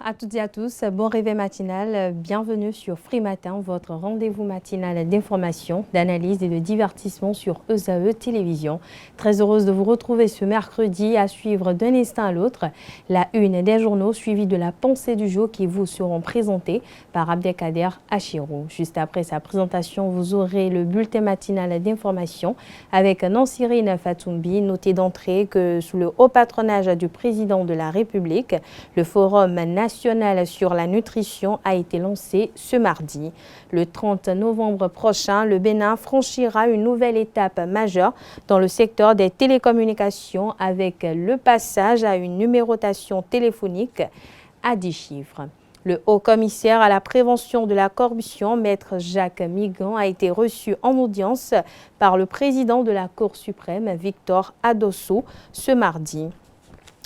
à toutes et à tous, bon réveil matinal, bienvenue sur Free Matin, votre rendez-vous matinal d'information, d'analyse et de divertissement sur ESAE Télévision. Très heureuse de vous retrouver ce mercredi à suivre d'un instant à l'autre la une des journaux suivie de la pensée du jour qui vous seront présentés par Abdelkader Achirou. Juste après sa présentation, vous aurez le bulletin matinal d'information avec Nansirine Fatoumbi. Notez d'entrée que sous le haut patronage du président de la République, le Forum national sur la nutrition a été lancé ce mardi. Le 30 novembre prochain, le Bénin franchira une nouvelle étape majeure dans le secteur des télécommunications avec le passage à une numérotation téléphonique à 10 chiffres. Le haut-commissaire à la prévention de la corruption, Maître Jacques Migan, a été reçu en audience par le président de la Cour suprême, Victor Adosso, ce mardi.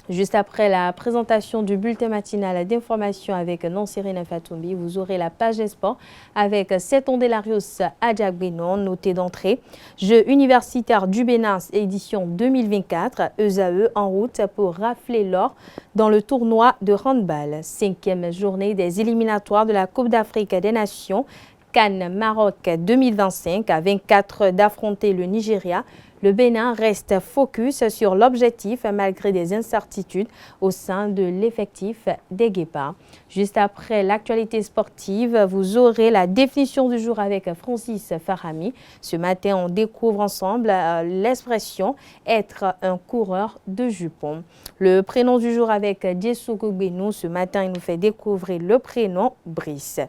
Juste après la présentation du bulletin matinal d'information avec Nansirine Fatoumbi, vous aurez la page sport avec Setondelarius Adjagbenon, noté d'entrée. Jeux universitaires du Bénin, édition 2024, ESAE en route pour rafler l'or dans le tournoi de handball. 5e journée des éliminatoires de la Coupe d'Afrique des Nations, Cannes Maroc 2025, à 24 d'affronter le Nigeria. Le Bénin reste focus sur l'objectif malgré des incertitudes au sein de l'effectif des Guépards. Juste après l'actualité sportive, vous aurez la définition du jour avec Francis Farami. Ce matin, on découvre ensemble l'expression « être un coureur de jupons ». Le prénom du jour avec Djessou Gbenou. Ce matin, il nous fait découvrir le prénom Brice.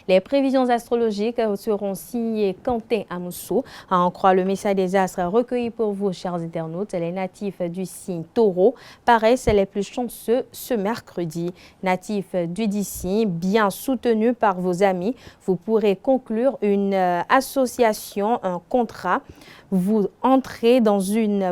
Les prévisions astrologiques seront signées Quentin Amoussou. À en croire le message des astres recueilli pour vous, chers internautes, les natifs du signe Taureau paraissent les plus chanceux ce mercredi. Natifs du signe, bien soutenus par vos amis, vous pourrez conclure une association, un contrat. Vous entrez dans une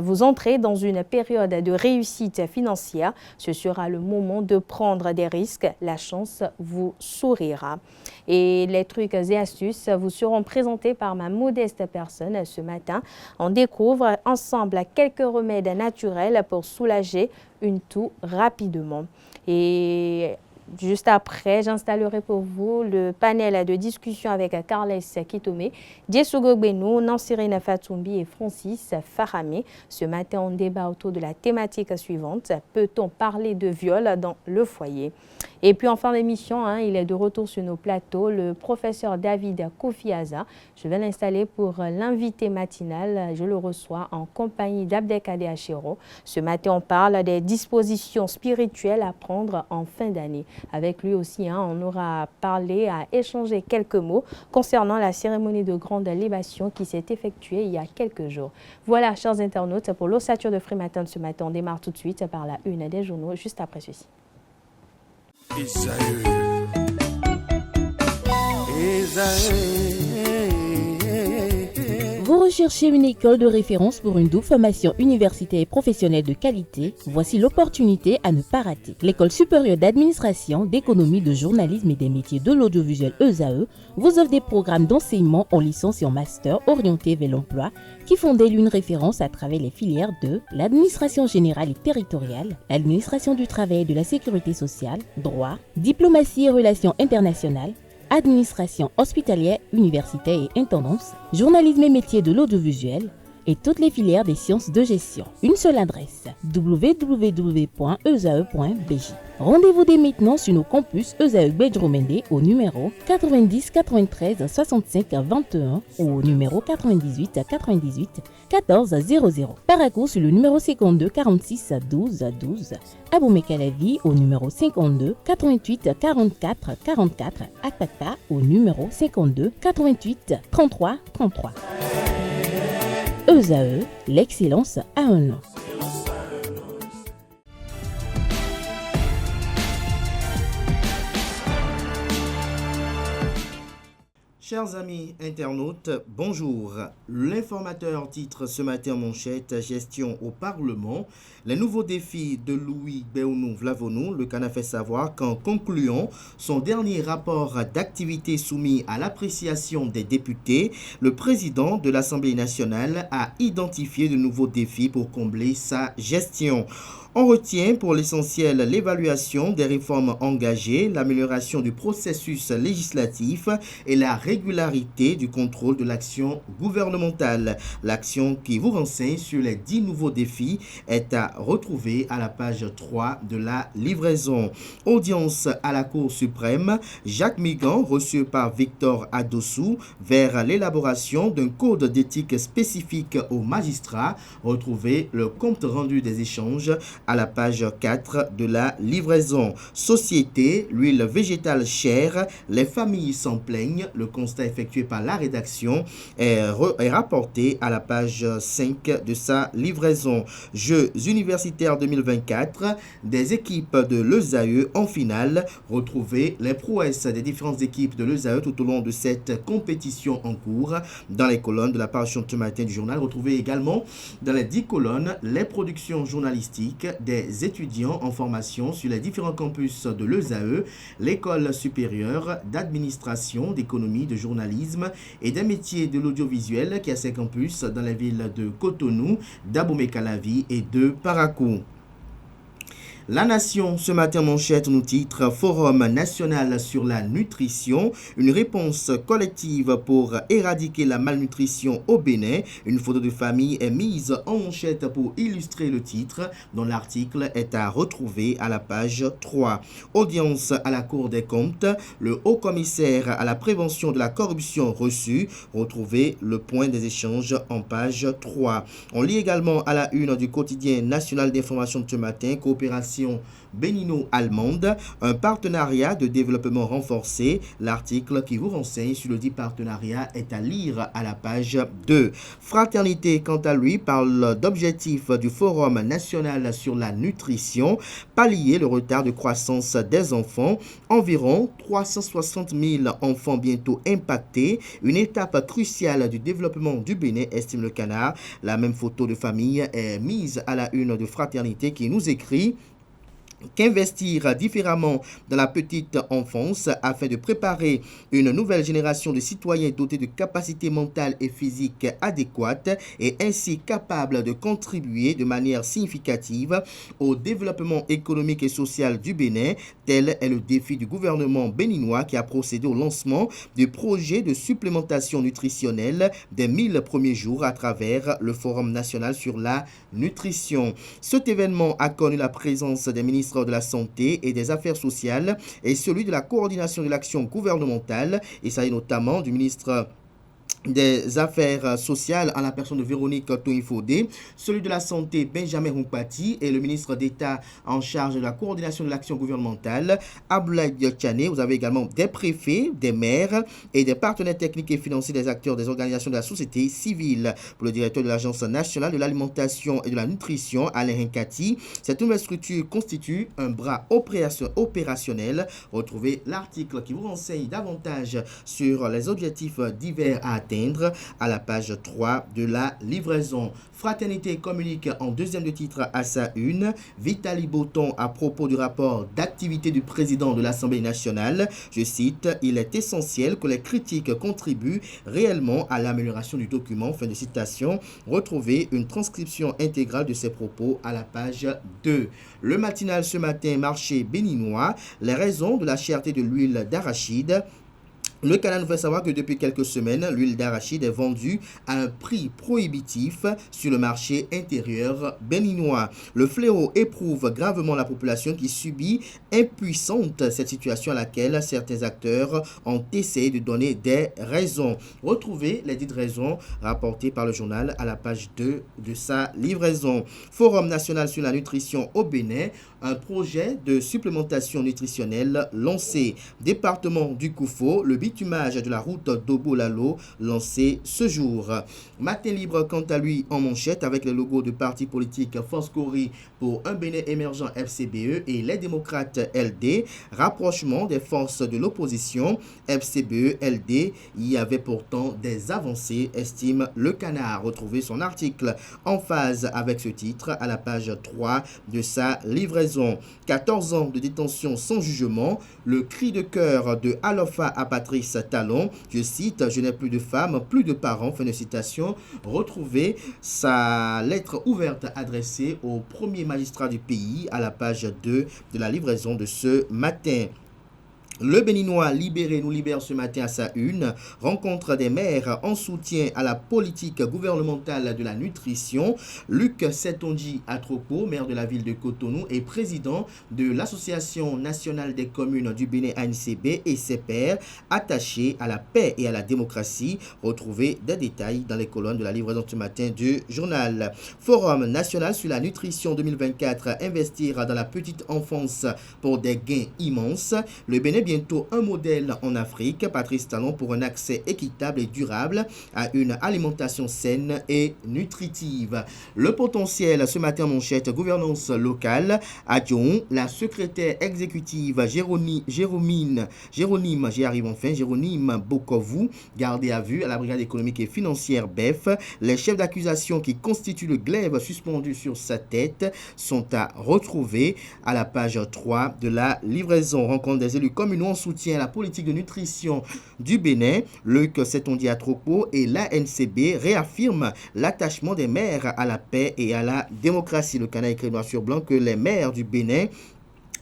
période de réussite financière. Ce sera le moment de prendre des risques. La chance vous sourira. Et les trucs et astuces vous seront présentés par ma modeste personne ce matin. On découvre ensemble quelques remèdes naturels pour soulager une toux rapidement. Et juste après, j'installerai pour vous le panel de discussion avec Carles Kitome, Djessou Gbenou, Nansirine Fatoumbi et Francis Farami. Ce matin, on débat autour de la thématique suivante. Peut-on parler de viol dans le foyer? Et puis en fin d'émission, il est de retour sur nos plateaux, le professeur David Kofiaza. Je vais l'installer pour l'invité matinal. Je le reçois en compagnie d'Abdelkader Achirou. Ce matin, on parle des dispositions spirituelles à prendre en fin d'année. Avec lui aussi, on aura parlé, à échanger quelques mots concernant la cérémonie de grande libation qui s'est effectuée il y a quelques jours. Voilà, chers internautes, pour l'ossature de Free Matin de ce matin, on démarre tout de suite par la une des journaux, juste après ceci. Vous recherchez une école de référence pour une double formation universitaire et professionnelle de qualité? Voici l'opportunité à ne pas rater. L'École supérieure d'administration, d'économie, de journalisme et des métiers de l'audiovisuel ESAE vous offre des programmes d'enseignement en licence et en master orientés vers l'emploi qui font d'elle une référence à travers les filières de l'administration générale et territoriale, l'administration du travail et de la sécurité sociale, droit, diplomatie et relations internationales, administration hospitalière, universitaire et intendance, journalisme et métiers de l'audiovisuel et toutes les filières des sciences de gestion. Une seule adresse, www.esae.bj. Rendez-vous dès maintenant sur nos campus ESAE Bedromende au numéro 90 93 65 21 ou au numéro 98 98 14 00. Parakou sur le numéro 52 46 12 12. Aboumé-Calavi au numéro 52 88 44 44. Akpaka au numéro 52 88 33 33. ESAE, l'excellence à un nom. Chers amis internautes, bonjour. L'informateur titre ce matin en manchette « Gestion au Parlement ». Les nouveaux défis de Louis Béounou Vlavonou, le CAN a fait savoir qu'en concluant son dernier rapport d'activité soumis à l'appréciation des députés, le président de l'Assemblée nationale a identifié de nouveaux défis pour combler sa gestion. On retient pour l'essentiel l'évaluation des réformes engagées, l'amélioration du processus législatif et la régularité du contrôle de l'action gouvernementale. L'action qui vous renseigne sur les 10 nouveaux défis est à retrouver à la page 3 de la livraison. Audience à la Cour suprême, Jacques Migan reçu par Victor Adossou vers l'élaboration d'un code d'éthique spécifique aux magistrats. Retrouvez le compte rendu des échanges à la page 4 de la livraison. Société, l'huile végétale chère, les familles s'en plaignent. Le constat effectué par la rédaction est rapporté à la page 5 de sa livraison. Jeux universitaires 2024, des équipes de l'ESAE en finale. Retrouvez les prouesses des différentes équipes de l'ESAE tout au long de cette compétition en cours dans les colonnes de la parution de ce matin du journal. Retrouvez également dans les 10 colonnes les productions journalistiques des étudiants en formation sur les différents campus de l'ESAE, l'école supérieure d'administration, d'économie, de journalisme et des métiers de l'audiovisuel qui a ses campus dans les villes de Cotonou, d'Abomey-Calavi et de Parakou. La Nation, ce matin, manchette nous titre Forum national sur la nutrition, une réponse collective pour éradiquer la malnutrition au Bénin. Une photo de famille est mise en manchette pour illustrer le titre, dont l'article est à retrouver à la page 3. Audience à la Cour des comptes, le haut-commissaire à la prévention de la corruption reçu. Retrouvez le point des échanges en page 3. On lit également à la une du quotidien national d'information de ce matin, coopération bénino-allemande, un partenariat de développement renforcé. L'article qui vous renseigne sur le dit partenariat est à lire à la page 2. Fraternité, quant à lui, parle d'objectifs du Forum national sur la nutrition, pallier le retard de croissance des enfants, environ 360 000 enfants bientôt impactés, une étape cruciale du développement du Bénin, estime le Canard. La même photo de famille est mise à la une de Fraternité qui nous écrit qu'investir différemment dans la petite enfance afin de préparer une nouvelle génération de citoyens dotés de capacités mentales et physiques adéquates et ainsi capables de contribuer de manière significative au développement économique et social du Bénin. Tel est le défi du gouvernement béninois qui a procédé au lancement du projet de supplémentation nutritionnelle des 1000 premiers jours à travers le Forum national sur la nutrition. Cet événement a connu la présence des ministres de la Santé et des Affaires sociales et celui de la coordination de l'action gouvernementale. Il s'agit notamment du ministre des Affaires sociales en la personne de Véronique Toïfodé, celui de la Santé Benjamin Rumpati et le ministre d'État en charge de la coordination de l'action gouvernementale Abdoulaye Diotchane. Vous avez également des préfets, des maires et des partenaires techniques et financiers des acteurs des organisations de la société civile. Pour le directeur de l'Agence nationale de l'alimentation et de la nutrition, Alain Hinkati, cette nouvelle structure constitue un bras opérationnel. Retrouvez l'article qui vous renseigne davantage sur les objectifs divers à atteindre à la page 3 de la livraison. Fraternité communique en deuxième de titre à sa une. Vitali Botton à propos du rapport d'activité du président de l'Assemblée nationale. Je cite, « Il est essentiel que les critiques contribuent réellement à l'amélioration du document ». Fin de citation. Retrouvez une transcription intégrale de ces propos à la page 2. Le matinal ce matin, marché béninois. Les raisons de la cherté de l'huile d'arachide. Le Canada nous fait savoir que depuis quelques semaines, l'huile d'arachide est vendue à un prix prohibitif sur le marché intérieur béninois. Le fléau éprouve gravement la population qui subit impuissante cette situation à laquelle certains acteurs ont essayé de donner des raisons. Retrouvez les dites raisons rapportées par le journal à la page 2 de sa livraison. Forum national sur la nutrition au Bénin, un projet de supplémentation nutritionnelle lancé. Département du Koufo, le bitumage de la route d'Obo-Lalo lancé ce jour. Matin libre quant à lui en manchette avec le logo de parti politique Force Cori pour un Bénin émergent FCBE et les démocrates LD. Rapprochement des forces de l'opposition FCBE LD. Il y avait pourtant des avancées, estime le Canard. Retrouvez son article en phase avec ce titre à la page 3 de sa livraison. 14 ans de détention sans jugement. Le cri de cœur de Alofa à Patrick Patrice Talon. Je cite, je n'ai plus de femmes, plus de parents. Fin de citation. Retrouvez sa lettre ouverte adressée au premier magistrat du pays à la page 2 de la livraison de ce matin. Le Béninois libéré nous libère ce matin à sa une. Rencontre des maires en soutien à la politique gouvernementale de la nutrition. Luc Setonji Atropo, maire de la ville de Cotonou et président de l'Association nationale des communes du Bénin ANCB et ses pairs attachés à la paix et à la démocratie. Retrouvez des détails dans les colonnes de la livraison ce matin du journal. Forum national sur la nutrition 2024. Investir dans la petite enfance pour des gains immenses. Le Bénin bientôt un modèle en Afrique. Patrice Talon pour un accès équitable et durable à une alimentation saine et nutritive. Le potentiel ce matin en manchette, gouvernance locale. À Dion, la secrétaire exécutive Jérôme Bokovou, gardée à vue à la brigade économique et financière BEF. Les chefs d'accusation qui constituent le glaive suspendu sur sa tête sont à retrouver à la page 3 de la livraison. Rencontre des élus communaux en soutien à la politique de nutrition du Bénin. Luc Setonji Atropo et l'ANCB réaffirment l'attachement des maires à la paix et à la démocratie. Le Canard écrit noir sur blanc que les maires du Bénin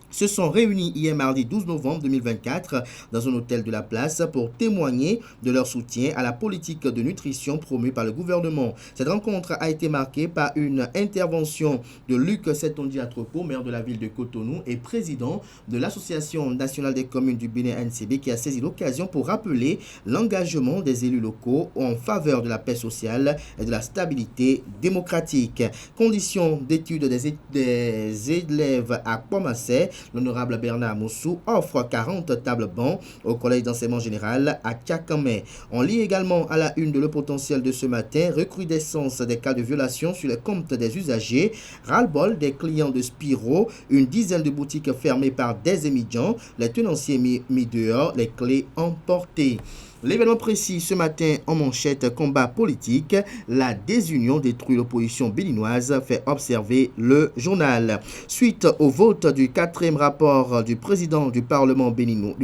se sont réunis hier mardi 12 novembre 2024 dans un hôtel de la place pour témoigner de leur soutien à la politique de nutrition promue par le gouvernement. Cette rencontre a été marquée par une intervention de Luc Setonji Atropo, maire de la ville de Cotonou et président de l'Association nationale des communes du Bénin ANCB, qui a saisi l'occasion pour rappeler l'engagement des élus locaux en faveur de la paix sociale et de la stabilité démocratique. Conditions d'études des élèves à Pomassé. L'honorable Bernard Moussou offre 40 tables bancs au collège d'enseignement général à Tchakamé. On lit également à la une de Le Potentiel de ce matin, recrudescence des cas de violation sur les comptes des usagers, ras-le-bol des clients de Spiro, une dizaine de boutiques fermées par des étudiants, les tenanciers mis dehors, les clés emportées. L'événement précis ce matin en manchette, combat politique, la désunion détruit l'opposition béninoise, fait observer le journal. Suite au vote du 4e rapport du président du Parlement béninois,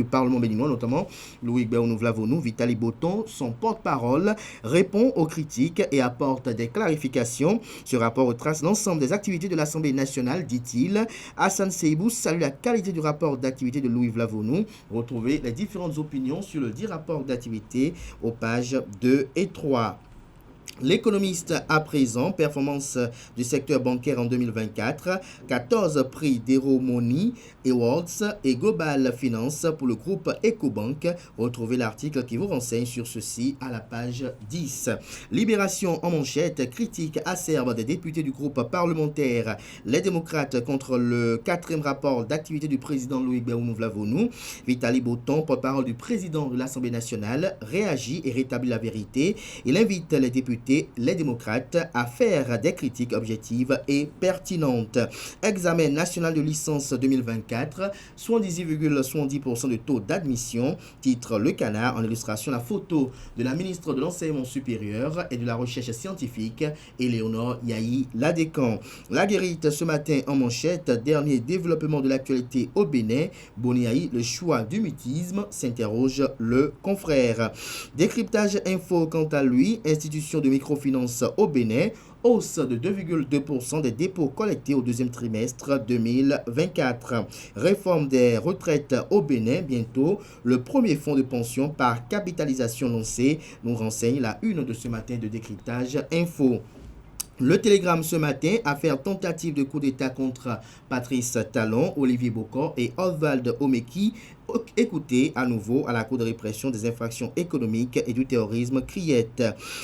notamment Louis Béounou Vlavonou, Vitali Boton, son porte-parole, répond aux critiques et apporte des clarifications. Ce rapport retrace l'ensemble des activités de l'Assemblée nationale, dit-il. Hassan Seibou salue la qualité du rapport d'activité de Louis Vlavonou. Retrouvez les différentes opinions sur le dit rapport d'activité aux pages 2 et 3. L'économiste à présent, performance du secteur bancaire en 2024, 14 prix d'Eromoni Awards et Global Finance pour le groupe Ecobank. Retrouvez l'article qui vous renseigne sur ceci à la page 10. Libération en manchette, critique acerbe des députés du groupe parlementaire Les Démocrates contre le 4e rapport d'activité du président Louis Béounou Vlavonou. Vitali Boton, porte-parole du président de l'Assemblée nationale, réagit et rétablit la vérité. Il invite les députés les démocrates à faire des critiques objectives et pertinentes. Examen national de licence 2024, 78,70% de taux d'admission. Titre Le Canard, en illustration la photo de la ministre de l'Enseignement supérieur et de la Recherche scientifique, Éléonore Yahi Ladécan. La guérite ce matin en manchette, dernier développement de l'actualité au Bénin. Boniaï, le choix du mutisme, s'interroge le confrère. Décryptage info quant à lui, institution de microfinance au Bénin, hausse de 2,2% des dépôts collectés au deuxième trimestre 2024. Réforme des retraites au Bénin, bientôt le premier fonds de pension par capitalisation lancé, nous renseigne la une de ce matin de décryptage info. Le Télégramme ce matin, affaire tentative de coup d'État contre Patrice Talon, Olivier Bocor et Oswald Omeki, écouté à nouveau à la Cour de répression des infractions économiques et du terrorisme Criette.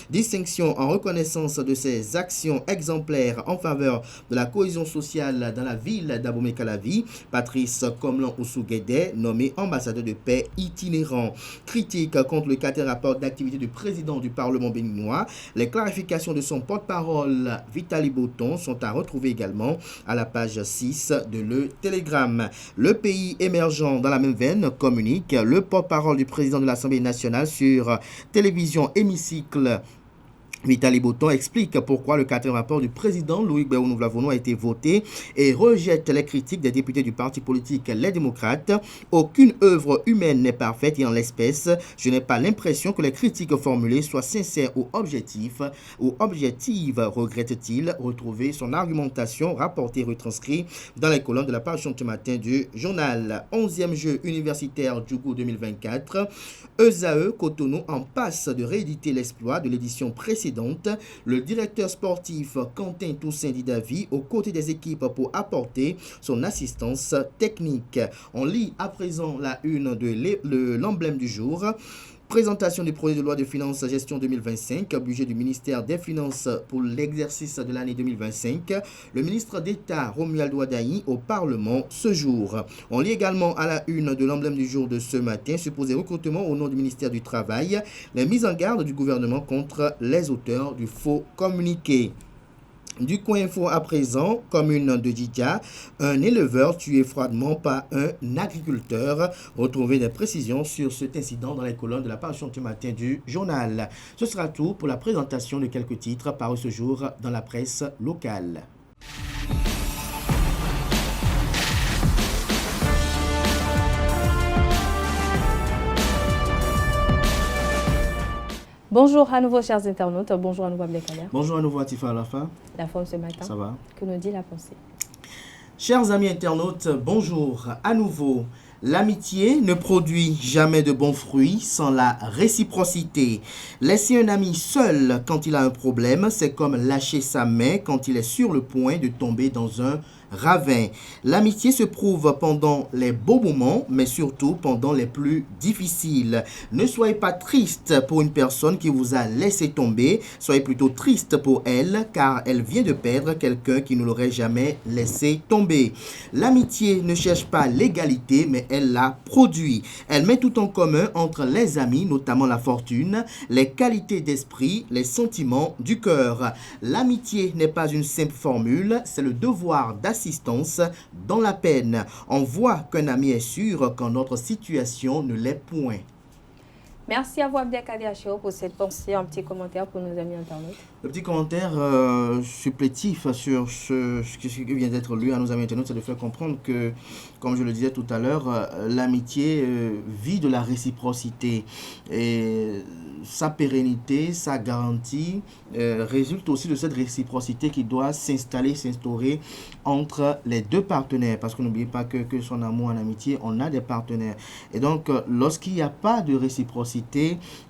Distinction en reconnaissance de ses actions exemplaires en faveur de la cohésion sociale dans la ville d'Abomey-Calavi. Patrice Komlan Oussou-Guédé, nommé ambassadeur de paix itinérant. Critique contre le 4e rapport d'activité du président du Parlement béninois. Les clarifications de son porte-parole Vitali Boton sont à retrouver également à la page 6 de Le Télégramme. Le pays émergent dans la même veine communique. Le porte-parole du président de l'Assemblée nationale sur télévision Hémicycle Vitali Bouton explique pourquoi le quatrième rapport du président Loïc Béounou-Vlavonou a été voté et rejette les critiques des députés du parti politique Les Démocrates. Aucune œuvre humaine n'est parfaite et en l'espèce, je n'ai pas l'impression que les critiques formulées soient sincères ou objectives, regrette-t-il. Retrouver son argumentation rapportée et retranscrite dans les colonnes de la page ce matin du journal. 11e jeu universitaire Djougou 2024. ESAE Cotonou en passe de rééditer l'exploit de l'édition précédente. Le directeur sportif Quentin Toussaint Didavi aux côtés des équipes pour apporter son assistance technique. On lit à présent la une de l'emblème du jour. Présentation du projet de loi de finances gestion 2025, budget du ministère des Finances pour l'exercice de l'année 2025. Le ministre d'État Romuald Ouadaï au Parlement ce jour. On lit également à la une de l'emblème du jour de ce matin, supposé recrutement au nom du ministère du Travail, les mises en garde du gouvernement contre les auteurs du faux communiqué. Du coin info à présent, commune de Djidja, un éleveur tué froidement par un agriculteur. Retrouvez des précisions sur cet incident dans les colonnes de la page ce matin du journal. Ce sera tout pour la présentation de quelques titres parus ce jour dans la presse locale. Bonjour à nouveau, chers internautes. Bonjour à nouveau, Abdelkader. Bonjour à nouveau, Atifa Alafa. La forme ce matin. Ça va? Que nous dit la pensée? Chers amis internautes, bonjour à nouveau. L'amitié ne produit jamais de bons fruits sans la réciprocité. Laisser un ami seul quand il a un problème, c'est comme lâcher sa main quand il est sur le point de tomber dans un ravin. L'amitié se prouve pendant les beaux moments, mais surtout pendant les plus difficiles. Ne soyez pas triste pour une personne qui vous a laissé tomber, soyez plutôt triste pour elle, car elle vient de perdre quelqu'un qui ne l'aurait jamais laissé tomber. L'amitié ne cherche pas l'égalité, mais elle la produit. Elle met tout en commun entre les amis, notamment la fortune, les qualités d'esprit, les sentiments du cœur. L'amitié n'est pas une simple formule, c'est le devoir d'assistance dans la peine. On voit qu'un ami est sûr quand notre situation ne l'est point. Merci à vous, Abdelkader Achou, pour cette pensée. Un petit commentaire pour nos amis internautes. Le petit commentaire supplétif sur ce qui vient d'être lu à nos amis internautes, c'est de faire comprendre que, comme je le disais tout à l'heure, l'amitié vit de la réciprocité. Et sa pérennité, sa garantie résulte aussi de cette réciprocité qui doit s'instaurer entre les deux partenaires. Parce que n'oubliez pas que son amour en amitié, on a des partenaires. Et donc, lorsqu'il n'y a pas de réciprocité,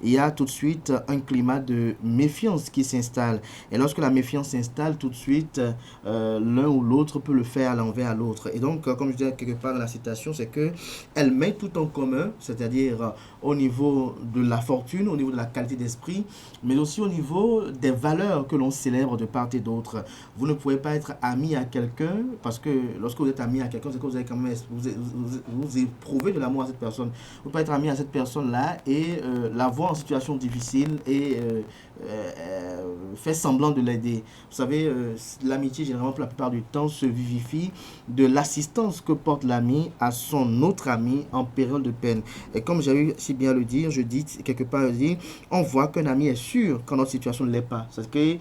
il y a tout de suite un climat de méfiance qui s'installe. Et lorsque la méfiance s'installe, tout de suite, l'un ou l'autre peut le faire à l'envers à l'autre. Et donc, comme je disais quelque part dans la citation, c'est qu'elle met tout en commun, c'est-à-dire au niveau de la fortune, au niveau de la qualité d'esprit, mais aussi au niveau des valeurs que l'on célèbre de part et d'autre. Vous ne pouvez pas être ami à quelqu'un, parce que lorsque vous êtes ami à quelqu'un, c'est que vous avez quand même vous éprouvez de l'amour à cette personne. Vous ne pouvez pas être ami à cette personne-là et la voir en situation difficile et fait semblant de l'aider. Vous savez, l'amitié, généralement, pour la plupart du temps, se vivifie de l'assistance que porte l'ami à son autre ami en période de peine. Et comme j'ai eu si bien le dire, je dis quelque part, on voit qu'un ami est sûr quand notre situation ne l'est pas. C'est que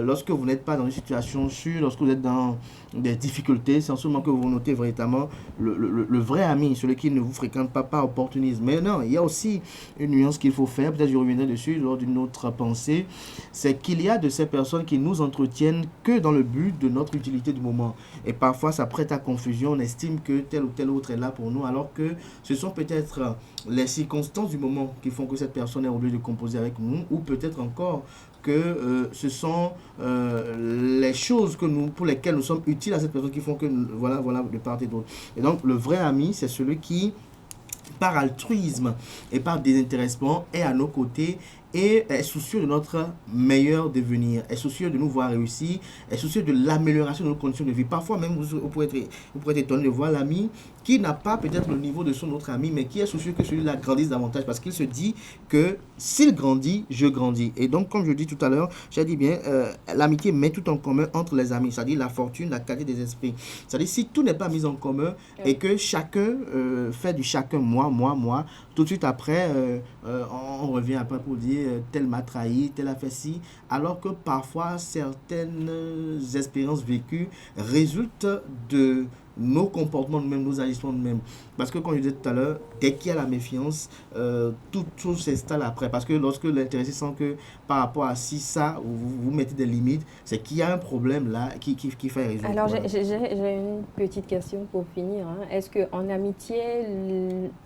lorsque vous n'êtes pas dans une situation sûre, lorsque vous êtes dans des difficultés, c'est en ce moment que vous notez véritablement le vrai ami, celui qui ne vous fréquente pas par opportunisme. Mais non, il y a aussi une nuance qu'il faut faire, peut-être je reviendrai dessus lors d'une autre pensée, c'est qu'il y a de ces personnes qui nous entretiennent que dans le but de notre utilité du moment. Et parfois, ça prête à confusion, on estime que tel ou tel autre est là pour nous, alors que ce sont peut-être les circonstances du moment qui font que cette personne est obligée de composer avec nous, ou peut-être encore que ce sont les choses pour lesquelles nous sommes utiles à cette personne qui font que, voilà, de part et d'autre. Et donc, le vrai ami, c'est celui qui, par altruisme et par désintéressement, est à nos côtés et est soucieux de notre meilleur devenir, est soucieux de nous voir réussir, est soucieux de l'amélioration de nos conditions de vie. Parfois même, vous pourrez être étonné de voir l'ami qui n'a pas peut-être le niveau de son autre ami, mais qui est soucieux que celui-là grandisse davantage parce qu'il se dit que s'il grandit, je grandis. Et donc, comme je dis tout à l'heure, j'ai dit bien, l'amitié met tout en commun entre les amis, c'est-à-dire la fortune, la qualité des esprits. C'est-à-dire si tout n'est pas mis en commun et que chacun fait du chacun moi, tout de suite après, on revient après pour dire tel m'a trahi, tel a fait ci, alors que parfois certaines expériences vécues résultent de nos comportements nous-mêmes, nos agissements nous-mêmes. Parce que, comme je disais tout à l'heure, dès qu'il y a la méfiance, tout s'installe après. Parce que lorsque l'intéressé sent que par rapport à si ça, vous mettez des limites, c'est qu'il y a un problème là qui fait résoudre. Alors, voilà. J'ai une petite question pour finir. Est-ce qu'en amitié,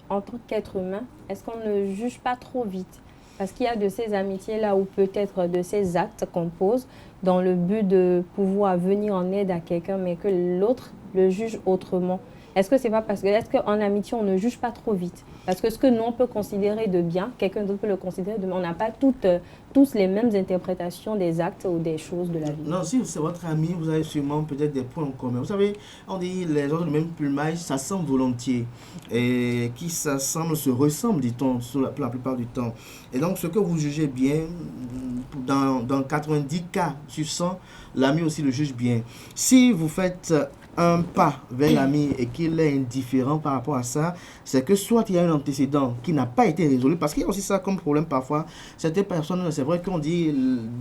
en tant qu'être humain, est-ce qu'on ne juge pas trop vite? Parce qu'il y a de ces amitiés-là ou peut-être de ces actes qu'on pose dans le but de pouvoir venir en aide à quelqu'un, mais que l'autre le juge autrement. Est-ce que c'est pas parce que, est-ce qu'en amitié, on ne juge pas trop vite? Parce que ce que nous, on peut considérer de bien, quelqu'un d'autre peut le considérer de bien. On n'a pas tous les mêmes interprétations des actes ou des choses de la vie. Non, si c'est votre ami, vous avez sûrement peut-être des points en commun. Vous savez, on dit les gens du même plumage s'assemblent volontiers. Et qui s'assemblent se ressemblent, dit-on, pour la plupart du temps. Et donc, ce que vous jugez bien, dans 90 cas sur 100, l'ami aussi le juge bien. Si vous faites un pas vers l'ami et qu'il est indifférent par rapport à ça, c'est que soit il y a un antécédent qui n'a pas été résolu, parce qu'il y a aussi ça comme problème parfois. Certaines personnes, c'est vrai qu'on dit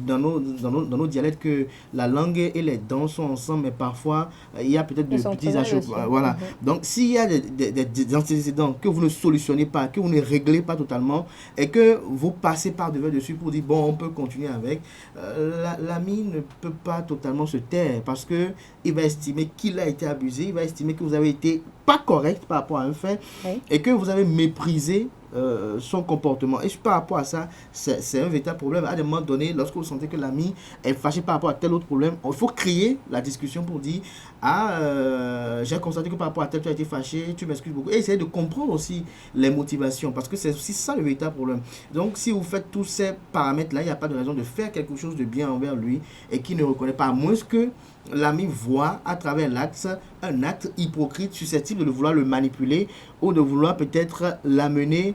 dans nos dialectes que la langue et les dents sont ensemble, mais parfois il y a peut-être de petits achoppements. Voilà. Donc s'il y a des antécédents que vous ne solutionnez pas, que vous ne réglez pas totalement, et que vous passez par devant dessus pour dire bon, on peut continuer avec, l'ami ne peut pas totalement se taire, parce que il va estimer qu'il a été abusé, il va estimer que vous avez été pas correct par rapport à un fait, oui, et que vous avez méprisé son comportement. Et par rapport à ça, c'est un véritable problème. À un moment donné, lorsque vous sentez que l'ami est fâché par rapport à tel autre problème, il faut créer la discussion pour dire j'ai constaté que par rapport à tel, tu as été fâché, tu m'excuses beaucoup. Et essayer de comprendre aussi les motivations, parce que c'est aussi ça le véritable problème. Donc, si vous faites tous ces paramètres-là, il n'y a pas de raison de faire quelque chose de bien envers lui et qui ne reconnaît pas, à moins que l'ami voit à travers l'acte un acte hypocrite susceptible de vouloir le manipuler ou de vouloir peut-être l'amener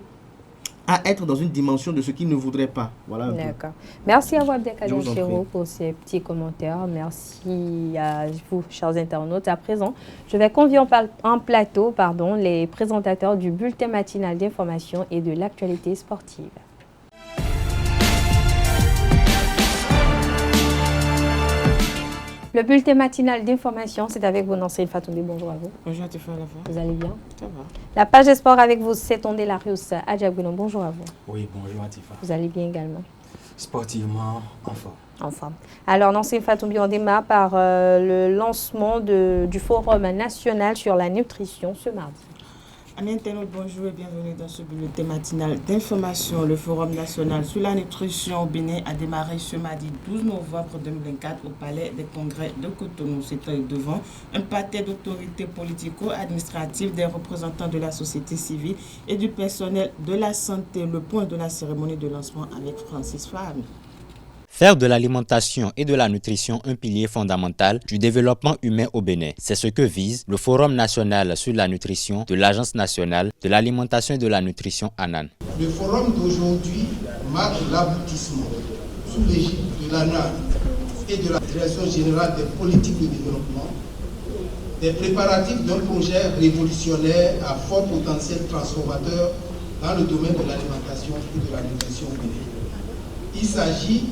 à être dans une dimension de ce qu'il ne voudrait pas. Voilà. D'accord. Merci à vous, Abdelkader Chero, pour ces petits commentaires. Merci à vous, chers internautes. À présent, je vais convier en plateau les présentateurs du bulletin matinal d'information et de l'actualité sportive. Le bulletin matinal d'information, c'est avec vous, Nancine Fatoumbi. Bonjour à vous. Bonjour, Atifa. Vous allez bien? Ça va. La page de sport avec vous, c'est Tondé Larius Adjabounon. Bonjour à vous. Oui, bonjour, Atifa. Vous allez bien également? Sportivement, en forme. En forme. Alors, Nancine Fatoumbi, on démarre par le lancement du Forum national sur la nutrition ce mardi. Amis internautes, bonjour et bienvenue dans ce bulletin matinal d'information. Le Forum national sur la nutrition au Bénin a démarré ce mardi 12 novembre 2024 au Palais des Congrès de Cotonou. C'était devant un parterre d'autorités politico-administratives, des représentants de la société civile et du personnel de la santé. Le point de la cérémonie de lancement avec Francis Fahmi. Faire de l'alimentation et de la nutrition un pilier fondamental du développement humain au Bénin. C'est ce que vise le Forum national sur la nutrition de l'Agence nationale de l'alimentation et de la nutrition ANAN. Le forum d'aujourd'hui marque l'aboutissement, sous l'égide de l'ANAN et de la Direction générale des politiques de développement, des préparatifs d'un projet révolutionnaire à fort potentiel transformateur dans le domaine de l'alimentation et de la nutrition au Bénin. Il s'agit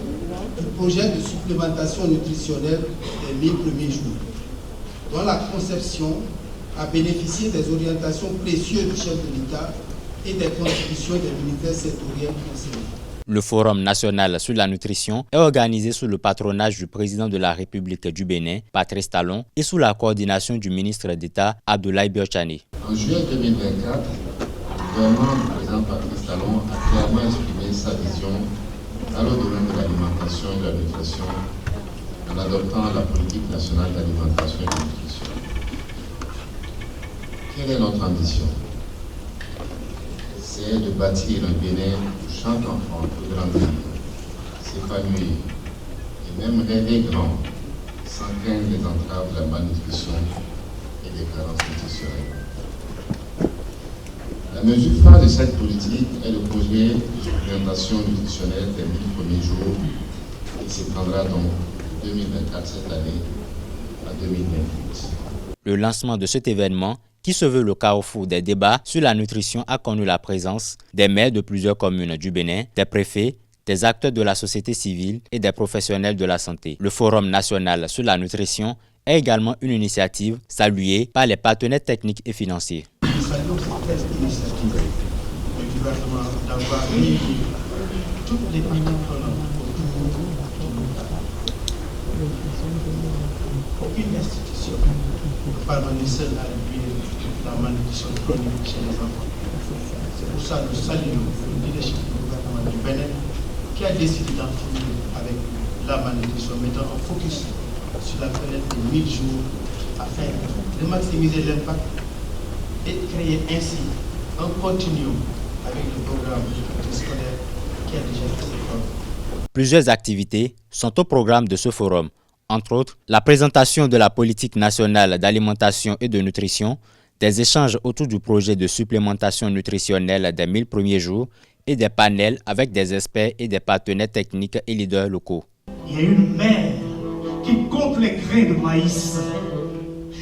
du projet de supplémentation nutritionnelle des 1000 premiers jours, dont la conception a bénéficié des orientations précieuses du chef de l'État et des contributions des ministères sectoriels concernés. Le Forum national sur la nutrition est organisé sous le patronage du président de la République du Bénin, Patrice Talon, et sous la coordination du ministre d'État, Abdoulaye Biochani. En juillet 2024, le gouvernement du président Patrice Talon a clairement exprimé sa vision dans le domaine de l'alimentation et de la nutrition en adoptant la politique nationale d'alimentation et de nutrition. Quelle est notre ambition? C'est de bâtir un Bénin où chaque enfant peut grandir, s'épanouir et même rêver grand sans craindre les entraves de la malnutrition et des carences nutritionnelles. La mesure phare de cette politique est le projet de supplémentation nutritionnelle des 1000 premiers jours qui s'étendra donc de 2024 cette année à 2028. Le lancement de cet événement, qui se veut le carrefour des débats sur la nutrition, a connu la présence des maires de plusieurs communes du Bénin, des préfets, des acteurs de la société civile et des professionnels de la santé. Le Forum national sur la nutrition est également une initiative saluée par les partenaires techniques et financiers. Nous saluons cette initiative du gouvernement d'avoir réuni toutes les parties prenantes. Aucune institution ne peut parvenir seule à réduire la malnutrition chronique chez les enfants. C'est pour ça que nous saluons le leadership du gouvernement du Bénin qui a décidé d'en finir avec la malnutrition, mettant un focus sur la période de 1000 jours afin de maximiser l'impact et créer ainsi un continuum avec le programme scolaire qui a déjà été fait. Plusieurs activités sont au programme de ce forum. Entre autres, la présentation de la politique nationale d'alimentation et de nutrition, des échanges autour du projet de supplémentation nutritionnelle des 1000 premiers jours et des panels avec des experts et des partenaires techniques et leaders locaux. Il y a une mer qui compte les grains de maïs.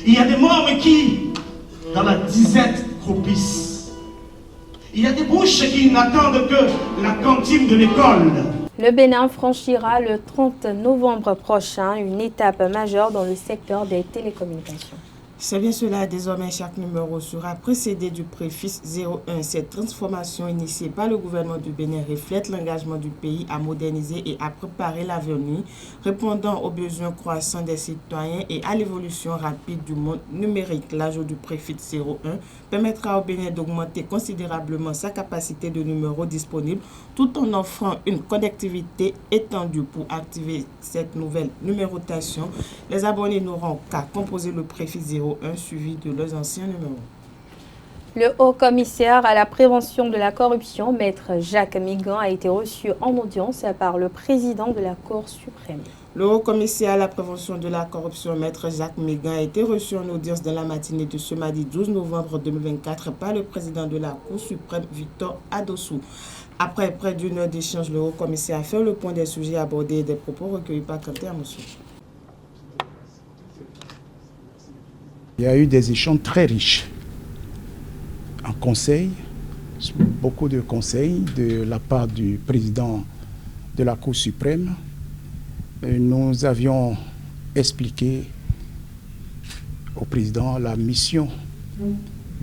Il y a des membres qui, dans la disette, croupissent. Il y a des bouches qui n'attendent que la cantine de l'école. Le Bénin franchira le 30 novembre prochain une étape majeure dans le secteur des télécommunications. C'est bien cela, désormais chaque numéro sera précédé du préfixe 01. Cette transformation initiée par le gouvernement du Bénin reflète l'engagement du pays à moderniser et à préparer l'avenir, répondant aux besoins croissants des citoyens et à l'évolution rapide du monde numérique. L'ajout du préfixe 01 permettra au Bénin d'augmenter considérablement sa capacité de numéros disponibles tout en offrant une connectivité étendue. Pour activer cette nouvelle numérotation, les abonnés n'auront qu'à composer le préfixe 01 suivi de leurs anciens numéros. Le haut-commissaire à la prévention de la corruption, Maître Jacques Migan, a été reçu en audience par le président de la Cour suprême. Le haut-commissaire à la prévention de la corruption, Maître Jacques Migan, a été reçu en audience dans la matinée de ce mardi 12 novembre 2024 par le président de la Cour suprême, Victor Adossou. Après près d'une heure d'échange, le haut-commissaire a fait le point des sujets abordés et des propos recueillis par Quentin Amoussou. Il y a eu des échanges très riches en conseil, beaucoup de conseils de la part du président de la Cour suprême. Nous avions expliqué au président la mission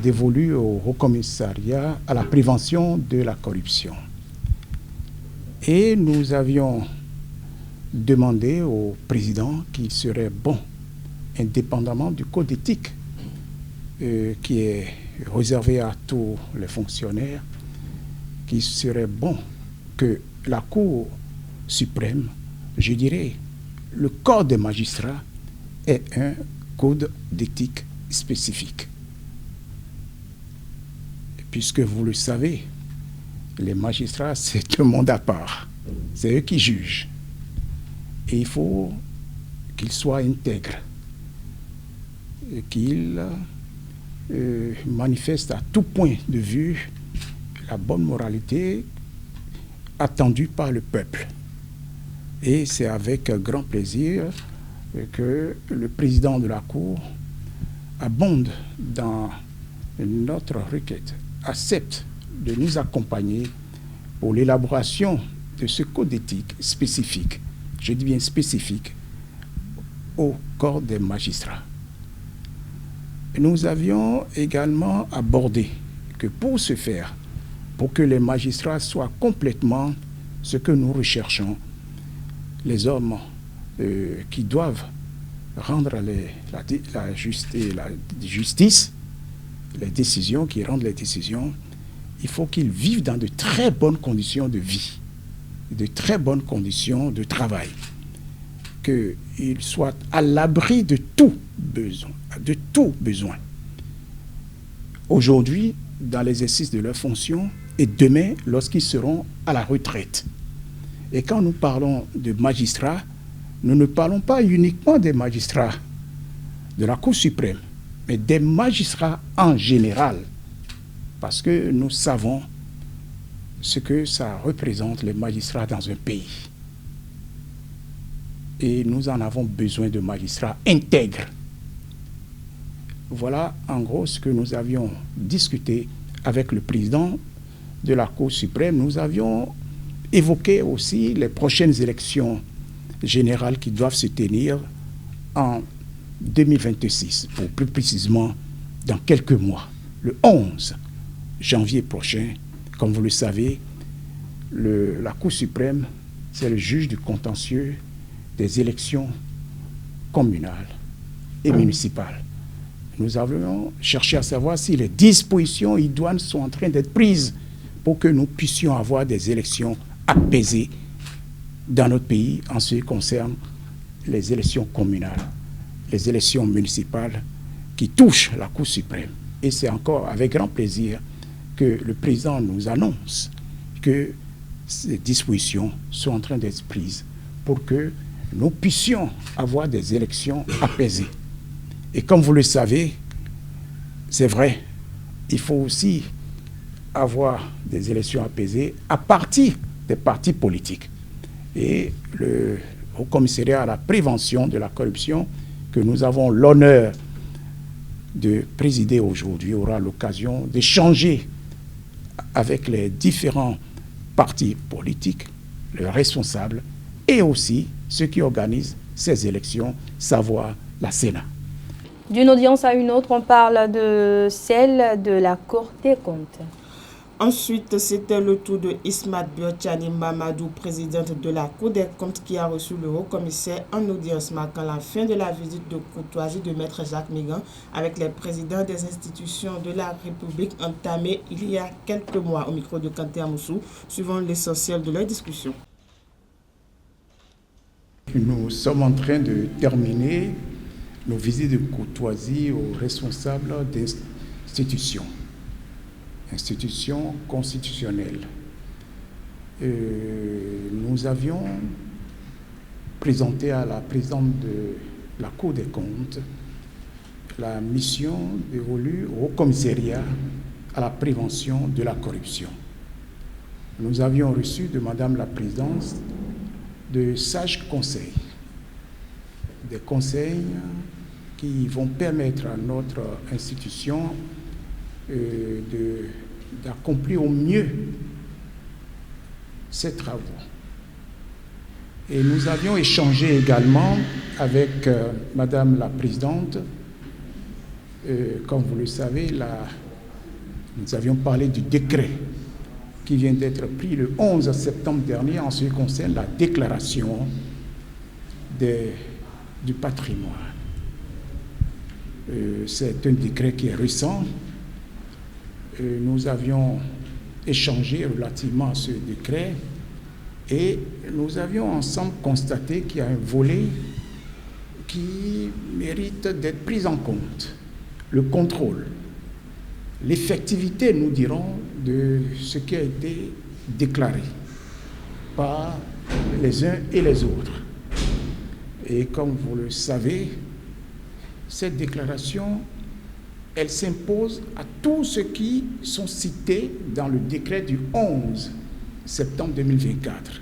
dévolue au Haut Commissariat à la prévention de la corruption. Et nous avions demandé au président qu'il serait bon, indépendamment du code éthique qui est réservé à tous les fonctionnaires, qu'il serait bon que la Cour suprême, je dirais, le corps des magistrats ait un code d'éthique spécifique. Puisque vous le savez, les magistrats, c'est un monde à part. C'est eux qui jugent. Et il faut qu'ils soient intègres, qu'ils manifestent à tout point de vue la bonne moralité attendue par le peuple. Et c'est avec grand plaisir que le président de la Cour abonde dans notre requête, accepte de nous accompagner pour l'élaboration de ce code éthique spécifique, je dis bien spécifique, au corps des magistrats. Nous avions également abordé que pour ce faire, pour que les magistrats soient complètement ce que nous recherchons, les hommes qui doivent rendre la justice, les décisions, qui rendent les décisions, il faut qu'ils vivent dans de très bonnes conditions de vie, de très bonnes conditions de travail, qu'ils soient à l'abri de tout besoin. Aujourd'hui, dans l'exercice de leurs fonctions, et demain, lorsqu'ils seront à la retraite. Et quand nous parlons de magistrats, nous ne parlons pas uniquement des magistrats de la Cour suprême, mais des magistrats en général. parce que nous savons ce que ça représente les magistrats dans un pays. Et nous en avons besoin de magistrats intègres. Voilà en gros ce que nous avions discuté avec le président de la Cour suprême. Nous avions évoqué aussi les prochaines élections générales qui doivent se tenir en 2026, pour plus précisément dans quelques mois, le 11 janvier prochain. Comme vous le savez, la Cour suprême, c'est le juge du contentieux des élections communales et municipales. Nous avons cherché à savoir si les dispositions idoines sont en train d'être prises pour que nous puissions avoir des élections apaisées dans notre pays en ce qui concerne les élections communales, les élections municipales qui touchent la Cour suprême. Et c'est encore avec grand plaisir que le président nous annonce que ces dispositions sont en train d'être prises pour que nous puissions avoir des élections apaisées. Et comme vous le savez, c'est vrai, il faut aussi avoir des élections apaisées à partir des partis politiques. Et le Haut Commissariat à la prévention de la corruption, que nous avons l'honneur de présider aujourd'hui, aura l'occasion d'échanger avec les différents partis politiques, les responsables, et aussi ceux qui organisent ces élections, savoir la Sénat. D'une audience à une autre, on parle de celle de la Cour des comptes. Ensuite, c'était le tour de Ismat Biotchani Mamadou, présidente de la Cour des comptes, qui a reçu le haut-commissaire en audience marquant la fin de la visite de courtoisie de Maître Jacques Mégan avec les présidents des institutions de la République entamée il y a quelques mois au micro de Kanté Amoussou, suivant l'essentiel de leur discussion. Nous sommes en train de terminer nos visites de courtoisie aux responsables d'institutions constitutionnelles. Nous avions présenté à la présidente de la Cour des comptes la mission dévolue au commissariat à la prévention de la corruption. Nous avions reçu de Madame la Présidente de sages conseils, des conseils qui vont permettre à notre institution d'accomplir au mieux ses travaux. Et nous avions échangé également avec Madame la Présidente. Comme vous le savez, nous avions parlé du décret qui vient d'être pris le 11 septembre dernier en ce qui concerne la déclaration du patrimoine. C'est un décret qui est récent. Nous avions échangé relativement à ce décret et nous avions ensemble constaté qu'il y a un volet qui mérite d'être pris en compte. Le contrôle, l'effectivité, nous dirons, de ce qui a été déclaré par les uns et les autres. Et comme vous le savez, cette déclaration, elle s'impose à tous ceux qui sont cités dans le décret du 11 septembre 2024.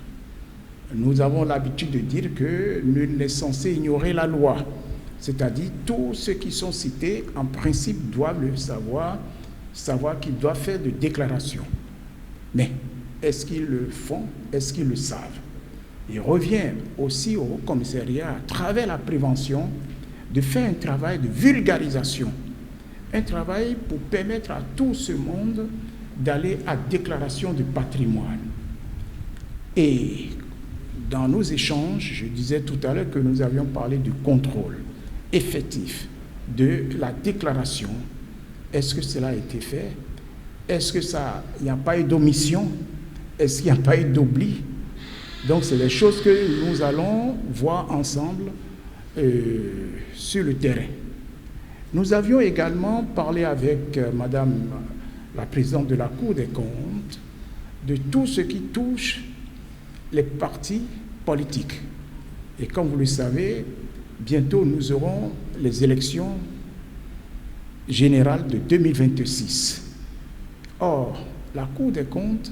Nous avons l'habitude de dire que nul n'est censé ignorer la loi. C'est-à-dire tous ceux qui sont cités, en principe, doivent le savoir qu'ils doivent faire des déclarations. Mais est-ce qu'ils le font? Est-ce qu'ils le savent? Il revient aussi au commissariat, à travers la prévention, de faire un travail de vulgarisation. Un travail pour permettre à tout ce monde d'aller à déclaration de patrimoine. Et dans nos échanges, je disais tout à l'heure que nous avions parlé du contrôle effectif de la déclaration. Est-ce que cela a été fait? Est-ce qu'il n'y a pas eu d'omission? Est-ce qu'il n'y a pas eu d'oubli? Donc, c'est des choses que nous allons voir ensemble sur le terrain. Nous avions également parlé avec Madame la Présidente de la Cour des comptes de tout ce qui touche les partis politiques. Et comme vous le savez, bientôt nous aurons les élections générales de 2026. Or, la Cour des comptes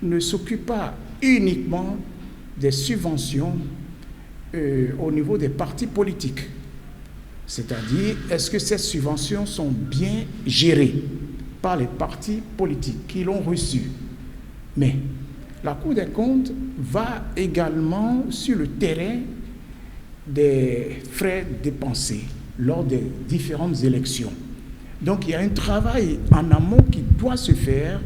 ne s'occupe pas uniquement des subventions au niveau des partis politiques. C'est-à-dire, est-ce que ces subventions sont bien gérées par les partis politiques qui l'ont reçues? Mais la Cour des comptes va également sur le terrain des frais dépensés lors des différentes élections. Donc il y a un travail en amont qui doit se faire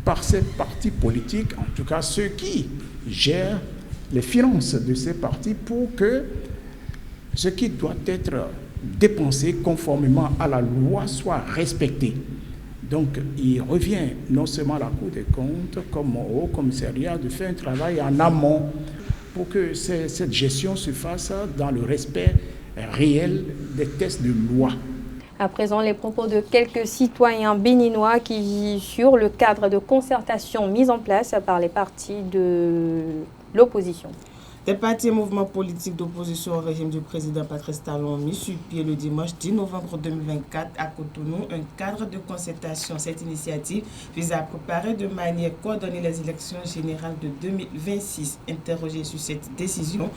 par ces partis politiques, en tout cas ceux qui gèrent les finances de ces partis, pour que ce qui doit être dépensé conformément à la loi soit respecté. Donc il revient non seulement à la Cour des comptes comme au Haut Commissariat de faire un travail en amont pour que cette gestion se fasse dans le respect réel des textes de loi. À présent, les propos de quelques citoyens béninois sur le cadre de concertation mis en place par les partis de l'opposition. Des partis et mouvements politiques d'opposition au régime du président Patrice Talon ont mis sur pied le dimanche 10 novembre 2024 à Cotonou un cadre de concertation. Cette initiative vise à préparer de manière coordonnée les élections générales de 2026. Interrogés sur cette décision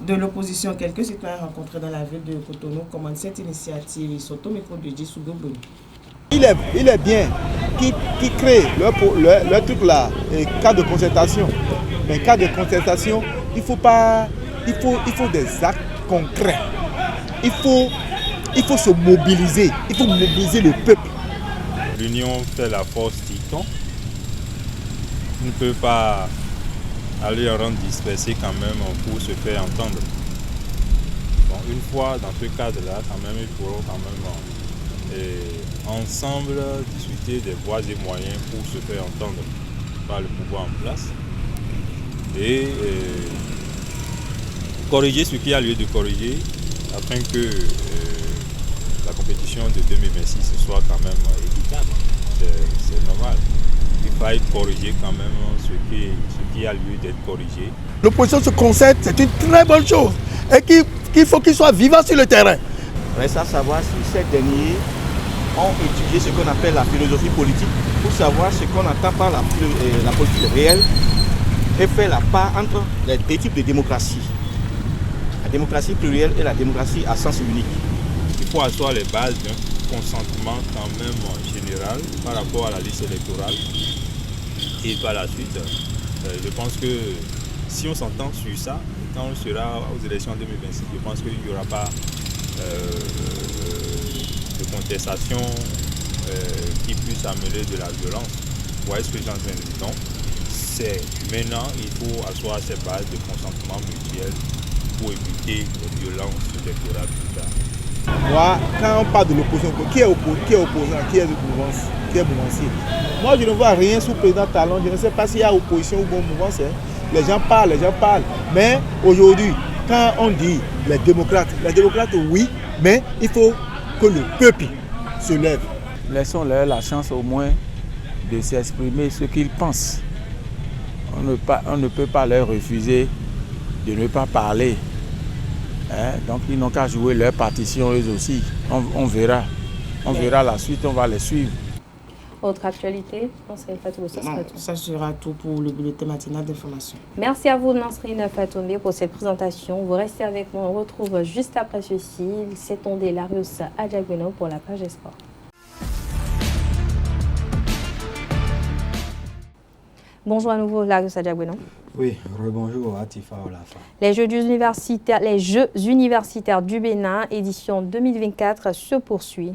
de l'opposition, quelques citoyens rencontrés dans la ville de Cotonou commandent cette initiative. Ils sont au micro de Djissou Goboni. Il est bien qui crée leur truc là, cas de concertation. Mais cas de concertation, il faut des actes concrets. Il faut se mobiliser. Il faut mobiliser le peuple. L'union fait la force, dit-on. On ne peut pas aller en rang dispersé quand même pour se faire entendre. Bon, une fois dans ce cadre-là, quand même, il faudra quand même ensemble discuter des voies et moyens pour se faire entendre par le pouvoir en place et corriger ce qui a lieu de corriger afin que la compétition de 2026 soit quand même équitable. C'est normal. Il faille corriger quand même ce qui a lieu d'être corrigé. L'opposition se concerte, c'est une très bonne chose et qu'il faut qu'il soit vivant sur le terrain. Reste à savoir si ces derniers ont étudié ce qu'on appelle la philosophie politique pour savoir ce qu'on entend par la politique réelle et faire la part entre les deux types de démocratie. La démocratie plurielle et la démocratie à sens unique. Il faut asseoir les bases d'un consentement quand même général par rapport à la liste électorale. Et par la suite, je pense que si on s'entend sur ça, quand on sera aux élections en 2026, je pense qu'il n'y aura pas de contestation qui puisse amener de la violence. Vous voyez ce que j'en dis donc? C'est maintenant, il faut asseoir ces bases de consentement mutuel pour éviter les violences électorales plus tard. Moi, quand on parle de l'opposition, qui est opposant, qui est mouvancier? Moi, je ne vois rien sous le président Talon. Je ne sais pas s'il y a opposition ou bon mouvement. Les gens parlent. Mais aujourd'hui, quand on dit les démocrates, oui, mais il faut que le peuple se lève. Laissons-leur la chance au moins de s'exprimer ce qu'ils pensent. On ne peut pas leur refuser de ne pas parler. Donc ils n'ont qu'à jouer leur partition eux aussi. On verra. On verra la suite, on va les suivre. Autre actualité, ça sera tout pour le bulletin matinal d'information. Merci à vous, Nansrine Fatoumbi, pour cette présentation. Vous restez avec moi. On retrouve juste après ceci. C'est Ondé Larius Adjagweno pour la page Sport. Bonjour à nouveau, Larius Adjagweno. Oui, rebonjour Atifa Olafa. Les Jeux universitaires du Bénin, édition 2024, se poursuivent.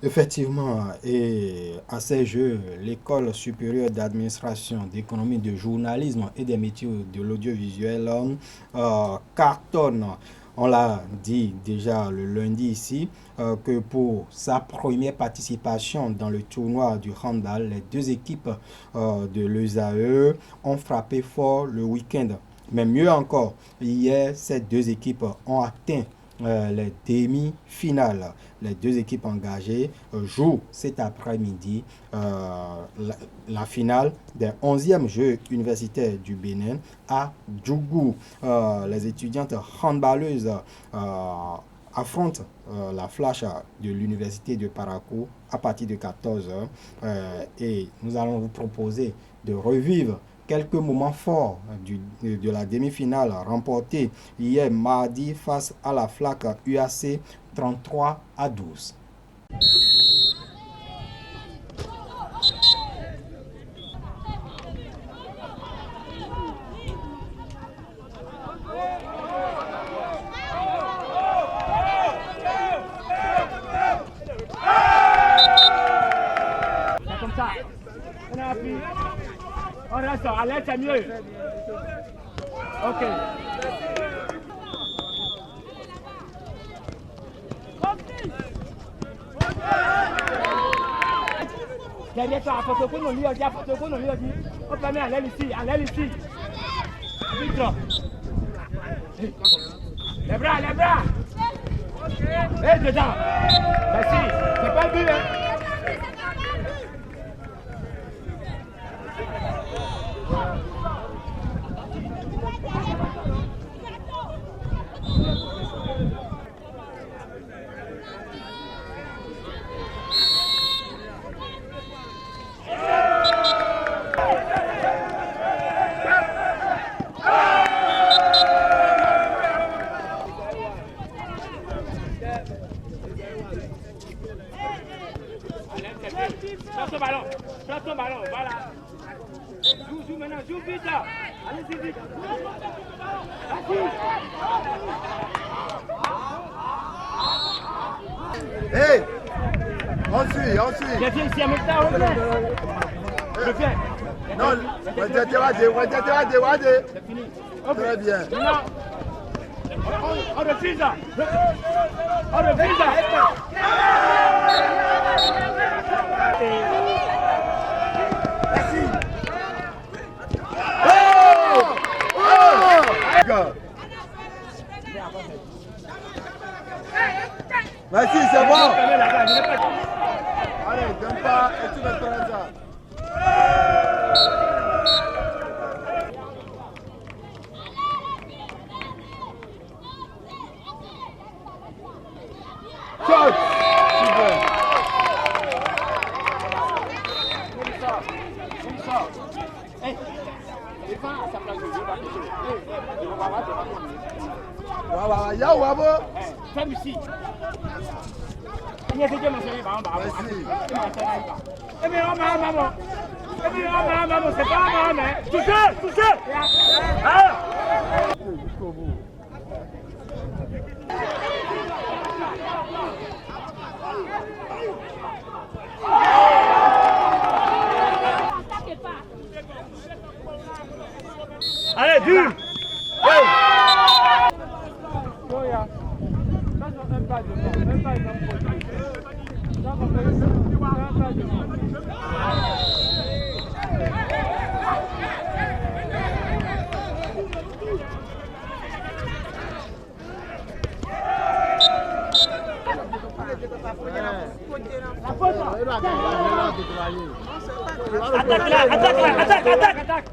Effectivement, et à ces Jeux, l'École supérieure d'administration, d'économie, de journalisme et des métiers de l'audiovisuel cartonne. On l'a dit déjà le lundi ici, que pour sa première participation dans le tournoi du handball, les deux équipes de l'ESAE ont frappé fort le week-end. Mais mieux encore, hier, ces deux équipes ont atteint les demi-finales. Les deux équipes engagées jouent cet après-midi la finale des 11e Jeux universitaires du Bénin à Djougou. Les étudiantes handballeuses affrontent la flash de l'université de Parakou à partir de 14h. Et nous allons vous proposer de revivre quelques moments forts de la demi-finale remportée hier mardi face à la FLAC UAC 33-12. On reste, allez, c'est mieux. Ok. Derrière toi, photocopie, on lui a dit, on permet à l'aile ici. Vite. Les bras. Et dedans. Merci. C'est pas le but, hein. Prends ton ballon, voilà. Joue maintenant, joue vite là. Allez-y vite. Hey, on suit. Je viens ici en même temps, je viens. Non, on va dire. C'est fini. Très bien. Non. On refuse là. Merci, c'est bon. Allez, donne pas et tu me prends ça. Shot. Super. Hey, défends à sa place de jeu, va toucher. Ferme ici. Merci. C'est pas mal, mais touchez. Jusqu'au bout. Allez, dur. Attaque.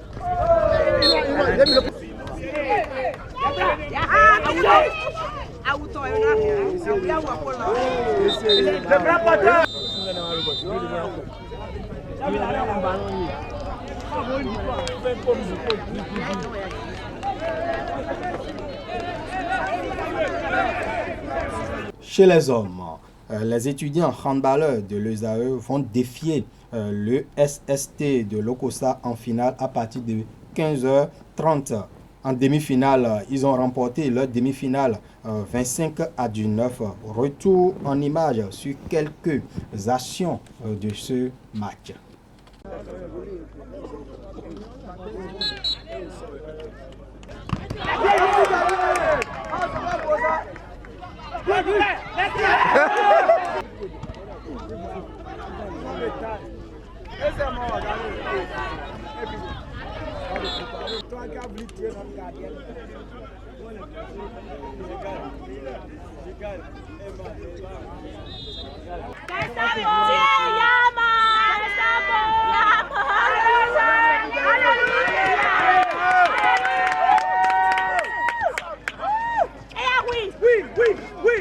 Chez les hommes, les étudiants handballeurs de l'ESAE vont défier le SST de Lokossa en finale à partir de 15h30. En demi-finale, ils ont remporté leur demi-finale 25-19. Retour en image sur quelques actions de ce match.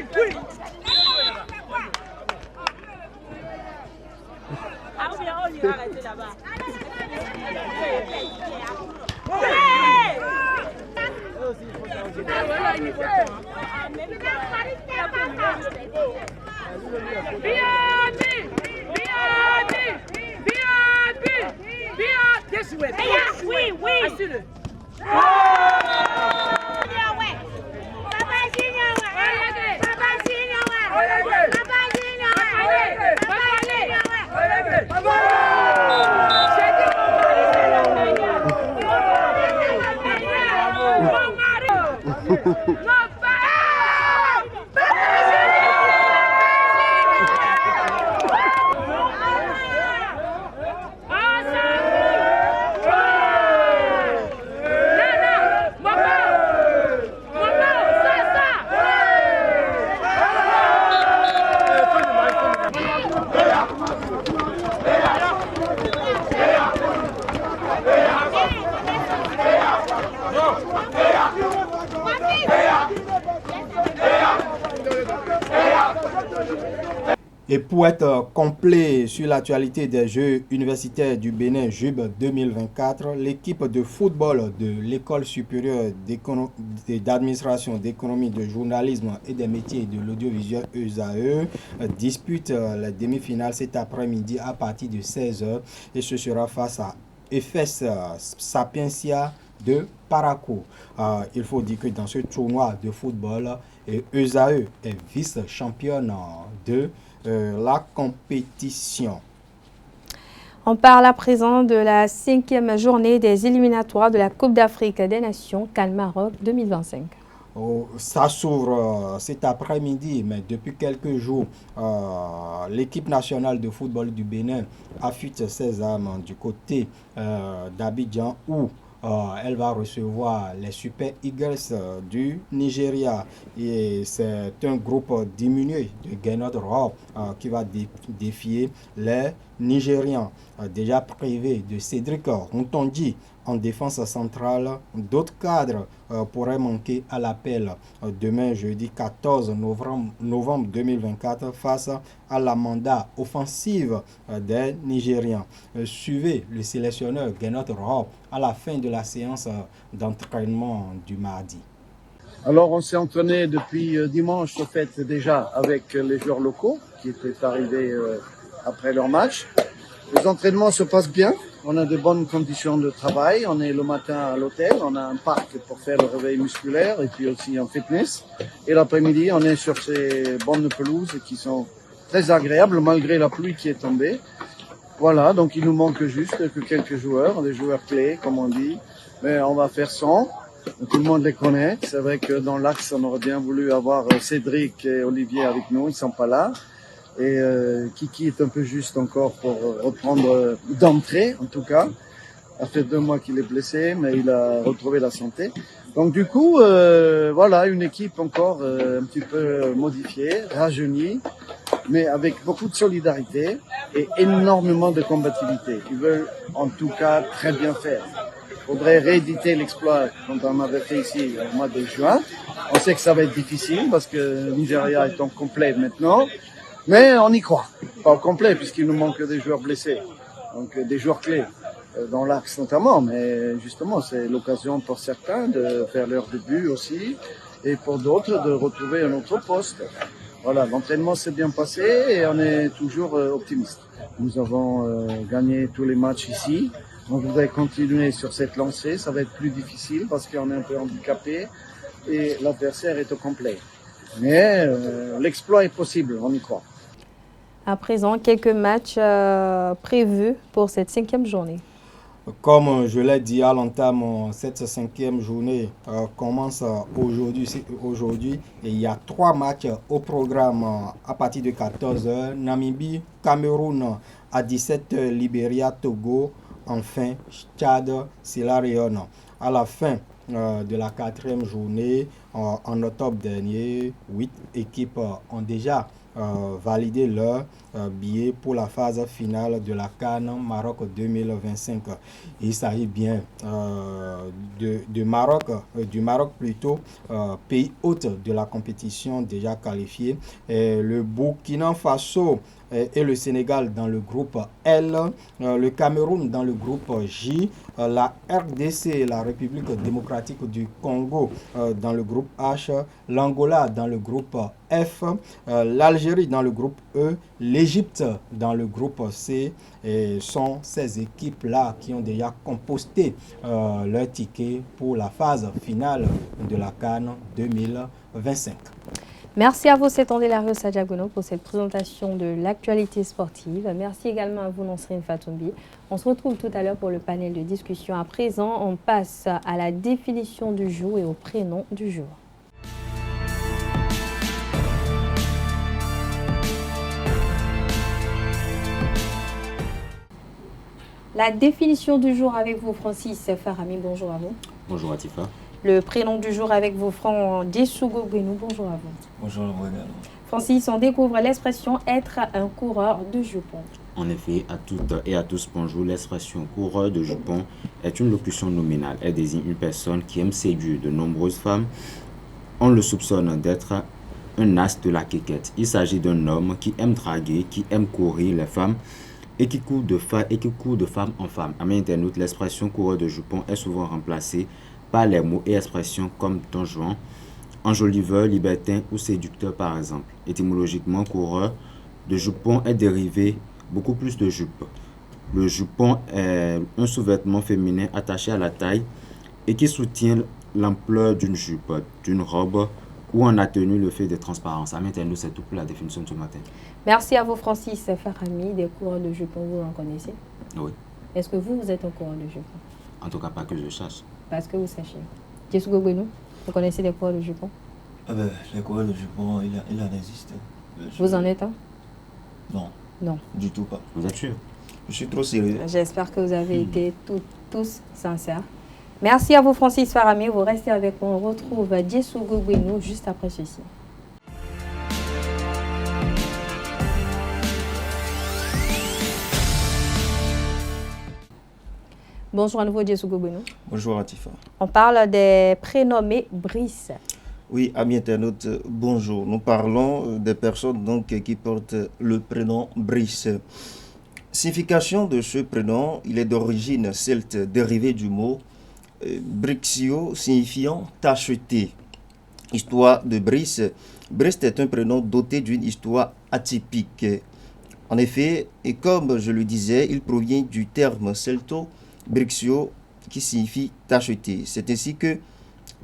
Oui. Oui, oui. Et pour être complet sur l'actualité des Jeux universitaires du Bénin JUB 2024, l'équipe de football de l'École supérieure d'administration, d'économie, de journalisme et des métiers de l'audiovisuel ESAE dispute la demi-finale cet après-midi à partir de 16h et ce sera face à EFES Sapientia de Parakou. Il faut dire que dans ce tournoi de football, ESAE est vice-championne de la compétition. On parle à présent de la 5e journée des éliminatoires de la Coupe d'Afrique des Nations Cal-Maroc 2025. Ça s'ouvre cet après-midi, mais depuis quelques jours, l'équipe nationale de football du Bénin affûte ses armes du côté d'Abidjan où elle va recevoir les Super Eagles du Nigeria. Et c'est un groupe diminué de Gennaro Rohr qui va défier les Nigérians. Déjà privé de Cédric Rontondi en défense centrale, d'autres cadres pourraient manquer à l'appel demain jeudi 14 novembre 2024 face à la mandat offensive des Nigérians. Suivez le sélectionneur Gennaro Rohr à la fin de la séance d'entraînement du mardi. Alors on s'est entraîné depuis dimanche au fait déjà avec les joueurs locaux qui étaient arrivés après leur match. Les entraînements se passent bien, on a de bonnes conditions de travail, on est le matin à l'hôtel, on a un parc pour faire le réveil musculaire et puis aussi en fitness. Et l'après-midi, on est sur ces bonnes pelouses qui sont très agréables malgré la pluie qui est tombée. Voilà, donc il nous manque juste que quelques joueurs, des joueurs clés comme on dit, mais on va faire 100. Tout le monde les connaît. C'est vrai que dans l'axe, on aurait bien voulu avoir Cédric et Olivier avec nous, ils sont pas là. Et Kiki est un peu juste encore pour reprendre d'entrée, en tout cas. Ça fait 2 mois qu'il est blessé, mais il a retrouvé la santé. Donc du coup, voilà, une équipe encore un petit peu modifiée, rajeunie, mais avec beaucoup de solidarité et énormément de combativité. Ils veulent en tout cas très bien faire. Il faudrait rééditer l'exploit qu'on on avait fait ici au mois de juin. On sait que ça va être difficile parce que le Nigeria est en complet maintenant. Mais on y croit. Pas au complet puisqu'il nous manque des joueurs blessés. Donc des joueurs clés dans l'axe notamment. Mais justement, c'est l'occasion pour certains de faire leur début aussi. Et pour d'autres de retrouver un autre poste. Voilà, l'entraînement s'est bien passé et on est toujours optimiste. Nous avons gagné tous les matchs ici. On voudrait continuer sur cette lancée. Ça va être plus difficile parce qu'on est un peu handicapé et l'adversaire est au complet. Mais l'exploit est possible, on y croit. À présent, quelques matchs prévus pour cette 5e journée. Comme je l'ai dit à l'entame, cette 5e journée commence aujourd'hui et il y a 3 matchs au programme à partir de 14h. Namibie, Cameroun à 17h, Libéria, Togo, enfin Tchad, Sierra Leone. À la fin de la 4e journée, en octobre dernier, 8 équipes ont déjà validé leur billet pour la phase finale de la CAN Maroc 2025. Il s'agit bien du Maroc plutôt, pays hôte de la compétition déjà qualifié. Et le Burkina Faso et le Sénégal dans le groupe L, le Cameroun dans le groupe J, la RDC, la République démocratique du Congo dans le groupe H, l'Angola dans le groupe F, l'Algérie dans le groupe E, l'Égypte dans le groupe C, et sont ces équipes-là qui ont déjà composté leur ticket pour la phase finale de la CAN 2025. Merci à vous, c'est Andelario Sadjagono, pour cette présentation de l'actualité sportive. Merci également à vous, Nonsrine Fatoumbi. On se retrouve tout à l'heure pour le panel de discussion. À présent, on passe à la définition du jour et au prénom du jour. La définition du jour avec vous, Francis Farami. Bonjour à vous. Bonjour Atifa. Le prénom du jour avec vous, Franck Dessougo Gwenou. Bonjour à vous. Bonjour à vous également. Francis, on découvre l'expression être un coureur de jupons. En effet, à toutes et à tous, bonjour. L'expression coureur de jupons est une locution nominale. Elle désigne une personne qui aime séduire de nombreuses femmes. On le soupçonne d'être un as de la quéquette. Il s'agit d'un homme qui aime draguer, qui aime courir les femmes et qui court de femme en femme. Amis internautes, l'expression coureur de jupons est souvent remplacée par les mots et expressions comme don Juan, enjoliveur, libertin ou séducteur par exemple. Étymologiquement, coureur de jupon est dérivé beaucoup plus de jupe. Le jupon est un sous-vêtement féminin attaché à la taille et qui soutient l'ampleur d'une jupe, d'une robe ou en atténue le fait de transparence. Amis internautes, c'est tout pour la définition de ce matin. Merci à vous, Francis Farami. Des coureurs de jupons, vous en connaissez? Oui. Est-ce que vous êtes un coureur de jupons? En tout cas, pas que je sache. Parce que vous sachez. Dessougo Gwenou, vous connaissez des coureurs de jupons? Les coureurs de jupons, il en existe. Vous en êtes un? Non. Non. Du tout pas. Vous êtes sûr? Je suis trop sérieux. J'espère que vous avez été tous sincères. Merci à vous, Francis Farami. Vous restez avec moi. On retrouve Dessougo Gwenou juste après ceci. Bonjour à nouveau, Dessougo Gwenou. Bonjour Atifa. On parle des prénommés Brice. Oui, amis internautes, bonjour. Nous parlons des personnes donc qui portent le prénom Brice. Signification de ce prénom, il est d'origine celte, dérivé du mot Brixio, signifiant tacheté. Histoire de Brice. Brice est un prénom doté d'une histoire atypique. En effet, et comme je le disais, il provient du terme celto Brixio, qui signifie tacheté. C'est ainsi que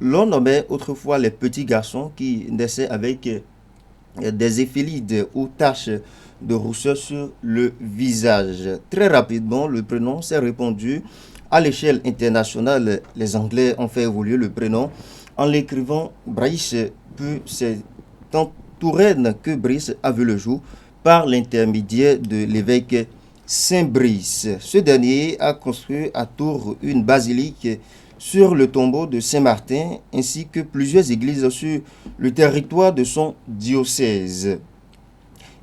l'on nommait autrefois les petits garçons qui naissaient avec des éphélides ou taches de rousseur sur le visage. Très rapidement, le prénom s'est répandu à l'échelle internationale. Les Anglais ont fait évoluer le prénom en l'écrivant Brice, puis c'est en Touraine que Brice a vu le jour par l'intermédiaire de l'évêque Saint-Brice. Ce dernier a construit à Tours une basilique sur le tombeau de Saint-Martin ainsi que plusieurs églises sur le territoire de son diocèse.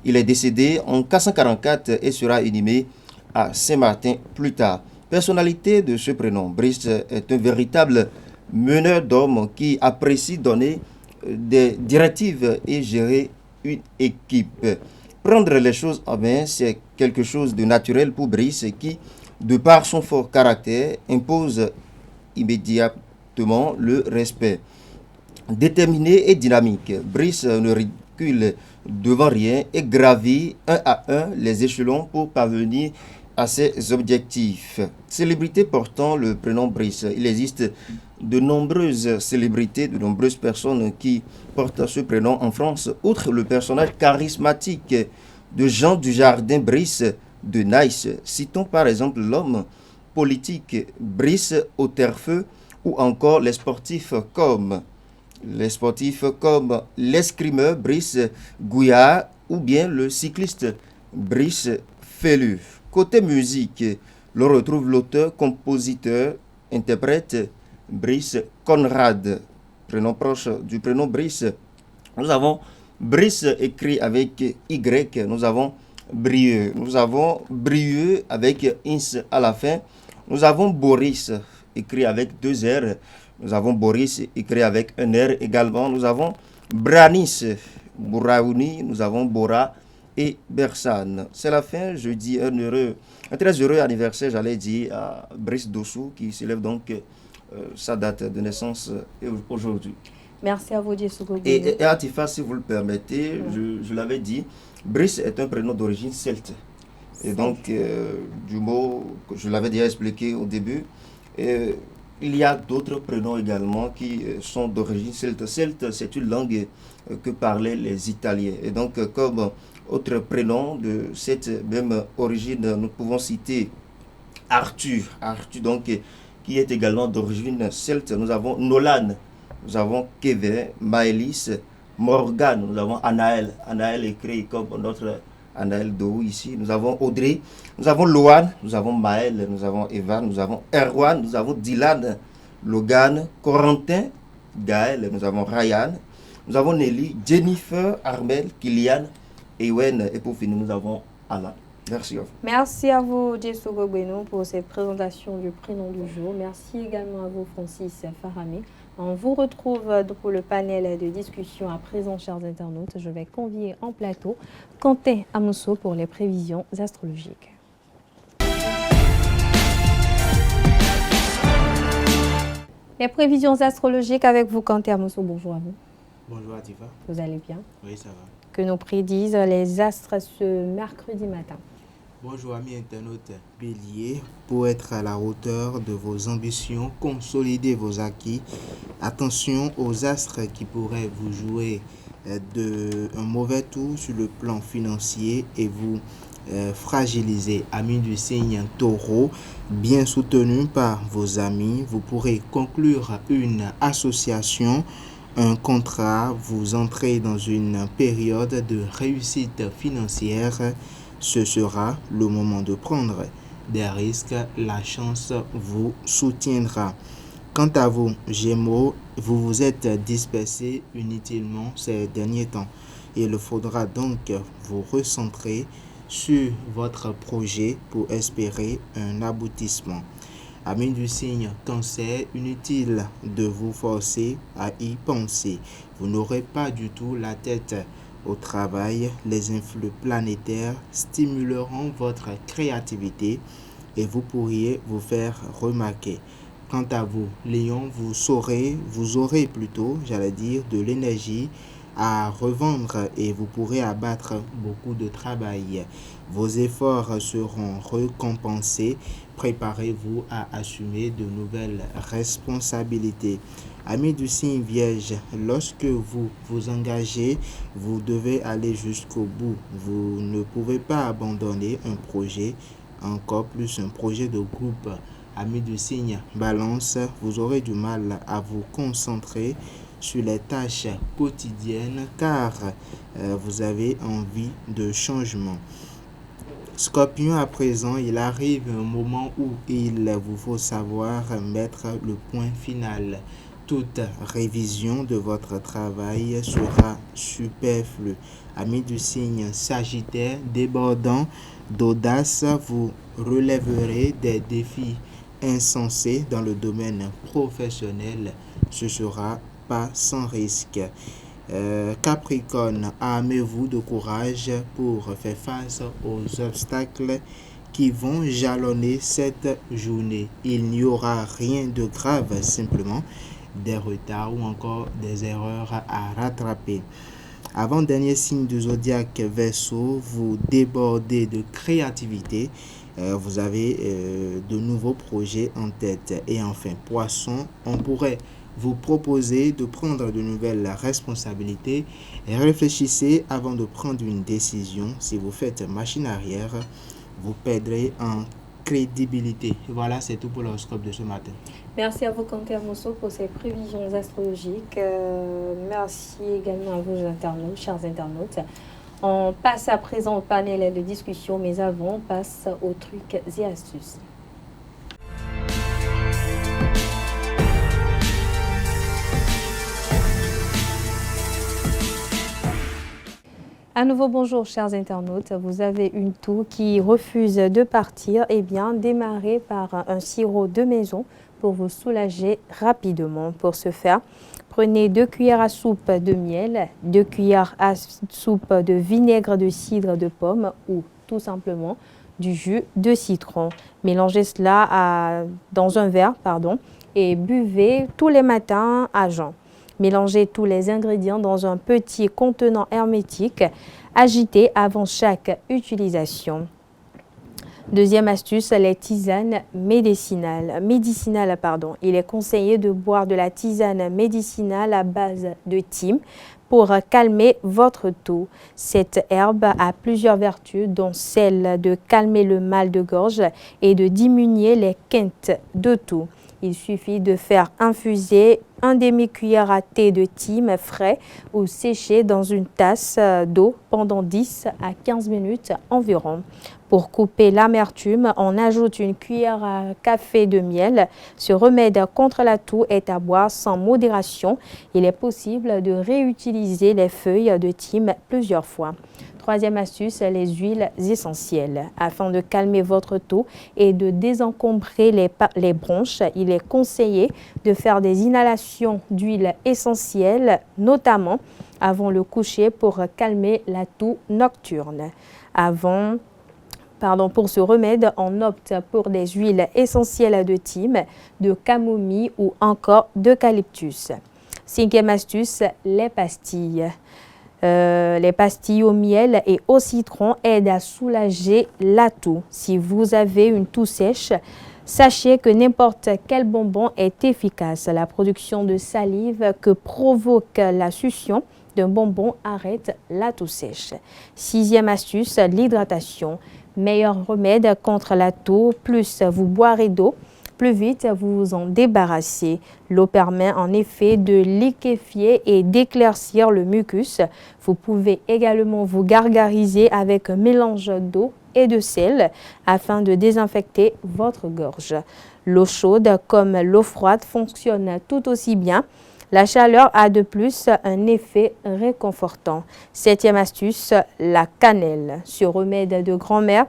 Il est décédé en 444 et sera inhumé à Saint-Martin plus tard. Personnalité de ce prénom, Brice est un véritable meneur d'hommes qui apprécie donner des directives et gérer une équipe. Prendre les choses en main, c'est quelque chose de naturel pour Brice qui, de par son fort caractère, impose immédiatement le respect. Déterminé et dynamique, Brice ne recule devant rien et gravit un à un les échelons pour parvenir à ses objectifs. Célébrité portant le prénom Brice. Il existe de nombreuses célébrités, de nombreuses personnes qui portent ce prénom en France. Outre le personnage charismatique de Jean Dujardin Brice de Nice, citons par exemple l'homme politique Brice Auterfeux ou encore les sportifs comme l'escrimeur Brice Gouillard ou bien le cycliste Brice Felu. Côté musique, l'on retrouve l'auteur, compositeur, interprète Brice Conrad, prénom proche du prénom Brice. Nous avons Brice écrit avec Y, nous avons Brieux avec ins à la fin. Nous avons Boris écrit avec 2 R. Nous avons Boris écrit avec un R également. Nous avons Branis, Bouraouni, nous avons Bora et Bersane. C'est la fin, je dis un très heureux anniversaire, j'allais dire, à Brice Dossou, qui célèbre donc sa date de naissance aujourd'hui. Merci à vous, Djessougo. Et Atifa, si vous le permettez, je l'avais dit, Brice est un prénom d'origine celte. Et donc, du mot que je l'avais déjà expliqué au début, il y a d'autres prénoms également qui sont d'origine celte. Celte, c'est une langue que parlaient les Italiens. Et donc, comme autre prénom de cette même origine, nous pouvons citer Arthur. Arthur, donc, qui est également d'origine celte. Nous avons Nolan, nous avons Kevin, Maëlys, Morgane, nous avons Anaël. Anaël écrit comme notre Anaël Dou ici. Nous avons Audrey, nous avons Loane, nous avons Maël, nous avons Evan, nous avons Erwan, nous avons Dylan, Logan, Corentin, Gaël, nous avons Ryan, nous avons Nelly, Jennifer, Armel, Kylian, Ewen, et pour finir, nous avons Alain. Merci à vous. Merci à vous, Djessougo Beno, pour cette présentation du prénom du jour. Merci également à vous, Francis Faramé. On vous retrouve pour le panel de discussion à présent, chers internautes. Je vais convier en plateau Quentin Amosso pour les prévisions astrologiques. Les prévisions astrologiques avec vous, Quentin Amosso. Bonjour à vous. Bonjour Atifa. Vous allez bien? Oui, ça va. Que nous prédisent les astres ce mercredi matin? Bonjour amis internautes. Bélier, pour être à la hauteur de vos ambitions, consolidez vos acquis. Attention aux astres qui pourraient vous jouer un mauvais tour sur le plan financier et vous fragiliser. Amis du signe Taureau, bien soutenu par vos amis, vous pourrez conclure une association, un contrat, vous entrez dans une période de réussite financière. Ce sera le moment de prendre des risques, la chance vous soutiendra. Quant à vous, Gémeaux, vous vous êtes dispersés inutilement ces derniers temps. Il faudra donc vous recentrer sur votre projet pour espérer un aboutissement. Amis du signe Cancer, inutile de vous forcer à y penser. Vous n'aurez pas du tout la tête au travail. Les influx planétaires stimuleront votre créativité et vous pourriez vous faire remarquer. Quant à vous, Lion, vous aurez plutôt, de l'énergie à revendre et vous pourrez abattre beaucoup de travail. Vos efforts seront récompensés. Préparez-vous à assumer de nouvelles responsabilités. Amis du signe Vierge, lorsque vous vous engagez, vous devez aller jusqu'au bout. Vous ne pouvez pas abandonner un projet, encore plus un projet de groupe. Amis du signe Balance, vous aurez du mal à vous concentrer sur les tâches quotidiennes car vous avez envie de changement. Scorpion, à présent, il arrive un moment où il vous faut savoir mettre le point final. Toute révision de votre travail sera superflue. Amis du signe Sagittaire, débordant d'audace, vous relèverez des défis insensés dans le domaine professionnel. Ce sera pas sans risque. Capricorne, armez-vous de courage pour faire face aux obstacles qui vont jalonner cette journée. Il n'y aura rien de grave, simplement des retards ou encore des erreurs à rattraper. Avant-dernier signe du zodiaque Verseau, vous débordez de créativité. Vous avez de nouveaux projets en tête. Et enfin, Poisson, on pourrait vous proposer de prendre de nouvelles responsabilités et réfléchissez avant de prendre une décision. Si vous faites machine arrière, vous perdrez en crédibilité. Voilà, c'est tout pour l'horoscope de ce matin. Merci à vous, Quentin Amosso, pour ces prévisions astrologiques. Merci également à vous, internautes, chers internautes. On passe à présent au panel de discussion, mais avant, on passe aux trucs et astuces. À nouveau, bonjour chers internautes. Vous avez une toux qui refuse de partir. Eh bien, démarrez par un sirop de maison pour vous soulager rapidement. Pour ce faire, Prenez 2 cuillères à soupe de miel, 2 cuillères à soupe de vinaigre de cidre de pomme ou tout simplement du jus de citron. Mélangez cela dans un verre et buvez tous les matins à jeun. Mélangez tous les ingrédients dans un petit contenant hermétique. Agitez avant chaque utilisation. Deuxième astuce, les tisanes médicinales. Il est conseillé de boire de la tisane médicinale à base de thym pour calmer votre toux. Cette herbe a plusieurs vertus, dont celle de calmer le mal de gorge et de diminuer les quintes de toux. Il suffit de faire infuser 1 demi-cuillère à thé de thym frais ou séché dans une tasse d'eau pendant 10 à 15 minutes environ. Pour couper l'amertume, on ajoute une cuillère à café de miel. Ce remède contre la toux est à boire sans modération. Il est possible de réutiliser les feuilles de thym plusieurs fois. Troisième astuce, les huiles essentielles. Afin de calmer votre toux et de désencombrer les bronches, il est conseillé de faire des inhalations d'huiles essentielles, notamment avant le coucher pour calmer la toux nocturne. Pour ce remède, on opte pour des huiles essentielles de thym, de camomille ou encore d'eucalyptus. Cinquième astuce, les pastilles. Les pastilles au miel et au citron aident à soulager la toux. Si vous avez une toux sèche, sachez que n'importe quel bonbon est efficace. La production de salive que provoque la succion d'un bonbon arrête la toux sèche. Sixième astuce, l'hydratation. Meilleur remède contre la toux, plus vous boirez d'eau, plus vite vous vous en débarrassez. L'eau permet en effet de liquéfier et d'éclaircir le mucus. Vous pouvez également vous gargariser avec un mélange d'eau et de sel afin de désinfecter votre gorge. L'eau chaude comme l'eau froide fonctionne tout aussi bien. La chaleur a de plus un effet réconfortant. Septième astuce, la cannelle. Ce remède de grand-mère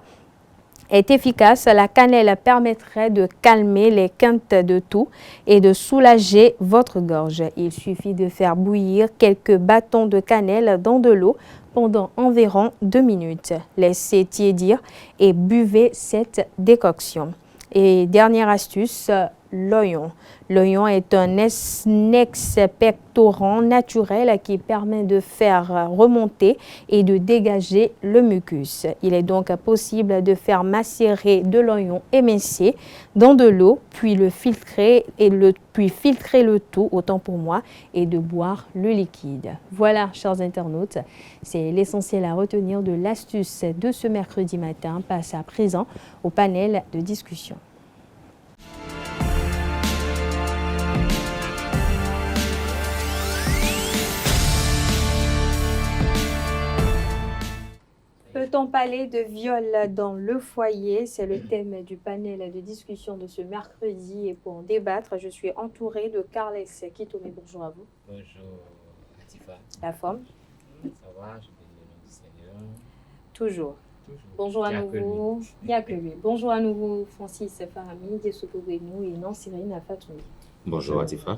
est efficace. La cannelle permettrait de calmer les quintes de toux et de soulager votre gorge. Il suffit de faire bouillir quelques bâtons de cannelle dans de l'eau pendant environ 2 minutes. Laissez tiédir et buvez cette décoction. Et dernière astuce, l'oignon. L'oignon est un expectorant naturel qui permet de faire remonter et de dégager le mucus. Il est donc possible de faire macérer de l'oignon émincé dans de l'eau, puis filtrer le tout, autant pour moi, et de boire le liquide. Voilà, chers internautes, c'est l'essentiel à retenir de l'astuce de ce mercredi matin. Passe à présent au panel de discussion. Peut-on parler de viol dans le foyer? C'est le thème du panel de discussion de ce mercredi. Et pour en débattre, je suis entourée de Carles Kitome. Bonjour à vous. Bonjour, Atifa. La forme? Ça va, je bénis le nom du Seigneur. Toujours. Bonjour à nouveau. Il n'y a que lui. Bonjour à nouveau, Francis Farami, Dessoukougouenou et Nansirine Fatoumi. Bonjour, Atifa.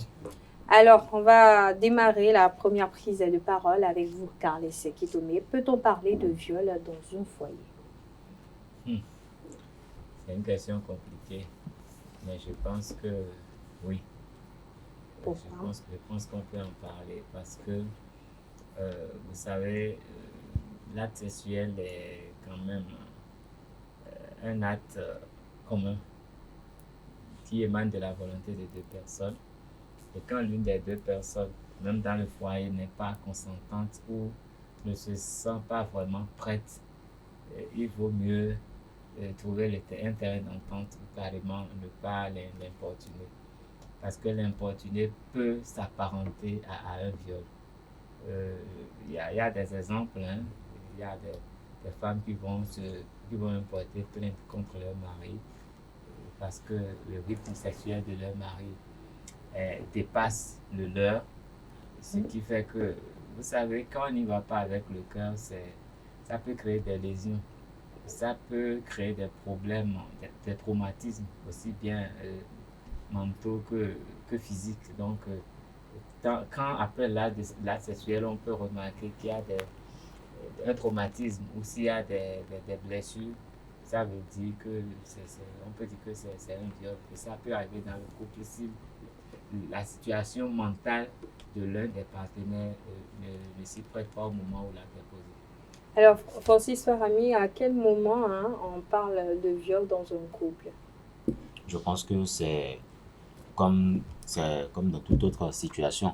Alors, on va démarrer la première prise de parole avec vous, Carles Kitome. Peut-on parler de viol dans un foyer? C'est une question compliquée, mais je pense que oui. Pourquoi? Je pense qu'on peut en parler parce que, vous savez, l'acte sexuel est quand même un acte commun qui émane de la volonté des deux personnes. Et quand l'une des deux personnes, même dans le foyer, n'est pas consentante ou ne se sent pas vraiment prête, il vaut mieux trouver un terrain d'entente ou carrément ne pas l'importuner. Parce que l'importuner peut s'apparenter à un viol. Il y a des exemples, hein. Il y a des femmes qui vont porter plainte contre leur mari parce que le rythme sexuel de leur mari dépasse le leur, ce qui fait que, vous savez, quand on n'y va pas avec le cœur, ça peut créer des lésions, ça peut créer des problèmes, des traumatismes, aussi bien mentaux que physiques. Donc, quand après l'acte sexuel, on peut remarquer qu'il y a un traumatisme ou s'il y a des blessures, ça veut dire que on peut dire que c'est un viol. Et ça peut arriver dans le couple si la situation mentale de l'un des partenaires ne s'y prête pas au moment où l'acte est posé. Alors, Francis Farami, à quel moment on parle de viol dans un couple? Je pense que c'est comme dans toute autre situation.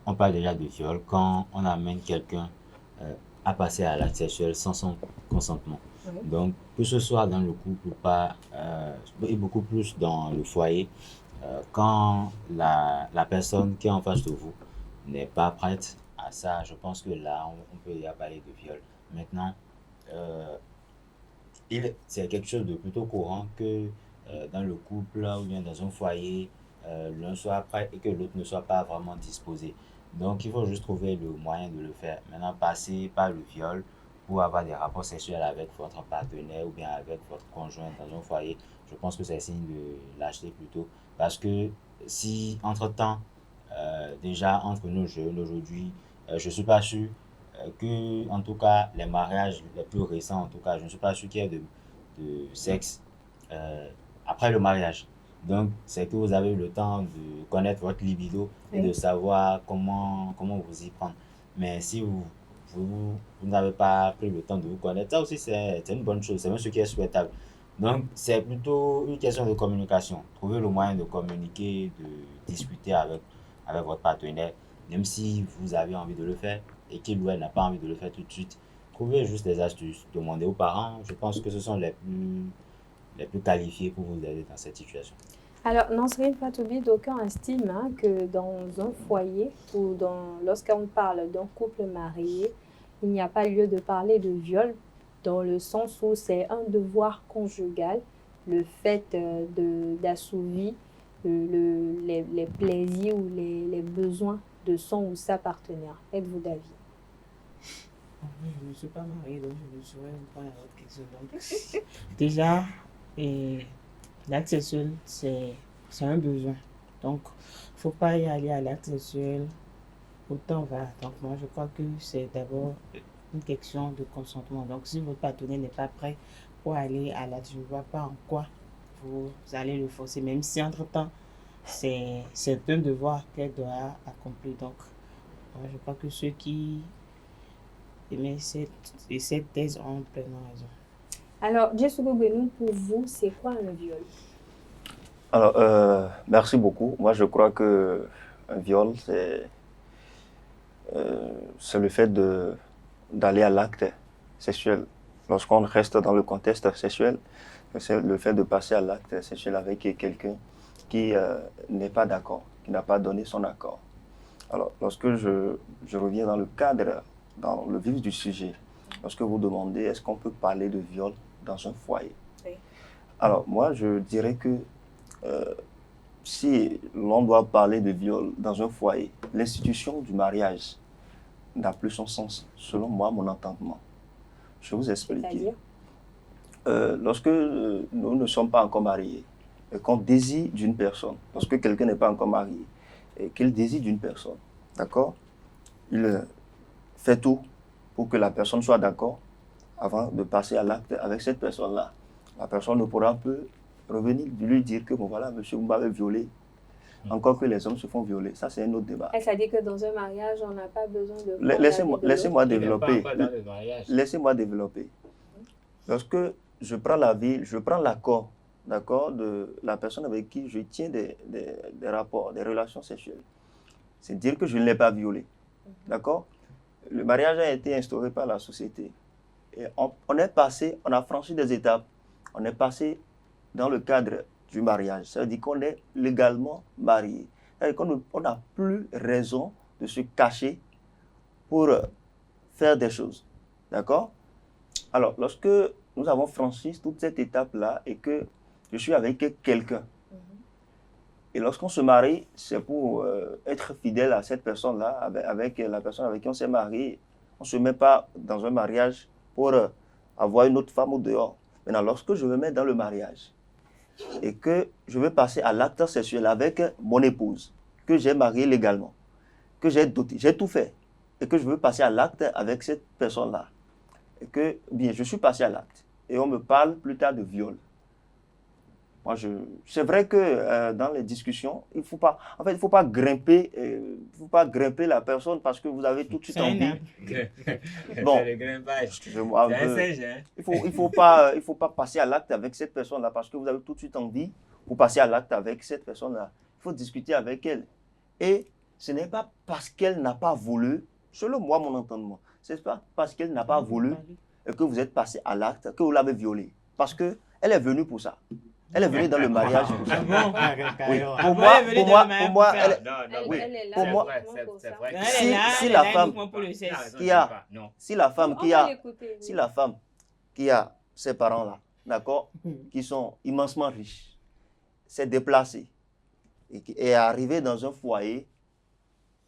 On parle déjà de viol quand on amène quelqu'un à passer à l'acte sexuel sans son consentement. Oui. Donc, que ce soit dans le couple ou pas, et beaucoup plus dans le foyer, quand la personne qui est en face de vous n'est pas prête à ça, je pense que là, on peut déjà parler de viol. Maintenant, c'est quelque chose de plutôt courant que dans le couple ou bien dans un foyer, l'un soit prêt et que l'autre ne soit pas vraiment disposé. Donc, il faut juste trouver le moyen de le faire. Maintenant, passer par le viol pour avoir des rapports sexuels avec votre partenaire ou bien avec votre conjoint dans un foyer, je pense que c'est signe de lâcheté plutôt. Parce que si, entre-temps, déjà entre nos jeunes aujourd'hui, je ne suis pas sûr que, en tout cas, les mariages les plus récents, en tout cas, je ne suis pas sûr qu'il y ait de sexe après le mariage. Donc, c'est que vous avez eu le temps de connaître votre libido et de savoir comment vous y prendre. Mais si vous n'avez pas pris le temps de vous connaître, ça aussi, c'est une bonne chose. C'est même ce qui est souhaitable. Donc, c'est plutôt une question de communication. Trouver le moyen de communiquer, de discuter avec votre partenaire, même si vous avez envie de le faire et qu'il ou elle n'a pas envie de le faire tout de suite. Trouvez juste des astuces. Demandez aux parents. Je pense que ce sont les plus qualifiés pour vous aider dans cette situation. Alors, Nansrine Fatoubi, d'aucuns estiment que dans un foyer ou lorsqu'on parle d'un couple marié, il n'y a pas lieu de parler de viol dans le sens où c'est un devoir conjugal, le fait d'assouvir les plaisirs ou les besoins de son ou sa partenaire. Êtes-vous d'avis? Je ne suis pas mariée, donc je ne saurais pas la question. Donc, déjà, l'acte sexuel, c'est un besoin. Donc, il ne faut pas y aller à l'acte sexuel autant va. Donc, moi, je crois que c'est d'abord une question de consentement. Donc, si votre partenaire n'est pas prêt pour aller à l'acte, je ne vois pas en quoi vous allez le forcer, même si entre-temps, c'est un devoir qu'elle doit accomplir. Donc, moi, je crois que ceux qui émettent cette thèse ont pleinement raison. Alors, Djessougou Benou, pour vous, c'est quoi un viol? Alors, merci beaucoup. Moi, je crois que un viol, c'est le fait d'aller à l'acte sexuel. Lorsqu'on reste dans le contexte sexuel, c'est le fait de passer à l'acte sexuel avec quelqu'un qui n'est pas d'accord, qui n'a pas donné son accord. Alors, lorsque je reviens dans le cadre, dans le vif du sujet, lorsque vous demandez est-ce qu'on peut parler de viol dans un foyer. Oui. Alors, moi, je dirais que si l'on doit parler de viol dans un foyer, l'institution du mariage n'a plus son sens, selon moi, mon entendement. Je vais vous expliquer. Lorsque nous ne sommes pas encore mariés, et qu'on désire d'une personne, lorsque quelqu'un n'est pas encore marié, et qu'il désire d'une personne, d'accord, il fait tout pour que la personne soit d'accord avant de passer à l'acte avec cette personne-là. La personne ne pourra plus revenir lui dire que bon voilà, monsieur, vous m'avez violé. Encore que les hommes se font violer. Ça, c'est un autre débat. Ça dit que dans un mariage, on n'a pas besoin de... Laissez-moi développer. Laissez-moi développer. Lorsque je prends l'accord, d'accord, de la personne avec qui je tiens des rapports, des relations sexuelles, c'est dire que je ne l'ai pas violé. D'accord? Le mariage a été instauré par la société. Et on a franchi des étapes. On est passé dans le cadre du mariage. Ça veut dire qu'on est légalement marié. C'est-à-dire qu'on n'a plus raison de se cacher pour faire des choses. D'accord? Alors, lorsque nous avons franchi toute cette étape-là et que je suis avec quelqu'un, et lorsqu'on se marie, c'est pour être fidèle à cette personne-là, avec la personne avec qui on s'est marié. On ne se met pas dans un mariage pour avoir une autre femme au dehors. Maintenant, lorsque je me mets dans le mariage et que je veux passer à l'acte sexuel avec mon épouse, que j'ai mariée légalement, que j'ai doté, j'ai tout fait, et que je veux passer à l'acte avec cette personne-là, et que, bien, je suis passé à l'acte, et on me parle plus tard de viol. Moi, c'est vrai que dans les discussions, il faut pas grimper, la personne parce que vous avez tout de suite envie. Bon, excusez-moi, il faut pas passer à l'acte avec cette personne-là parce que vous avez tout de suite envie. Vous passez à l'acte avec cette personne-là. Il faut discuter avec elle. Et ce n'est pas parce qu'elle n'a pas voulu, selon moi, mon entendement, c'est pas parce qu'elle n'a pas voulu et que vous êtes passé à l'acte que vous l'avez violée. Parce qu'elle est venue pour ça. Elle est venue dans le mariage pour ça. Oui. Pour moi, si la femme qui a ses parents-là, d'accord, qui sont immensement riches, s'est déplacée et est arrivée dans un foyer,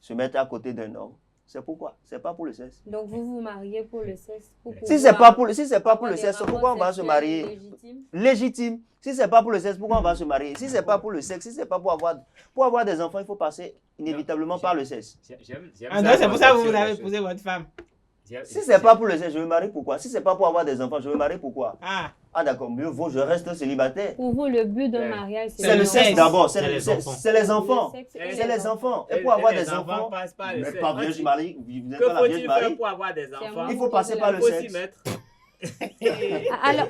se mettre à côté d'un homme, c'est pourquoi? C'est pas pour le sexe. Donc vous vous mariez pour le sexe? Si c'est pas pour le sexe, pourquoi on va se marier? Légitime. Si c'est pas pour le sexe, pourquoi on va se marier? Si c'est pas pour le sexe, si c'est pas pour avoir des enfants, il faut passer inévitablement par le sexe. Donc c'est pour ça que vous avez épousé votre femme. Si c'est pas pour le sexe, je me marie pourquoi? Si c'est pas pour avoir des enfants, je me marie pourquoi? Ah d'accord, mieux vaut je reste célibataire. Pour vous, le but d'un mariage, c'est le sexe d'abord, c'est les enfants. C'est les enfants. Et pour avoir des enfants, mais pas Vierge Marie, vous n'êtes pas la Vierge Marie. Pour avoir des enfants, il faut passer par le sexe.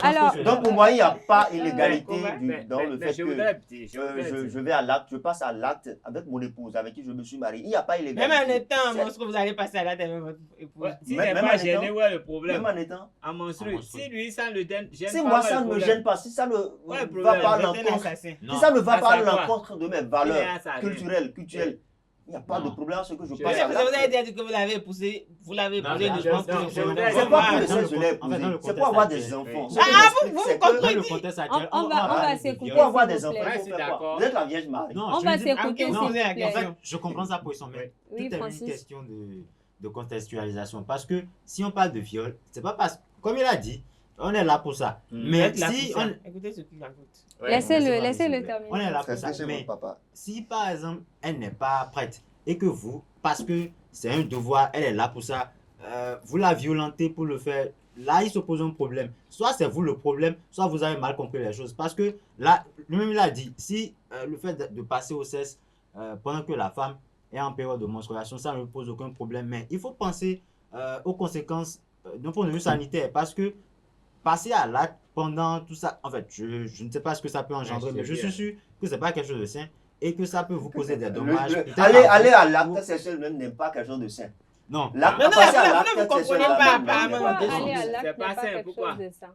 Alors, donc pour moi, il n'y a pas illégalité dans le fait que je vais à l'acte, je passe à l'acte avec mon épouse, avec qui je me suis marié. Il n'y a pas illégalité. Même en étant menstrué, vous allez passer à l'acte avec votre épouse. Si n'est pas gêné, où est le problème? Même en étant menstrué. Si lui, ça ne le gêne pas. Si moi, ça ne me gêne pas, si ça ne va pas à l'encontre, si ça ne va pas à l'encontre de mes valeurs culturelles, il n'y a pas de problème à ce que je passe à l'acte. Vous avez dit que vous l'avez épousé, uniquement pour c'est pas pour le sexe, je l'ai épousé. C'est pour avoir des enfants. Vous comprenez? On va s'écouter. Pour avoir des enfants, vous êtes la Vierge Marie. On va s'écouter. En fait, je comprends sa position, mais tout est une question de contextualisation. Parce que si on parle de viol, c'est pas parce, comme il a dit, on est là pour ça. Mais si on... Écoutez ce qu'il raconte. Laissez-le terminer. On est là pour ça. Mais si par exemple, elle n'est pas prête et que vous, parce que c'est un devoir, elle est là pour ça, vous la violentez pour le faire, là il se pose un problème. Soit c'est vous le problème, soit vous avez mal compris les choses. Parce que là, lui-même il a dit, si le fait de passer au sexe pendant que la femme est en période de menstruation, ça ne pose aucun problème. Mais il faut penser aux conséquences d'un point de vue sanitaire. Parce que passer à l'acte pendant tout ça, en fait, je ne sais pas ce que ça peut engendrer, mais je suis sûr que ce n'est pas quelque chose de sain et que ça peut vous causer des dommages. Aller à l'acte sexuel même n'est pas quelque chose de sain. Non. Passer à l'acte vous ne comprenez pas apparemment. Aller à l'acte n'est pas quelque chose de sain.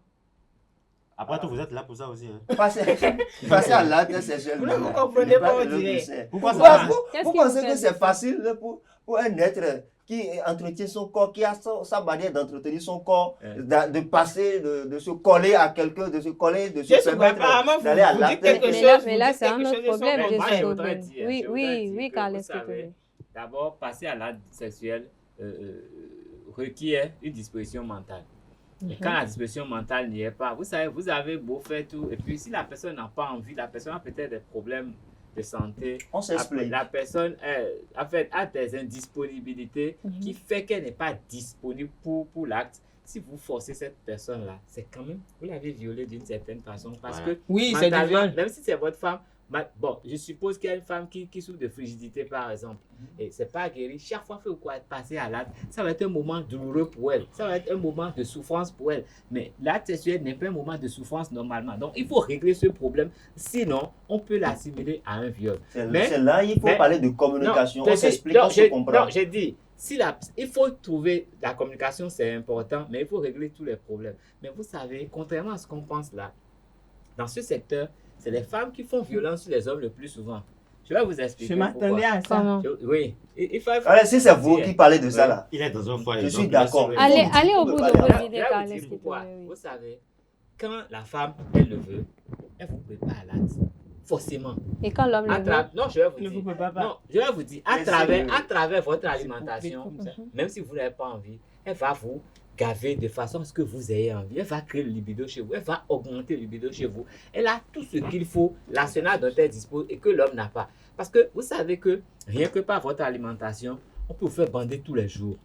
Après tout, vous êtes là pour ça aussi. Passer à l'acte sexuel. Vous ne comprenez pas, on dirait. Pourquoi vous pensez que c'est facile pour un être qui entretient son corps, qui a sa manière d'entretenir son corps, de passer, de se coller à quelqu'un, de se permettre d'aller à l'acte. Mais là, c'est un autre problème. Oui, Carles. D'abord, passer à l'acte sexuel requiert une disposition mentale. Et quand la disposition mentale n'y est pas, vous savez, vous avez beau faire tout, et puis si la personne n'a pas envie, la personne a peut-être des problèmes de santé. On s'explique. La personne a des indisponibilités qui fait qu'elle n'est pas disponible pour l'acte. Si vous forcez cette personne-là, c'est quand même, vous l'avez violée d'une certaine façon. Parce que, oui, c'est normal. Même si c'est votre femme, bon, je suppose qu'il y a une femme qui souffre de frigidité, par exemple, et c'est pas guéri. Chaque fois que vous passez à l'acte, ça va être un moment douloureux pour elle. Ça va être un moment de souffrance pour elle. Mais l'acte sexuel n'est pas un moment de souffrance normalement. Donc, il faut régler ce problème. Sinon, on peut l'assimiler à un viol. C'est là, il faut parler de communication. On s'explique, on se comprend. Non, j'ai dit, il faut trouver, la communication, c'est important, mais il faut régler tous les problèmes. Mais vous savez, contrairement à ce qu'on pense là, dans ce secteur, c'est les femmes qui font violence sur les hommes le plus souvent. Je vais vous expliquer. Je m'attendais à ça. Oui. Si c'est vous qui parlez de ça là, il est dans un foyer. Je suis d'accord. Allez au bout de vos idées, Carles. Vous savez, quand la femme, elle le veut, elle vous prépare à l'acte. Forcément. Et quand l'homme le veut? Non, je vais vous dire, à travers votre alimentation, même si vous n'avez pas envie, elle va vous gaver de façon à ce que vous ayez envie. Elle va créer le libido chez vous. Elle va augmenter le libido chez vous. Elle a tout ce qu'il faut, l'arsenal dont elle dispose et que l'homme n'a pas. Parce que vous savez que rien que par votre alimentation, on peut vous faire bander tous les jours.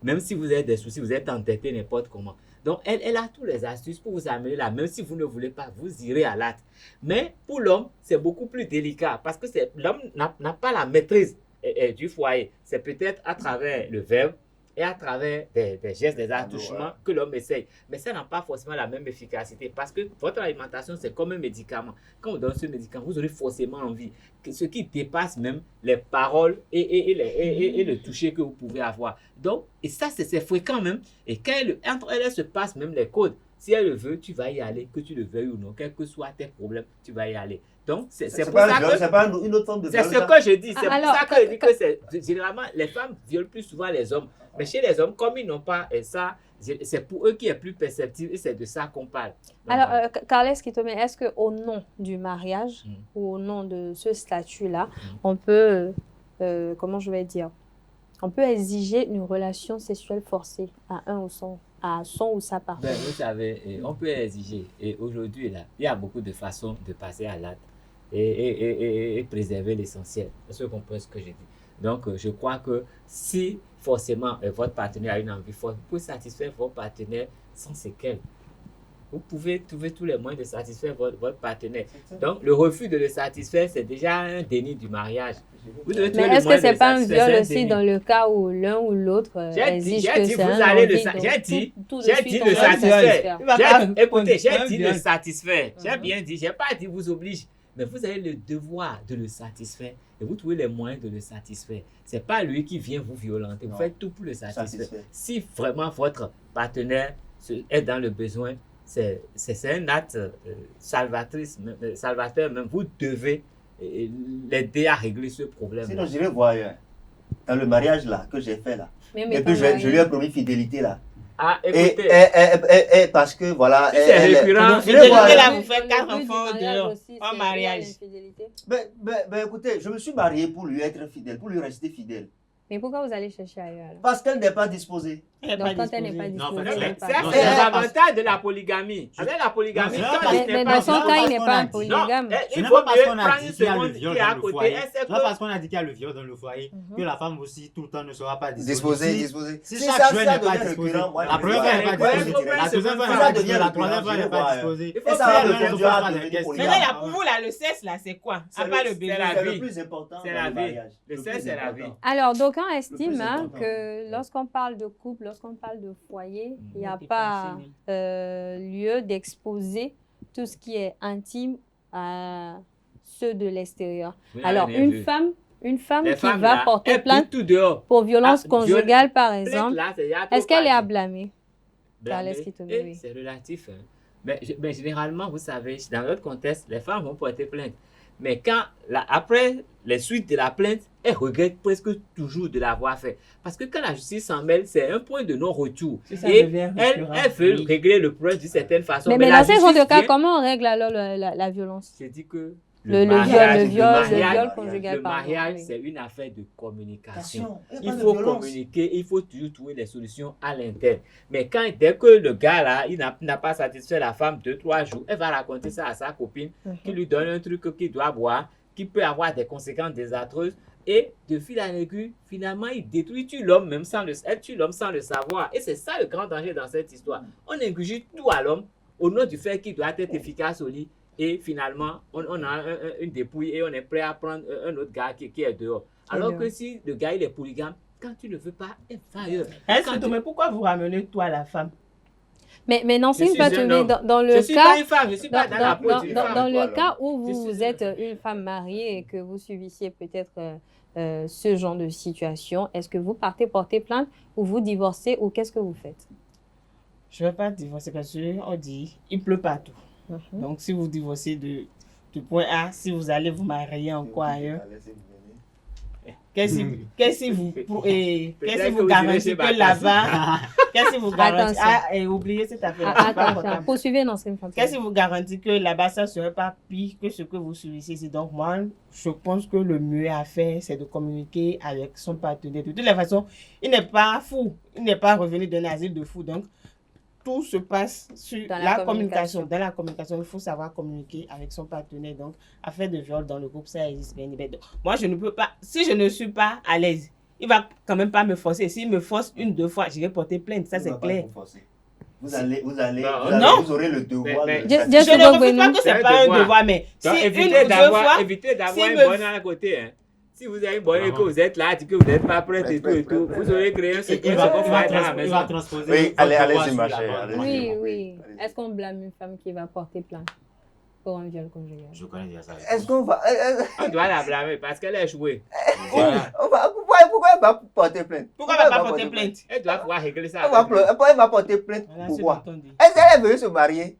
Même si vous avez des soucis, vous êtes entêté n'importe comment. Donc, elle a toutes les astuces pour vous amener là. Même si vous ne voulez pas, vous irez à l'acte. Mais pour l'homme, c'est beaucoup plus délicat parce que l'homme n'a pas la maîtrise du foyer. C'est peut-être à travers le verbe et à travers des gestes, des attouchements que l'homme essaye. Mais ça n'a pas forcément la même efficacité parce que votre alimentation, c'est comme un médicament. Quand on donne ce médicament, vous aurez forcément envie. Ce qui dépasse même les paroles et le toucher que vous pouvez avoir. Donc, et ça, c'est fréquent même. Et quand entre elles se passe même les codes. Si elle le veut, tu vas y aller, que tu le veuilles ou non. Quels que soient tes problèmes, tu vas y aller. Donc, c'est pour ça que... C'est pas une autre forme de violence. C'est ce que je dis. C'est pour ça que je dis que généralement, les femmes violent plus souvent les hommes. Mais chez les hommes, comme ils n'ont pas ça, c'est pour eux qui est plus perceptible et c'est de ça qu'on parle. Donc, alors, Carles Kitome, est-ce qu'au nom du mariage ou au nom de ce statut-là, on peut, comment je vais dire, on peut exiger une relation sexuelle forcée à son ou sa partenaire? Vous savez, on peut exiger. Et aujourd'hui, là, il y a beaucoup de façons de passer à l'acte et préserver l'essentiel. Est-ce que vous comprenez ce que j'ai dit? Donc, je crois que si forcément votre partenaire a une envie forte, vous pouvez satisfaire votre partenaire sans séquelles. Vous pouvez trouver tous les moyens de satisfaire votre partenaire. Donc, le refus de le satisfaire, c'est déjà un déni du mariage. Vous devez mais est-ce que ce n'est pas un viol aussi dans le cas où l'un ou l'autre exige que c'est un envie? J'ai dit le satisfaire. Écoutez, j'ai dit le satisfaire. J'ai bien dit, je n'ai pas dit vous oblige. Mais vous avez le devoir de le satisfaire et vous trouvez les moyens de le satisfaire. Ce n'est pas lui qui vient vous violenter. Vous faites tout pour le satisfaire. Si vraiment votre partenaire est dans le besoin, c'est un acte salvateur même. Vous devez l'aider à régler ce problème. Sinon, je vais voir dans le mariage là que j'ai fait là. Et puis je lui ai promis fidélité là. Ah, écoutez. Et parce que voilà. C'est récurrent. Fidélité là, vous faites 4 enfants dehors en mariage. Ben écoutez, je me suis marié pour lui être fidèle, pour lui rester fidèle. Mais pourquoi vous allez chercher ailleurs alors? Parce qu'elle n'est pas disposée. Donc quand elle n'est pas disposée, c'est l'avantage de la polygamie. Avec la polygamie, mais dans son cas, il n'est pas un polygame. Il faut mieux prendre une seconde qui est à côté. C'est pas parce qu'on a dit qu'il y a le viol dans le foyer que la femme aussi tout le temps ne sera pas disposée. Si chaque jour n'est pas disposée, la première fois n'est pas disposée, la deuxième fois n'est pas disposée, la troisième fois n'est pas disposée. Et ça va devenir mais là, pour vous, là, le sexe, là, c'est quoi? À part le bébé. C'est le plus important. C'est la vie. Le sexe, c'est la vie. Alors, d'aucuns estiment que lorsqu'on parle de couple, lorsqu'on parle de foyer, il n'y a pas lieu d'exposer tout ce qui est intime à ceux de l'extérieur. Alors, une femme qui va porter plainte pour violence conjugale, par exemple, est-ce qu'elle est à blâmer? C'est relatif. Mais généralement, vous savez, dans notre contexte, les femmes vont porter plainte. Mais après les suites de la plainte, elles regrettent presque toujours de l'avoir fait. Parce que quand la justice s'en mêle, c'est un point de non-retour. Et elle veut régler le problème d'une certaine façon. Mais dans ces genres de cas, comment on règle alors la violence? J'ai dit que le viol conjugal. Le mariage, c'est une affaire de communication. Il faut communiquer, il faut toujours trouver des solutions à l'interne. Mais dès que le gars là, il n'a pas satisfait la femme 2-3 jours, elle va raconter ça à sa copine qui lui donne un truc qu'il doit boire, qui peut avoir des conséquences désastreuses. Et de fil en aiguille, finalement, il détruit l'homme même sans le savoir. Et c'est ça le grand danger dans cette histoire. On néglige tout à l'homme au nom du fait qu'il doit être efficace au lit. Et finalement, on a une dépouille et on est prêt à prendre un autre gars qui est dehors. Alors que si le gars il est polygame, quand tu ne veux pas, il va ailleurs. Mais pourquoi vous ramenez toi la femme? Mais non, c'est une femme. Dans le cas, je suis pas une femme, je suis pas dans la peau d'une femme. Dans le cas où vous êtes une femme mariée et que vous subissiez peut-être ce genre de situation, est-ce que vous partez porter plainte ou vous divorcez ou qu'est-ce que vous faites? Je ne vais pas divorcer parce qu'on dit il pleut partout. Donc, si vous divorcez du point A, si vous allez vous marier encore ailleurs, qu'est-ce que vous garantissez que là-bas, qu'est-ce que vous garantissez? Et oubliez cette affaire. Poursuivez dans cette femme. Qu'est-ce que vous garantissez que là-bas, ça ne serait pas pire que ce que vous subissez ici? Donc, moi, je pense que le mieux à faire, c'est de communiquer avec son partenaire. De toutes les façons, il n'est pas fou. Il n'est pas revenu d'un asile de fou. Donc, tout se passe sur la communication. Dans la communication, il faut savoir communiquer avec son partenaire. Donc, affaire de viol dans le groupe, ça existe bien. Moi, je ne peux pas, si je ne suis pas à l'aise, il va quand même pas me forcer. S'il me force une, deux fois, je vais porter plainte. Ça, c'est clair. Vous aurez le devoir je ne refuse pas que ce n'est pas un devoir, mais si une ou deux fois... Évitez d'avoir une bonne à côté. Hein. Si vous avez une bonne et que vous êtes là, que vous n'êtes pas prêt et tout, vous aurez créé un secret. Il va transposer. Oui, allez-y, ma chère. Oui. Est-ce qu'on blâme une femme qui va porter plainte pour un viol conjugal? Je connais déjà ça. Est-ce qu'on va... On doit la blâmer parce qu'elle a échoué. Pourquoi elle va porter plainte? Pourquoi elle va pas porter plainte? Elle doit pouvoir régler ça. Elle va porter plainte. Pourquoi? Est-ce qu'elle est venue se marier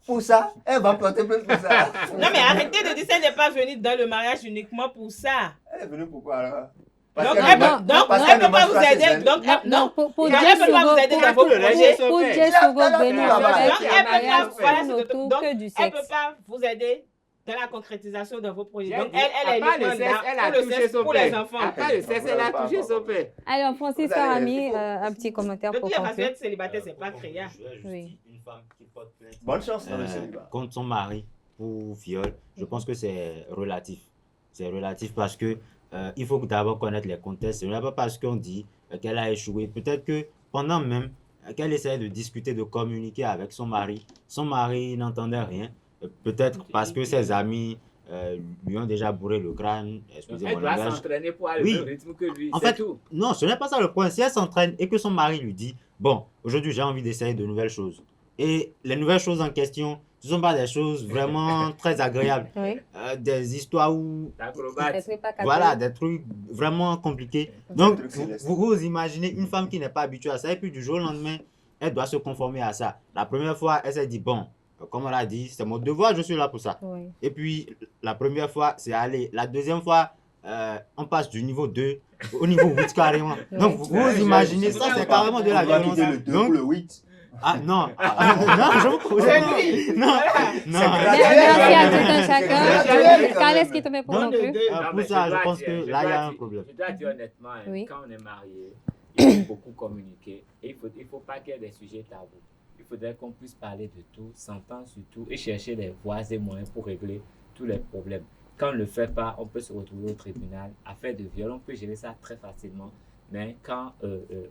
pour ça? Elle va porter plainte pour ça. Non, mais arrêtez de dire qu'elle n'est pas venue dans le mariage uniquement pour ça. Elle est venue pourquoi alors? Donc, elle ne peut pas vous aider. Donc, non, pour dire elle ne peut pas vous aider dans vos projets. Pour dire souvent Benoît, donc, elle ne peut pas vous aider dans la concrétisation de vos projets. Donc, elle est uniquement pour les enfants. Après le sexe, elle a touché son père. Alors, Francis Farami, un petit commentaire pour conclure. De toute façon, être célibataire, c'est pas créa. Oui. Une femme qui porte plainte bonne chance dans le célibat contre son mari pour viol, je pense que c'est relatif. C'est relatif parce que il faut d'abord connaître les contextes. Ce n'est pas parce qu'on dit qu'elle a échoué. Peut-être que pendant même qu'elle essayait de discuter, de communiquer avec son mari n'entendait rien. Peut-être parce que ses amis lui ont déjà bourré le crâne. Elle doit s'entraîner pour aller au rythme que lui. En fait, tout. Non, ce n'est pas ça le point. Si elle s'entraîne et que son mari lui dit « Bon, aujourd'hui j'ai envie d'essayer de nouvelles choses ». Et les nouvelles choses en question, ce ne sont pas des choses vraiment très agréables. Oui. Des histoires où... Voilà, des trucs vraiment compliqués. Donc, vous imaginez une femme qui n'est pas habituée à ça et puis du jour au lendemain, elle doit se conformer à ça. La première fois, elle s'est dit, bon, comme on l'a dit, c'est mon devoir, je suis là pour ça. Oui. Et puis, la première fois, c'est aller. La deuxième fois, on passe du niveau 2 au niveau 8 carrément. Donc, vous imaginez, ça, c'est carrément de la violence. Donc, le 8. Ah non, je vous pose. Non. Merci à tout un chacun. Carles, est-ce qu'il te met pour conclure? Pour ça, je pense que là, il y a un problème. Je dois dire honnêtement, quand on est marié, il faut beaucoup communiquer. Et il ne faut pas qu'il y ait des sujets tabous. Il faudrait qu'on puisse parler de tout, s'entendre sur tout et chercher des voies et moyens pour régler tous les problèmes. Quand on ne le fait pas, on peut se retrouver au tribunal. Affaire de viol, on peut gérer ça très facilement. Mais quand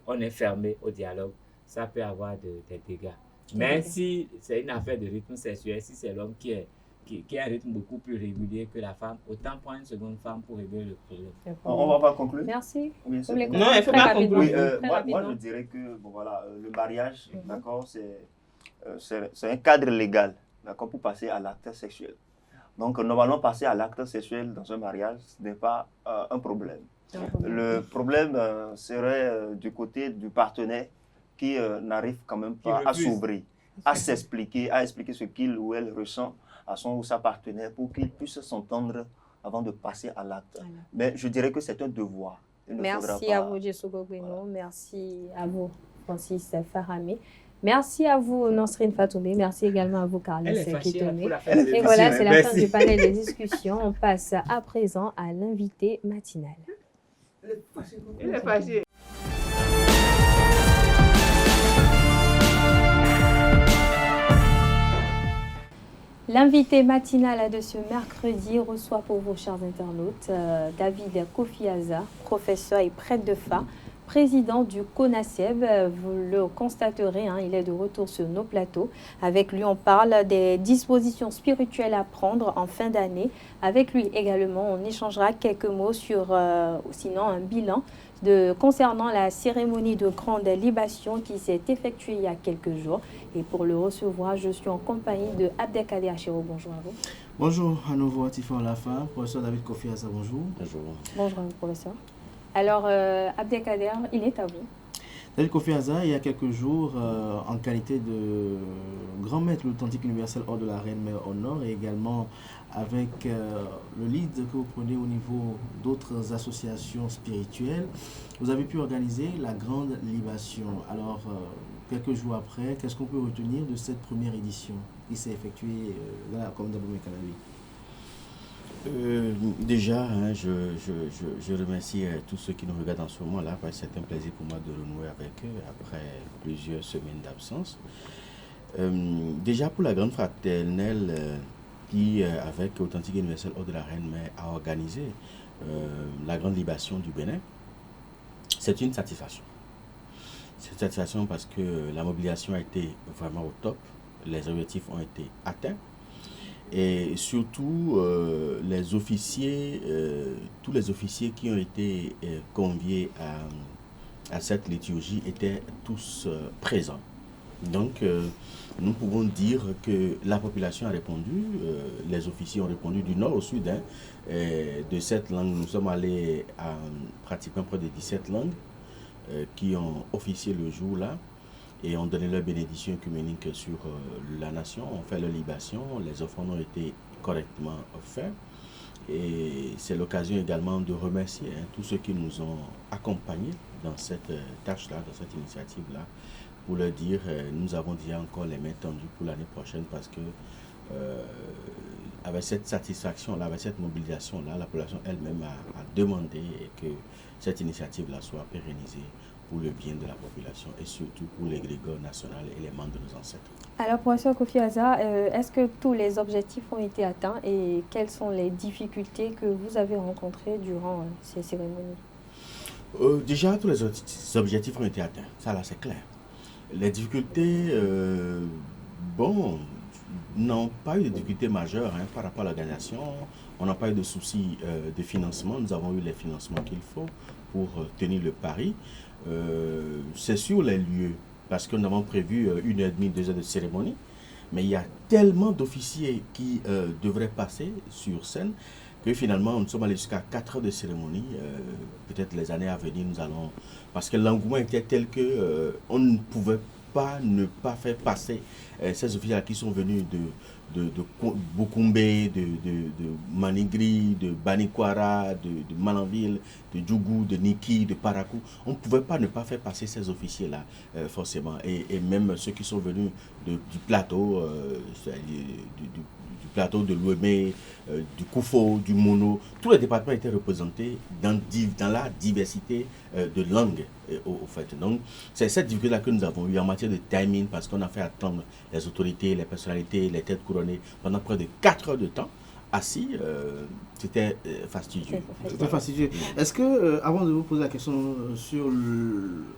on est fermé au dialogue, ça peut avoir des dégâts. Mais si c'est une affaire de rythme sexuel, si c'est l'homme qui a un rythme beaucoup plus régulier que la femme, autant prendre une seconde femme pour régler le problème. On va pas conclure. Merci. Non, il ne faut pas conclure. Moi, je dirais que bon, voilà, le mariage, d'accord, c'est un cadre légal, d'accord, pour passer à l'acte sexuel. Donc, normalement, passer à l'acte sexuel dans un mariage, ce n'est pas un problème. Le problème serait du côté du partenaire qui n'arrive quand même pas à s'ouvrir, à s'expliquer, à expliquer ce qu'il ou elle ressent à son ou sa partenaire pour qu'il puisse s'entendre avant de passer à l'acte. Voilà. Mais je dirais que c'est un devoir. Merci à vous, Djessogo Beno. Merci à vous, Francis Farami. Merci à vous, Nosrine Fatoumé. Merci également à vous, Carles Kitomé. Et voilà, c'est la fin du panel des discussions. On passe à présent à l'invité matinal. Elle est fâchée. L'invité matinal de ce mercredi reçoit pour vous, chers internautes, David Kofiaza, professeur et prêtre de Fa, président du CONASEB. Vous le constaterez, il est de retour sur nos plateaux. Avec lui, on parle des dispositions spirituelles à prendre en fin d'année. Avec lui également, on échangera quelques mots sur, sinon, un bilan concernant la cérémonie de grande libation qui s'est effectuée il y a quelques jours. Et pour le recevoir, je suis en compagnie de Abdelkader Achiro. Bonjour à vous. Bonjour à nouveau à Tifon Lafa, professeur David Kofiaza, bonjour. Bonjour. Bonjour, professeur. Alors, Abdelkader, il est à vous. David Kofiaza, il y a quelques jours, en qualité de grand maître de l'authentique universel hors de la Reine Mère au Nord et également avec le lead que vous prenez au niveau d'autres associations spirituelles, vous avez pu organiser la grande libation. Alors, quelques jours après, qu'est-ce qu'on peut retenir de cette première édition qui s'est effectuée dans la commune d'Abomey Calavi? Déjà, je remercie tous ceux qui nous regardent en ce moment-là, parce que c'est un plaisir pour moi de renouer avec eux après plusieurs semaines d'absence. Déjà pour la grande fraternelle qui, avec Authentique Universel hors de la Reine Mère, a organisé la grande libation du Bénin. C'est une satisfaction. C'est une satisfaction parce que la mobilisation a été vraiment au top, les objectifs ont été atteints et surtout les officiers, tous les officiers qui ont été conviés à cette liturgie étaient tous présents. Donc nous pouvons dire que la population a répondu, les officiers ont répondu du nord au sud, hein, de cette langue. Nous sommes allés à pratiquement près de 17 langues qui ont officié le jour-là et ont donné leur bénédiction œcuménique sur la nation, ont fait leur libation, les offrandes ont été correctement faites. Et c'est l'occasion également de remercier tous ceux qui nous ont accompagnés dans cette tâche-là, dans cette initiative-là, pour leur dire nous avons déjà encore les mains tendues pour l'année prochaine parce que avec cette satisfaction-là, avec cette mobilisation-là, la population elle-même a demandé que cette initiative-là soit pérennisée pour le bien de la population et surtout pour l'égrégore national et les membres de nos ancêtres. Alors, professeur Kofi Aza, est-ce que tous les objectifs ont été atteints et quelles sont les difficultés que vous avez rencontrées durant ces cérémonies? Déjà, tous les objectifs ont été atteints, ça là c'est clair. Les difficultés, n'ont pas eu de difficultés majeures par rapport à l'organisation. On n'a pas eu de soucis de financement. Nous avons eu les financements qu'il faut pour tenir le pari. C'est sur les lieux, parce que nous avons prévu 1h30, 2 heures de cérémonie. Mais il y a tellement d'officiers qui devraient passer sur scène que finalement, nous sommes allés jusqu'à 4 heures de cérémonie. Peut-être les années à venir, nous allons... Parce que l'engouement était tel que on ne pouvait pas ne pas faire passer ces officiers qui sont venus de Bukumbe, de Manigri, de Banikwara, de Malanville, de Djougou, de Niki, de Parakou. On ne pouvait pas ne pas faire passer ces officiers-là, forcément. Et même ceux qui sont venus du plateau, du plateau de l'Ouémé, du Koufo, du Mono, tous les départements étaient représentés dans la diversité de langues, au fait. Donc, c'est cette difficulté-là que nous avons eu en matière de timing, parce qu'on a fait attendre les autorités, les personnalités, les têtes couronnées pendant près de 4 heures de temps. Assis, c'était fastidieux. C'était fastidieux. Est-ce que, avant de vous poser la question sur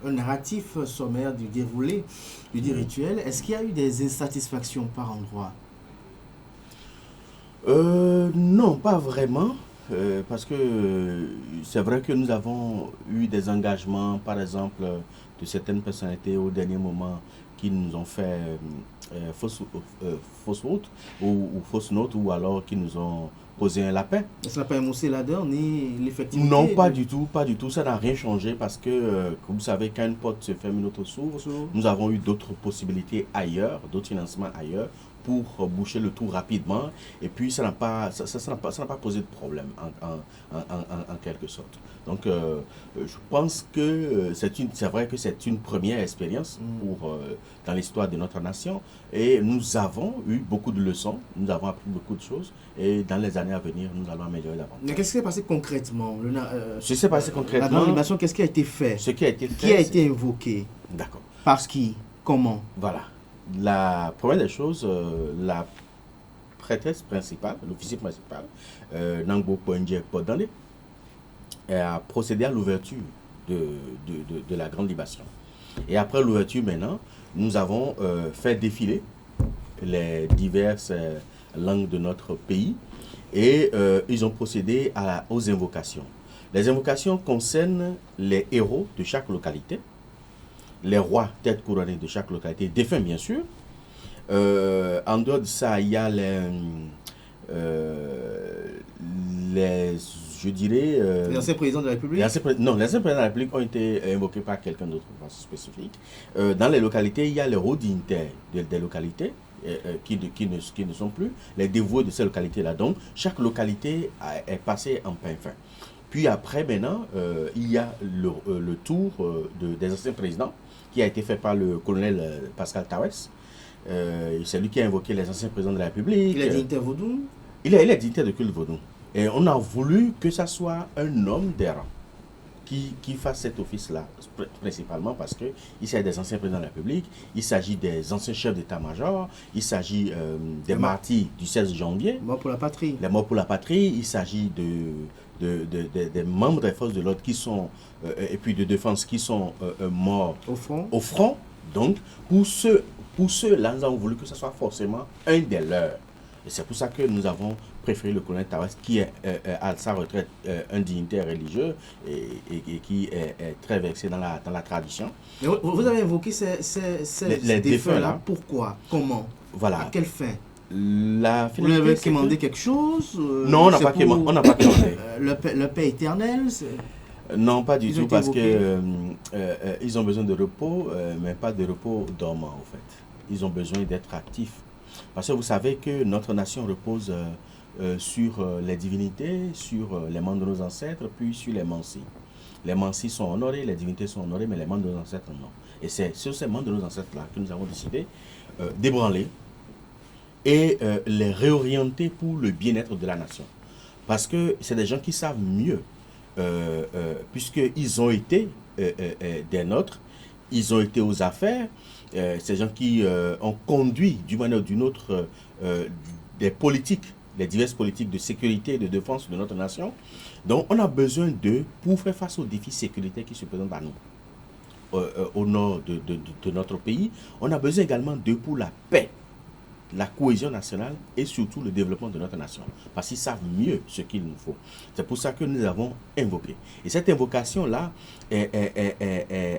un narratif sommaire du déroulé, du dit rituel, est-ce qu'il y a eu des insatisfactions par endroit? Non, pas vraiment, parce que c'est vrai que nous avons eu des engagements, par exemple, de certaines personnalités au dernier moment qui nous ont fait fausse route ou fausse note, ou alors qui nous ont posé un lapin. Ça n'a pas émoussé la donne ni l'effectivité? Non, pas du tout, ça n'a rien changé parce que, comme vous savez, quand une porte se ferme, une autre s'ouvre, nous avons eu d'autres possibilités ailleurs, d'autres financements ailleurs, pour boucher le tout rapidement, et puis ça n'a pas posé de problème en quelque sorte. Donc je pense que c'est vrai que c'est une première expérience dans l'histoire de notre nation, et nous avons eu beaucoup de leçons, nous avons appris beaucoup de choses, et dans les années à venir, nous allons améliorer davantage. Mais qu'est-ce qui s'est passé concrètement? Ce qui s'est passé concrètement, la grande libération, qu'est-ce qui a été fait? Ce qui a été fait, qui a été invoqué? D'accord. Par qui? Comment? Voilà. La première des choses, la prêtresse principale, l'officier principal, Nangbo Poendje Podane, a procédé à l'ouverture de la grande libation. Et après l'ouverture, maintenant, nous avons fait défiler les diverses langues de notre pays, et ils ont procédé aux invocations. Les invocations concernent les héros de chaque localité, les rois têtes couronnées de chaque localité, défunts bien sûr. En dehors de ça, il y a je dirais... les anciens présidents de la République? Les anciens présidents de la République ont été invoqués par quelqu'un d'autre spécifique. Dans les localités, il y a les hauts dignitaires des localités qui ne sont plus les dévoués de ces localités-là. Donc, chaque localité est passée en pain fin. Puis après, maintenant, il y a le tour des anciens présidents, qui a été fait par le colonel Pascal Tawes. C'est lui qui a invoqué les anciens présidents de la République. Il est dignitaire vaudou? Il est dignitaire de culte vaudou. Et on a voulu que ça soit un homme des rangs. qui fassent cet office-là, principalement parce qu'il s'agit des anciens présidents de la République, il s'agit des anciens chefs d'état-major, il s'agit des martyrs du 16 janvier. Morts pour la patrie. Les morts pour la patrie, il s'agit des membres des forces de l'ordre qui sont, et puis de défense qui sont morts au front. Donc, pour ceux-là, nous avons voulu que ce soit forcément un des leurs. Et c'est pour ça que nous avons préféré le colonel Tawes, qui est à sa retraite un dignitaire religieux et qui est très versé dans la tradition. Mais vous avez évoqué ces défunts-là. Pourquoi? Comment? Voilà. À quelle fin? Vous avez commandé quelque chose? Non, on n'a pas commandé. Le paix éternel? Non, pas du tout, parce que ils ont besoin de repos, mais pas de repos dormant, en fait. Ils ont besoin d'être actifs. Parce que vous savez que notre nation repose sur les divinités, sur les membres de nos ancêtres, puis sur les mansis. Les mansis sont honorés, les divinités sont honorées, mais les membres de nos ancêtres, non. Et c'est sur ces membres de nos ancêtres-là que nous avons décidé d'ébranler et les réorienter pour le bien-être de la nation. Parce que c'est des gens qui savent mieux, puisqu'ils ont été des nôtres, ils ont été aux affaires, ces gens qui ont conduit d'une manière ou d'une autre des politiques, les diverses politiques de sécurité et de défense de notre nation. Donc on a besoin d'eux pour faire face aux défis sécuritaires qui se présentent à nous, au nord de notre pays. On a besoin également d'eux pour la paix, la cohésion nationale et surtout le développement de notre nation. Parce qu'ils savent mieux ce qu'il nous faut. C'est pour ça que nous avons invoqué. Et cette invocation-là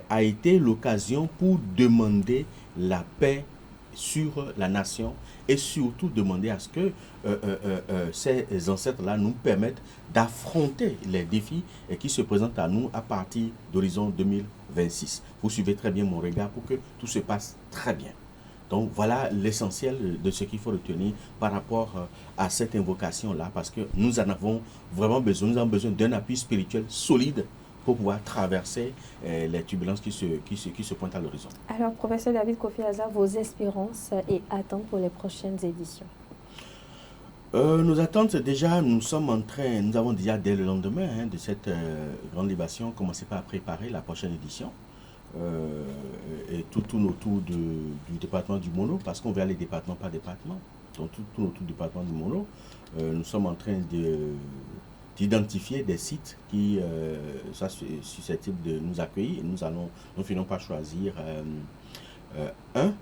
a été l'occasion pour demander la paix sur la nation et surtout demander à ce que ces ancêtres-là nous permettent d'affronter les défis qui se présentent à nous à partir d'horizon 2026. Vous suivez très bien mon regard pour que tout se passe très bien. Donc voilà l'essentiel de ce qu'il faut retenir par rapport à cette invocation-là, parce que nous en avons vraiment besoin. Nous avons besoin d'un appui spirituel solide pour pouvoir traverser les turbulences qui se pointent à l'horizon. Alors, professeur David Kofi Azar, vos espérances et attentes pour les prochaines éditions? Nos attentes, déjà, nous avons déjà dès le lendemain de cette grande libération commencé par préparer la prochaine édition. Et tout tourne autour du département du Mono, parce qu'on verra les départements par département. Donc tout tourne autour du département du Mono. Nous sommes en train d'identifier des sites qui sont susceptibles de nous accueillir. Nous finissons par choisir un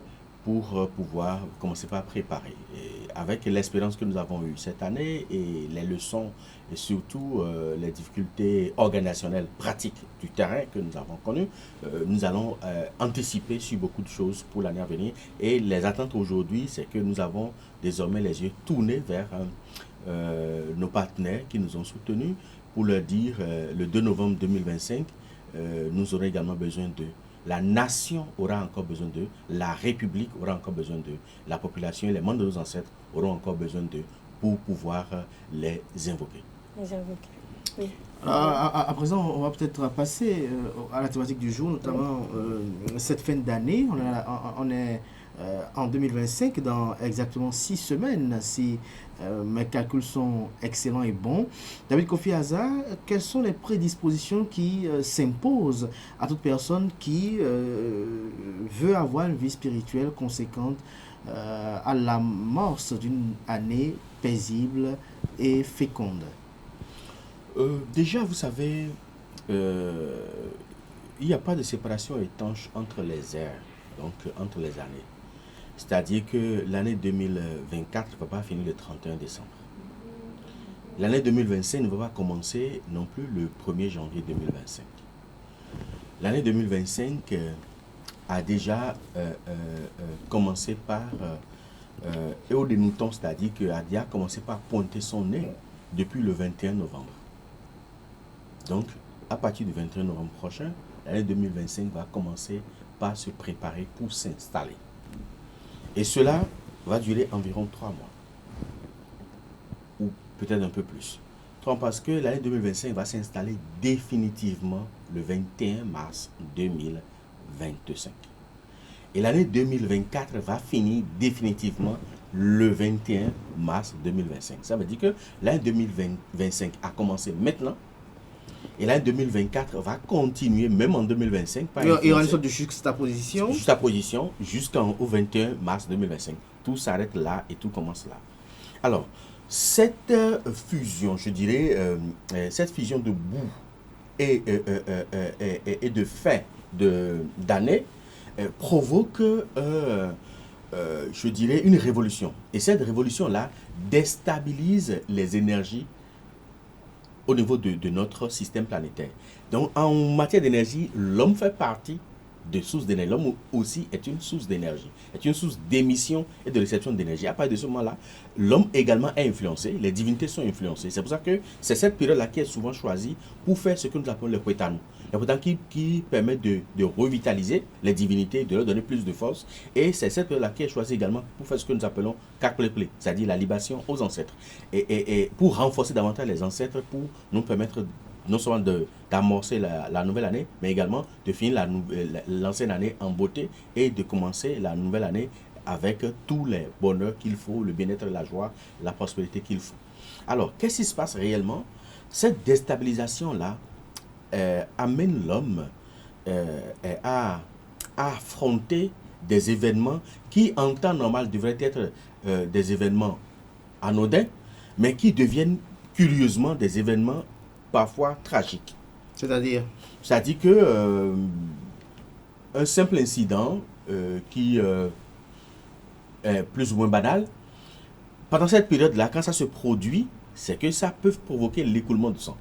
pour pouvoir commencer par préparer. Et avec l'expérience que nous avons eue cette année et les leçons et surtout les difficultés organisationnelles pratiques du terrain que nous avons connues, nous allons anticiper sur beaucoup de choses pour l'année à venir. Et les attentes aujourd'hui, c'est que nous avons désormais les yeux tournés vers nos partenaires qui nous ont soutenus pour leur dire le 2 novembre 2025, nous aurons également besoin d'eux. La nation aura encore besoin d'eux, la République aura encore besoin d'eux, la population et les membres de nos ancêtres auront encore besoin d'eux pour pouvoir les invoquer. Oui. À présent, on va peut-être passer à la thématique du jour, notamment cette fin d'année. On est en 2025, dans exactement 6 semaines, si mes calculs sont excellents et bons. David Kofi Azar, quelles sont les prédispositions qui s'imposent à toute personne qui veut avoir une vie spirituelle conséquente à l'amorce d'une année paisible et féconde? Déjà, vous savez, il n'y a pas de séparation étanche entre les ères, donc entre les années. C'est-à-dire que l'année 2024 ne va pas finir le 31 décembre. L'année 2025 ne va pas commencer non plus le 1er janvier 2025. L'année 2025 a déjà commencé par et au dénouement, c'est-à-dire qu'Adia a commencé par pointer son nez depuis le 21 novembre. Donc, à partir du 21 novembre prochain, l'année 2025 va commencer par se préparer pour s'installer. Et cela va durer environ 3 mois. Ou peut-être un peu plus. Parce que l'année 2025 va s'installer définitivement le 21 mars 2025. Et l'année 2024 va finir définitivement le 21 mars 2025. Ça veut dire que l'année 2025 a commencé maintenant Et l'année 2024 va continuer, même en 2025. Il y aura une sorte de juxtaposition. Juxtaposition jusqu'au 21 mars 2025. Tout s'arrête là et tout commence là. Alors, cette fusion, je dirais, cette fusion de bout et de fait d'année provoque, je dirais, une révolution. Et cette révolution-là déstabilise les énergies au niveau de notre système planétaire. Donc, en matière d'énergie, l'homme fait partie de sources d'énergie. L'homme aussi est une source d'énergie, est une source d'émission et de réception d'énergie. À partir de ce moment-là, l'homme également est influencé, les divinités sont influencées. C'est pour ça que c'est cette période-là qui est souvent choisie pour faire ce que nous appelons le Kwetanu. Le Kwetanu qui permet de revitaliser les divinités, de leur donner plus de force. Et c'est cette période-là qui est choisie également pour faire ce que nous appelons Kakpleple, c'est-à-dire la libation aux ancêtres. Et pour renforcer davantage les ancêtres, pour nous permettre non seulement d'amorcer la nouvelle année, mais également de finir l'ancienne année en beauté et de commencer la nouvelle année avec tous les bonheurs qu'il faut, le bien-être, la joie, la prospérité qu'il faut. Alors, qu'est-ce qui se passe réellement? Cette déstabilisation-là amène l'homme à affronter des événements qui, en temps normal, devraient être des événements anodins, mais qui deviennent curieusement des événements parfois tragique. C'est-à-dire que un simple incident qui est plus ou moins banal, pendant cette période-là, quand ça se produit, c'est que ça peut provoquer l'écoulement du sang.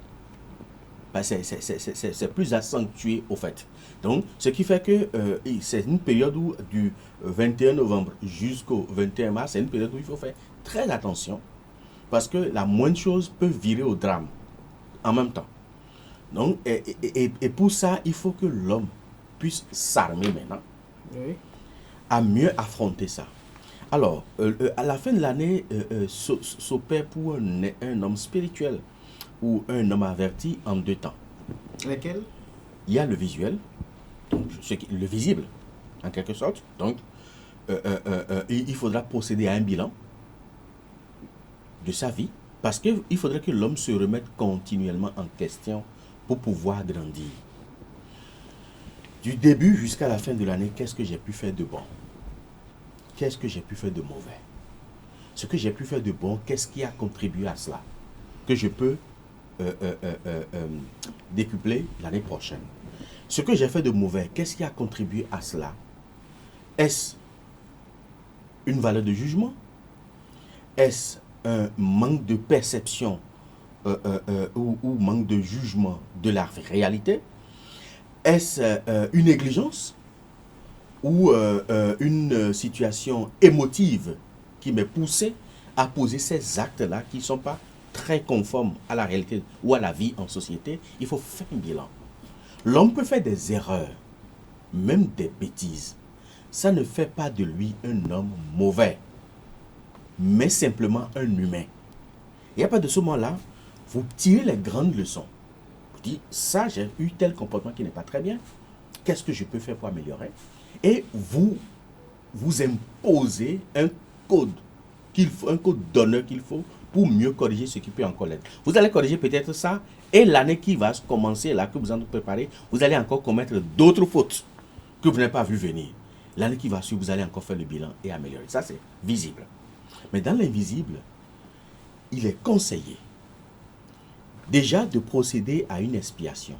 C'est plus accentué au fait. Donc, ce qui fait que c'est une période où, du 21 novembre jusqu'au 21 mars, c'est une période où il faut faire très attention, parce que la moindre chose peut virer au drame en même temps. Donc, et pour ça, il faut que l'homme puisse s'armer maintenant, oui, à mieux affronter ça. Alors, à la fin de l'année, s'opère pour un homme spirituel ou un homme averti en deux temps. Lesquels? Il y a le visuel, donc le visible, en quelque sorte. Donc, il faudra procéder à un bilan de sa vie, parce qu'il faudrait que l'homme se remette continuellement en question pour pouvoir grandir. Du début jusqu'à la fin de l'année, qu'est-ce que j'ai pu faire de bon? Qu'est-ce que j'ai pu faire de mauvais? Ce que j'ai pu faire de bon, qu'est-ce qui a contribué à cela? Que je peux décupler l'année prochaine. Ce que j'ai fait de mauvais, qu'est-ce qui a contribué à cela? Est-ce une valeur de jugement? Est-ce un manque de perception ou manque de jugement de la réalité? Est-ce une négligence ou une situation émotive qui m'est poussée à poser ces actes-là qui ne sont pas très conformes à la réalité ou à la vie en société? Il faut faire un bilan. L'homme peut faire des erreurs, même des bêtises. Ça ne fait pas de lui un homme mauvais, mais simplement un humain. Et à partir de ce moment-là, vous tirez les grandes leçons. Vous dites, ça, j'ai eu tel comportement qui n'est pas très bien. Qu'est-ce que je peux faire pour améliorer? Et vous imposez un code un code d'honneur qu'il faut pour mieux corriger ce qui peut encore l'être. Vous allez corriger peut-être ça, et l'année qui va commencer, là, que vous en préparez, vous allez encore commettre d'autres fautes que vous n'avez pas vu venir. L'année qui va suivre, vous allez encore faire le bilan et améliorer. Ça, c'est visible. Mais dans l'invisible, il est conseillé déjà de procéder à une expiation.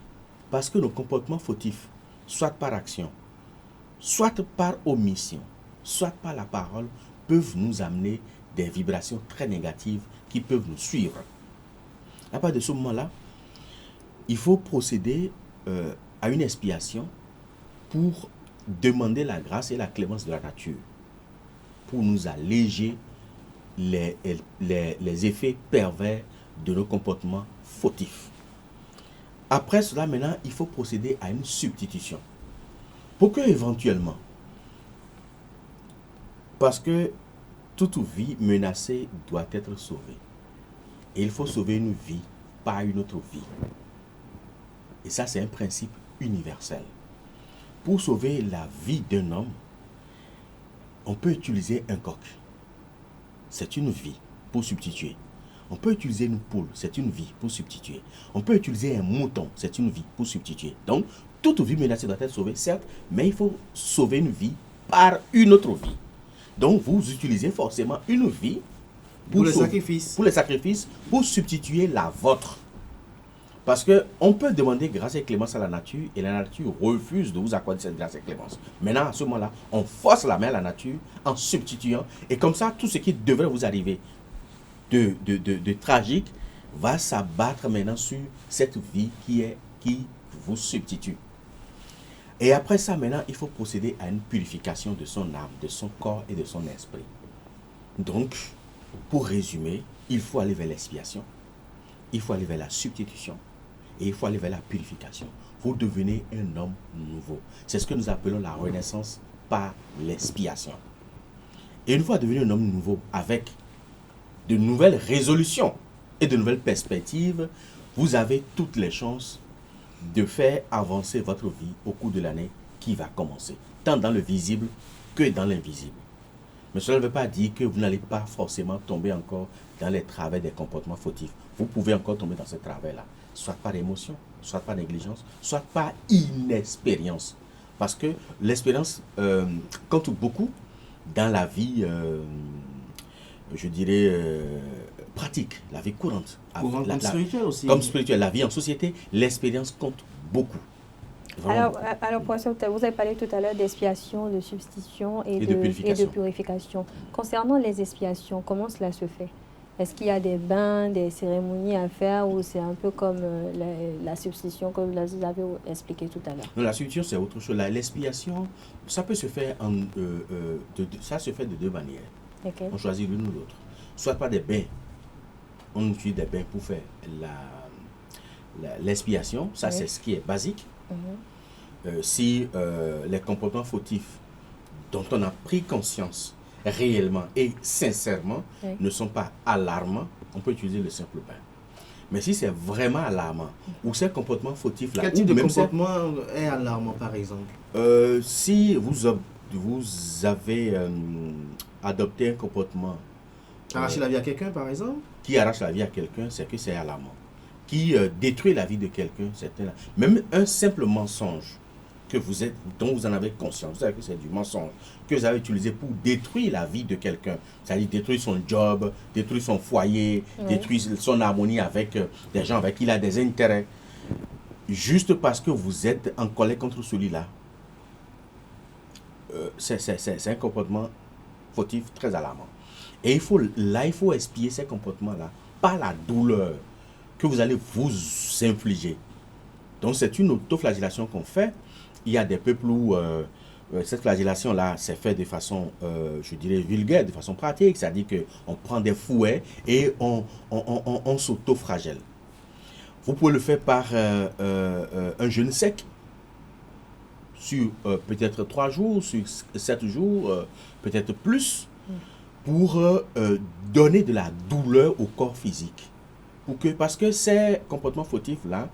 Parce que nos comportements fautifs, soit par action, soit par omission, soit par la parole, peuvent nous amener des vibrations très négatives qui peuvent nous suivre. À partir de ce moment-là, il faut procéder à une expiation pour demander la grâce et la clémence de la nature, pour nous alléger les effets pervers de nos comportements fautifs. Après cela, maintenant, il faut procéder à une substitution. Pour que éventuellement, parce que toute vie menacée doit être sauvée. Et il faut sauver une vie par une autre vie. Et ça, c'est un principe universel. Pour sauver la vie d'un homme, on peut utiliser un coq. C'est une vie pour substituer. On peut utiliser une poule, c'est une vie pour substituer. On peut utiliser un mouton, c'est une vie pour substituer. Donc, toute vie menacée doit être sauvée, certes, mais il faut sauver une vie par une autre vie. Donc, vous utilisez forcément une vie pour les sacrifices, pour substituer la vôtre. Parce qu'on peut demander grâce et clémence à la nature et la nature refuse de vous accorder cette grâce et clémence. Maintenant, à ce moment-là, on force la main à la nature en substituant. Et comme ça, tout ce qui devrait vous arriver de tragique va s'abattre maintenant sur cette vie qui vous substitue. Et après ça, maintenant, il faut procéder à une purification de son âme, de son corps et de son esprit. Donc, pour résumer, il faut aller vers l'expiation, il faut aller vers la substitution et il faut aller vers la purification. Vous devenez un homme nouveau. C'est ce que nous appelons la renaissance par l'expiation. Et une fois devenu un homme nouveau, avec de nouvelles résolutions et de nouvelles perspectives, vous avez toutes les chances de faire avancer votre vie au cours de l'année qui va commencer, tant dans le visible que dans l'invisible. Mais cela ne veut pas dire que vous n'allez pas forcément tomber encore dans les travers des comportements fautifs. Vous pouvez encore tomber dans ce travers-là, soit par émotion, soit par négligence, soit par inexpérience. Parce que l'expérience compte beaucoup dans la vie, je dirais, pratique, la vie courante. Comme spirituelle aussi. Comme spirituelle, la vie en société, l'expérience compte beaucoup. Alors, professeur, vous avez parlé tout à l'heure d'expiation, de substitution et de purification. Concernant les expiations, comment cela se fait? Est-ce qu'il y a des bains, des cérémonies à faire ou c'est un peu comme la substitution comme vous avez expliqué tout à l'heure? Non, la substitution, c'est autre chose. L'expiation, ça peut se faire ça se fait de deux manières. Okay. On choisit l'une ou l'autre. Soit par des bains. On utilise des bains pour faire l'expiation. Ça, oui, c'est ce qui est basique. Si les comportements fautifs dont on a pris conscience réellement et sincèrement, oui, ne sont pas alarmants, on peut utiliser le simple bain. Mais si c'est vraiment alarmant, ou ces comportements fautifs-là... Quel type de comportement est alarmant, par exemple? Si vous avez adopté un comportement... Arracher la vie à quelqu'un, par exemple? Qui arrache la vie à quelqu'un, c'est que c'est alarmant. Qui détruit la vie de quelqu'un, c'est même un simple mensonge dont vous en avez conscience, vous savez que c'est du mensonge, que vous avez utilisé pour détruire la vie de quelqu'un, c'est-à-dire détruire son job, détruire son foyer, oui, détruire son harmonie avec des gens avec qui il a des intérêts, juste parce que vous êtes en colère contre celui-là. C'est un comportement fautif très alarmant. Et il faut expier ces comportements-là par la douleur que vous allez vous infliger. Donc c'est une autoflagellation qu'on fait. Il y a des peuples où cette flagellation-là s'est faite de façon, je dirais, vulgaire, de façon pratique. C'est-à-dire qu'on prend des fouets et on s'autoflagelle. Vous pouvez le faire par un jeûne sec sur peut-être 3 jours, sur 7 jours, peut-être plus, pour donner de la douleur au corps physique. Parce que ces comportements fautifs-là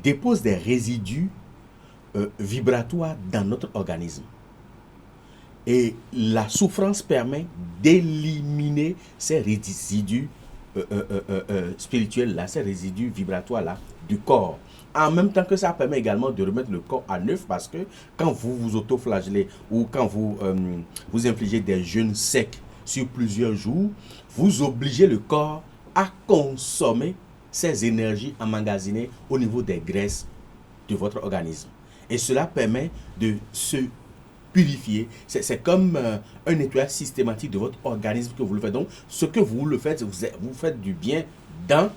déposent des résidus vibratoires dans notre organisme. Et la souffrance permet d'éliminer ces résidus spirituels-là, ces résidus vibratoires-là du corps. En même temps que ça permet également de remettre le corps à neuf, parce que quand vous vous autoflagellez ou quand vous infligez des jeûnes secs sur plusieurs jours, vous obligez le corps à consommer ces énergies emmagasinées au niveau des graisses de votre organisme. Et cela permet de se purifier. C'est comme un nettoyage systématique de votre organisme que vous le faites. Donc, ce que vous le faites, vous faites du bien tant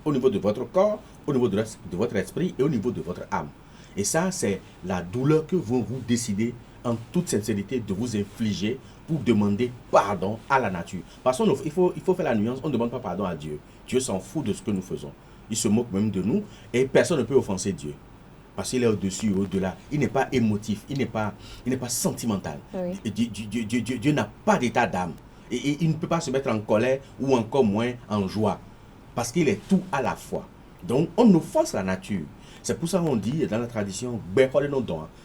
au niveau de votre corps, au niveau de votre esprit et au niveau de votre âme. Et ça, c'est la douleur que vous décidez en toute sincérité de vous infliger pour demander pardon à la nature. Parce qu'il faut faire la nuance, on ne demande pas pardon à Dieu. Dieu s'en fout de ce que nous faisons. Il se moque même de nous et personne ne peut offenser Dieu. Parce qu'il est au-dessus, au-delà. Il n'est pas émotif, il n'est pas sentimental. Oui. Dieu n'a pas d'état d'âme. Et il ne peut pas se mettre en colère ou encore moins en joie. Parce qu'il est tout à la fois. Donc, on offense la nature. C'est pour ça qu'on dit dans la tradition,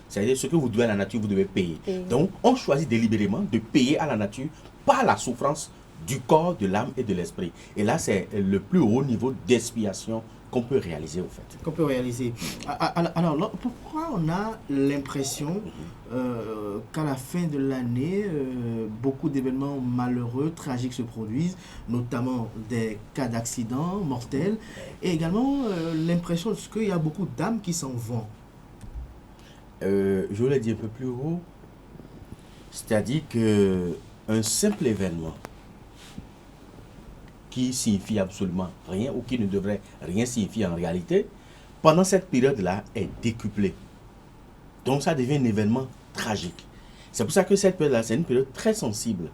c'est-à-dire ce que vous devez à la nature, vous devez payer. Donc, on choisit délibérément de payer à la nature par la souffrance du corps, de l'âme et de l'esprit. Et là, c'est le plus haut niveau d'expiation qu'on peut réaliser, au fait. Qu'on peut réaliser. Alors, pourquoi on a l'impression qu'à la fin de l'année, beaucoup d'événements malheureux, tragiques se produisent, notamment des cas d'accidents mortels, et également l'impression qu'il y a beaucoup d'âmes qui s'en vont? Je voulais dire un peu plus haut, c'est-à-dire qu'un simple événement qui signifie absolument rien ou qui ne devrait rien signifier en réalité, pendant cette période-là est décuplé. Donc ça devient un événement tragique. C'est pour ça que cette période-là, c'est une période très sensible.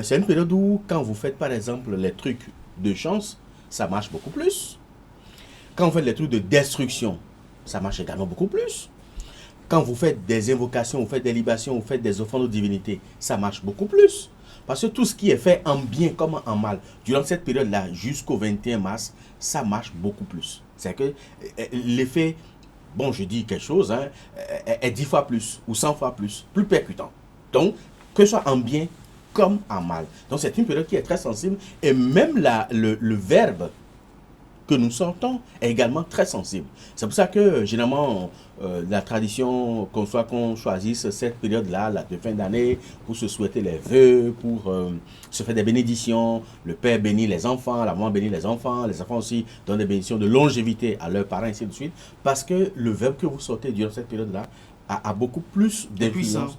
C'est une période où, quand vous faites par exemple les trucs de chance, ça marche beaucoup plus. Quand vous faites les trucs de destruction, ça marche également beaucoup plus. Quand vous faites des invocations, vous faites des libations, vous faites des offrandes aux divinités, ça marche beaucoup plus. Parce que tout ce qui est fait en bien comme en mal, durant cette période-là, jusqu'au 21 mars, ça marche beaucoup plus. C'est que l'effet, bon, je dis quelque chose, hein, est 10 fois plus ou 100 fois plus percutant. Donc, que ce soit en bien comme en mal. Donc, c'est une période qui est très sensible. Et même le verbe que nous sortons est également très sensible. C'est pour ça que, généralement, la tradition qu'on choisisse cette période-là, de fin d'année, pour se souhaiter les vœux, pour se faire des bénédictions. Le père bénit les enfants, la maman bénit les enfants aussi donnent des bénédictions de longévité à leurs parents, ainsi de suite. Parce que le verbe que vous sortez durant cette période-là a beaucoup plus d'influence.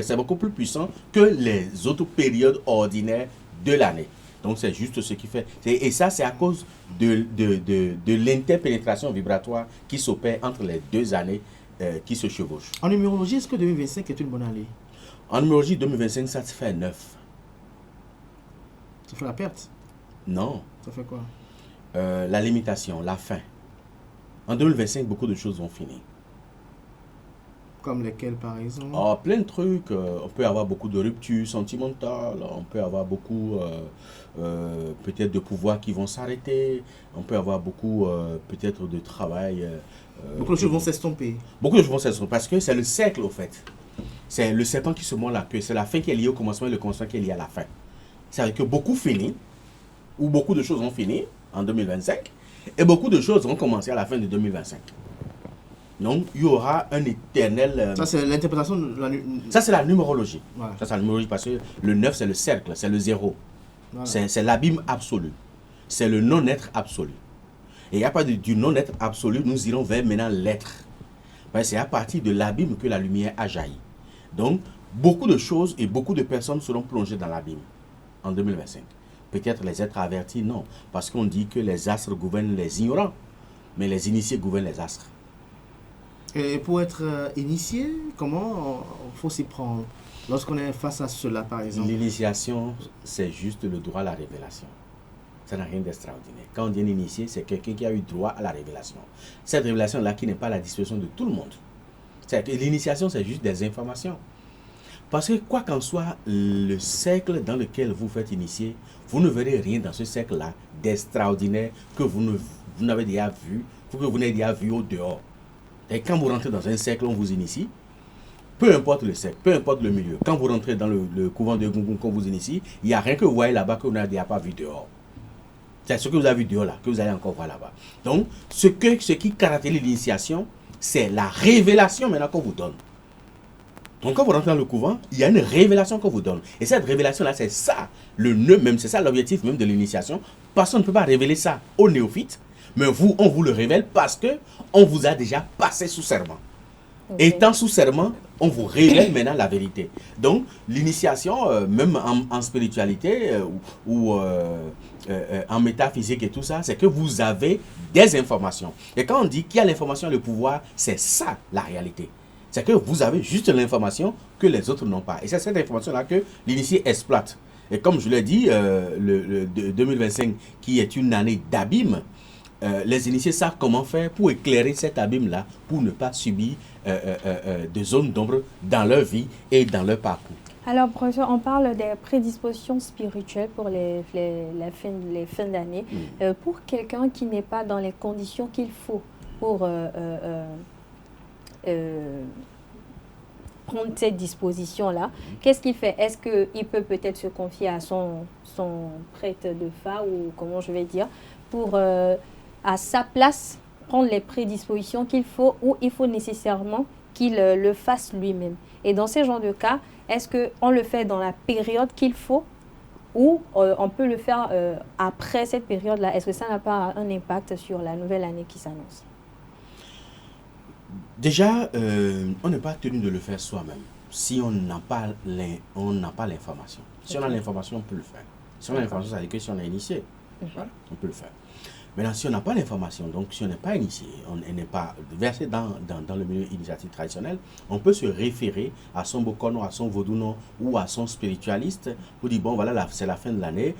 C'est beaucoup plus puissant que les autres périodes ordinaires de l'année. Donc, c'est juste ce qui fait. Et ça, c'est à cause de l'interpénétration vibratoire qui s'opère entre les deux années qui se chevauchent. En numérologie, est-ce que 2025 est une bonne année? En numérologie, 2025, ça te fait 9. Ça fait la perte? Non. Ça fait quoi? La limitation, la fin. En 2025, beaucoup de choses vont finir. Comme lesquels, par exemple? Oh, plein de trucs. On peut avoir beaucoup de ruptures sentimentales. On peut avoir beaucoup, peut-être, de pouvoirs qui vont s'arrêter. On peut avoir beaucoup, peut-être, de travail. Beaucoup de choses vont s'estomper. Beaucoup de choses vont s'estomper. Parce que c'est le cercle, au fait. C'est le serpent qui se mord la queue. C'est la fin qui est liée au commencement et le commencement qui est lié à la fin. C'est-à-dire que beaucoup finissent, ou beaucoup de choses vont finir en 2025, et beaucoup de choses vont commencer à la fin de 2025. Donc, il y aura un éternel... Ça, c'est l'interprétation de la... Ça, c'est la numérologie. Voilà. Ça, c'est la numérologie parce que le 9, c'est le cercle, c'est le 0. Voilà. C'est l'abîme absolu. C'est le non-être absolu. Et à partir du non-être absolu, nous irons vers maintenant l'être. C'est à partir de l'abîme que la lumière a jailli. Donc, beaucoup de choses et beaucoup de personnes seront plongées dans l'abîme en 2025. Peut-être les êtres avertis, non. Parce qu'on dit que les astres gouvernent les ignorants. Mais les initiés gouvernent les astres. Et pour être initié, comment il faut s'y prendre lorsqu'on est face à cela, par exemple? L'initiation, c'est juste le droit à la révélation. Ça n'a rien d'extraordinaire. Quand on dit initié, c'est quelqu'un qui a eu droit à la révélation. Cette révélation-là qui n'est pas à la disposition de tout le monde. L'initiation, c'est juste des informations. Parce que quoi qu'en soit le cercle dans lequel vous faites initier, vous ne verrez rien dans ce cercle-là d'extraordinaire que vous n'avez déjà vu, que vous n'avez déjà vu au dehors. Et quand vous rentrez dans un cercle, on vous initie, peu importe le cercle, peu importe le milieu. Quand vous rentrez dans le couvent de Gungun qu'on vous initie, il n'y a rien que vous voyez là-bas que vous n'avez pas vu dehors. C'est ce que vous avez vu dehors là, que vous allez encore voir là-bas. Donc, ce qui caractérise l'initiation, c'est la révélation maintenant qu'on vous donne. Donc, quand vous rentrez dans le couvent, il y a une révélation qu'on vous donne. Et cette révélation-là, c'est ça, le nœud même, c'est ça l'objectif même de l'initiation. Personne ne peut pas révéler ça aux néophytes. Mais vous, on vous le révèle parce que on vous a déjà passé sous serment. Okay. Étant sous serment, on vous révèle maintenant la vérité. Donc, l'initiation, même en spiritualité ou en métaphysique et tout ça, c'est que vous avez des informations. Et quand on dit qu'il y a l'information et le pouvoir, c'est ça la réalité. C'est que vous avez juste l'information que les autres n'ont pas. Et c'est cette information-là que l'initié exploite. Et comme je l'ai dit, le 2025, qui est une année d'abîme, les initiés savent comment faire pour éclairer cet abîme-là, pour ne pas subir de zones d'ombre dans leur vie et dans leur parcours. Alors, professeur, on parle des prédispositions spirituelles pour les fins d'année. Pour quelqu'un qui n'est pas dans les conditions qu'il faut pour prendre cette disposition-là, qu'est-ce qu'il fait? Est-ce qu'il peut peut-être se confier à son prêtre de Fa, ou comment je vais dire, pour à sa place prendre les prédispositions qu'il faut, ou il faut nécessairement qu'il le fasse lui-même? Et dans ces genres de cas, est-ce qu'on le fait dans la période qu'il faut, ou on peut le faire après cette période-là? Est-ce que ça n'a pas un impact sur la nouvelle année qui s'annonce? Déjà, on n'est pas tenu de le faire soi-même si on n'a pas l'information. Si on a l'information, on peut le faire. Si on a l'information, ça veut dire que si on est initié, voilà, on peut le faire. Maintenant, si on n'a pas l'information, donc si on n'est pas initié, on n'est pas versé dans le milieu initiatique traditionnel, on peut se référer à son bokono, à son vaudouno ou à son spiritualiste pour dire, bon voilà, c'est la fin de l'année,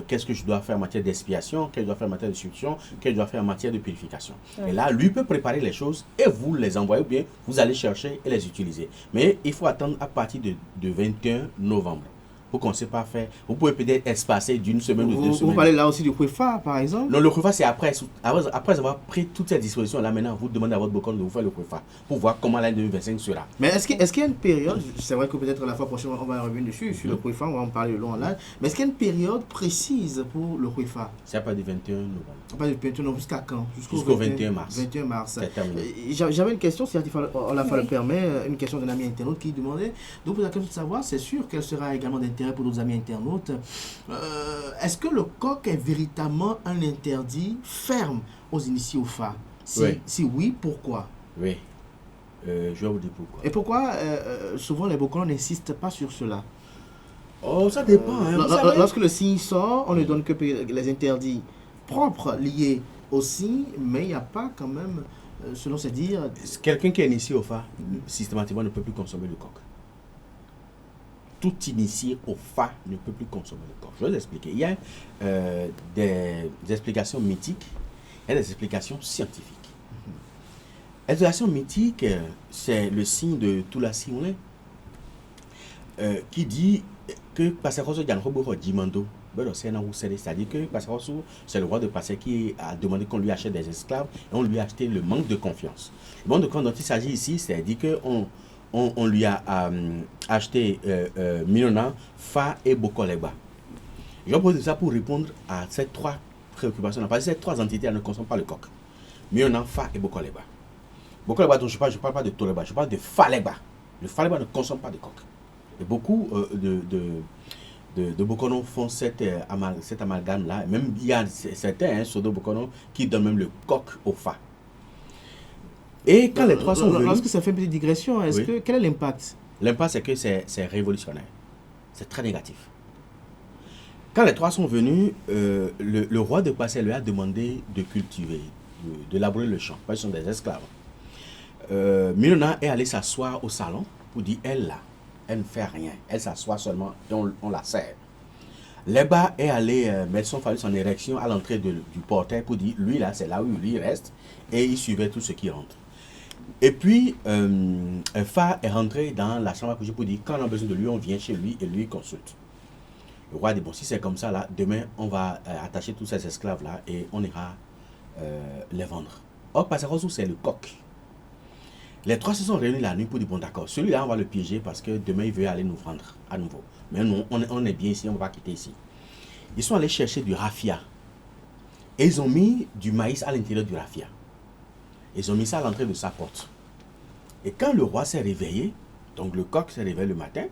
qu'est-ce que je dois faire en matière d'expiation, qu'est-ce que je dois faire en matière de destruction, qu'est-ce que je dois faire en matière de purification. Et là, lui peut préparer les choses et vous les envoyez, ou bien vous allez chercher et les utiliser. Mais il faut attendre à partir de 21 novembre. Pour qu'on ne sait pas faire. Vous pouvez peut-être espacer d'une semaine ou 2 semaines. Vous parlez là aussi du Kwefa, par exemple? Non, le Kwefa, c'est après avoir pris toutes ces dispositions. Là, maintenant, vous demandez à votre bocon de vous faire le Kwefa pour voir comment l'année 2025 sera. Mais est-ce qu'il y a une période, c'est vrai que peut-être la fois prochaine, on va revenir dessus, sur le Kwefa, on va en parler long en large, mais est-ce qu'il y a une période précise pour le Kwefa? C'est à partir du 21 novembre. À partir du 21 novembre, jusqu'à quand? Jusqu'au 21 mars. 21 mars. C'est terminé. J'avais une question, si on la le permet, une question d'un ami internaute qui demandait, donc pour la question de savoir, c'est sûr qu'elle sera également d'intérêt pour nos amis internautes. Est-ce que le coq est véritablement un interdit ferme aux initiés au Fa? Si oui, pourquoi? Oui, je vais vous dire pourquoi. Et pourquoi souvent les Bokono n'insistent pas sur cela? Oh, ça dépend. Lorsque le signe sort, on ne donne que les interdits propres liés au signe, mais il n'y a pas quand même, selon se dire... Quelqu'un qui est initié au Fa, systématiquement, ne peut plus consommer le coq. Tout initié au Fa ne peut plus consommer le coq. Je vais vous expliquer. Il y a des explications mythiques et des explications scientifiques. L'explication mythique, c'est le signe de Tula Simone qui dit que Passaroso Yanrobo Dimando, c'est-à-dire que Passaroso, c'est le roi de Passé qui a demandé qu'on lui achète des esclaves et on lui a acheté le manque de confiance. Le manque de confiance dont il s'agit ici, c'est-à-dire qu'on lui a acheté Milona, Fa et Bokoleba. Je vais poser ça pour répondre à ces trois préoccupations. Parce que ces trois entités ne consomment pas le coq. Milona, Fa et Bokoleba. Bokoleba dont je parle pas de Toleba, je parle de Faleba. Le Faleba ne consomme pas de coq. Et beaucoup de Bokono font cet amalgame-là. Même il y a certains Sodo Bokono qui donnent même le coq au Fa. Et quand les trois sont venus... Lorsque ça fait une petite digression, quel est l'impact? L'impact, c'est que c'est révolutionnaire. C'est très négatif. Quand les trois sont venus, le roi de Passé lui a demandé de cultiver, de labourer le champ, parce qu'ils sont des esclaves. Milona est allée s'asseoir au salon pour dire, elle là, elle ne fait rien. Elle s'assoit seulement et on la sert. Leba est allé mettre son phallus en érection à l'entrée du portail pour dire, lui là, c'est là où lui reste, et il suivait tout ce qui rentre. Et puis, Fa est rentré dans la chambre à coucher pour dire, quand on a besoin de lui, on vient chez lui et lui consulte. Le roi dit, bon, si c'est comme ça, là, demain, on va attacher tous ces esclaves-là et on ira les vendre. Or, Passaroso, c'est le coq. Les trois se sont réunis la nuit pour dire, bon, d'accord, celui-là, on va le piéger parce que demain, il veut aller nous vendre à nouveau. Mais nous, on est bien ici, on ne va pas quitter ici. Ils sont allés chercher du raffia. Et ils ont mis du maïs à l'intérieur du raffia. Ils ont mis ça à l'entrée de sa porte. Et quand le roi s'est réveillé, donc le coq s'est réveillé le matin,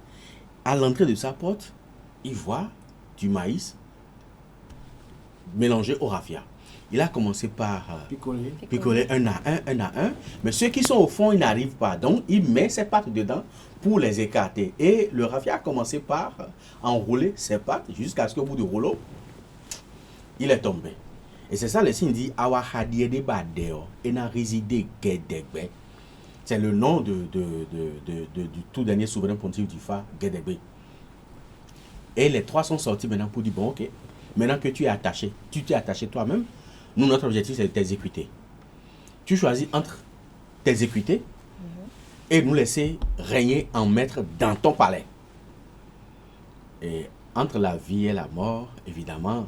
à l'entrée de sa porte, il voit du maïs mélangé au raffia. Il a commencé par picoler un à un, mais ceux qui sont au fond, ils n'arrivent pas. Donc, il met ses pattes dedans pour les écarter. Et le raffia a commencé par enrouler ses pattes jusqu'à ce qu'au bout du rouleau, il est tombé. Et c'est ça le signe dit Awa Hadiede Badeo Ena Rizide Gedegbe. C'est le nom du tout dernier souverain pontife du Fa, Gedegbe. Et les trois sont sortis maintenant pour dire bon, ok, maintenant que tu es attaché, tu t'es attaché toi-même, nous, notre objectif, c'est de t'exécuter. Tu choisis entre t'exécuter et nous laisser régner en maître dans ton palais. Et entre la vie et la mort, évidemment,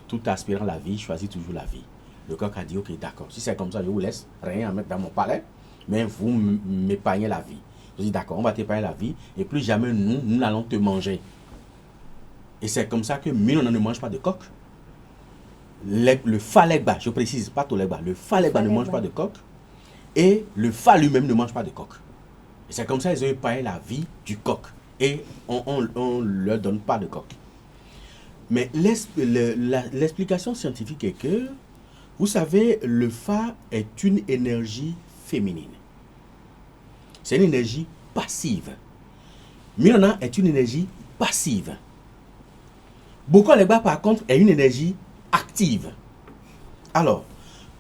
tout aspirant à la vie choisit toujours la vie. Le coq a dit, ok, d'accord, si c'est comme ça, je vous laisse régner en maître dans mon palais, mais vous m'épargnez la vie. Je dis d'accord, on va t'épargner la vie et plus jamais nous n'allons te manger. Et c'est comme ça que Minona ne mange pas de coq. Le Falegba, je précise, pas Tolegba, le Falegba ne mange pas de coq et le Fa lui-même ne mange pas de coq. Et c'est comme ça qu'ils ont épargné la vie du coq et on ne leur donne pas de coq. Mais l'explication scientifique est que, vous savez, le Fa est une énergie féminine. C'est une énergie passive. Minona est une énergie passive. Bokolegba, par contre, est une énergie active. Alors,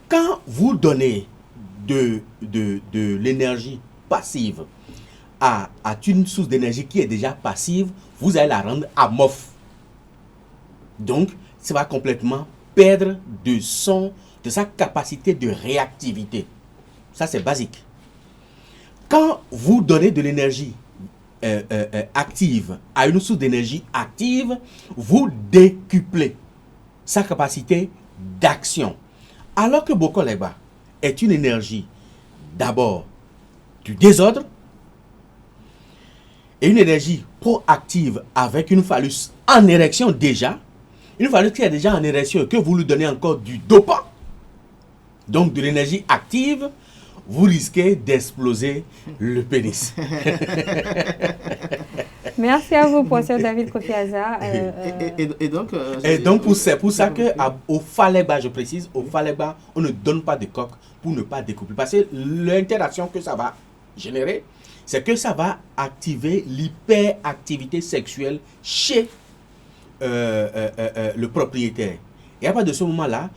quand vous donnez de l'énergie passive à une source d'énergie qui est déjà passive, vous allez la rendre amorphe. Donc, ça va complètement perdre de sa capacité de réactivité. Ça, c'est basique. Quand vous donnez de l'énergie active à une source d'énergie active, vous décuplez sa capacité d'action. Alors que Bokolegba est une énergie d'abord du désordre et une énergie proactive avec une phallus en érection déjà, une phallus qui est déjà en érection et que vous lui donnez encore du dopant, donc de l'énergie active, vous risquez d'exploser le pénis. Merci à vous, professeur David Kofi Aza. Et donc, c'est pour ça qu'au Falegba, je précise, au Falegba, on ne donne pas de coq pour ne pas découpler. Parce que l'interaction que ça va générer, c'est que ça va activer l'hyperactivité sexuelle chez le propriétaire. Et à partir de ce moment-là,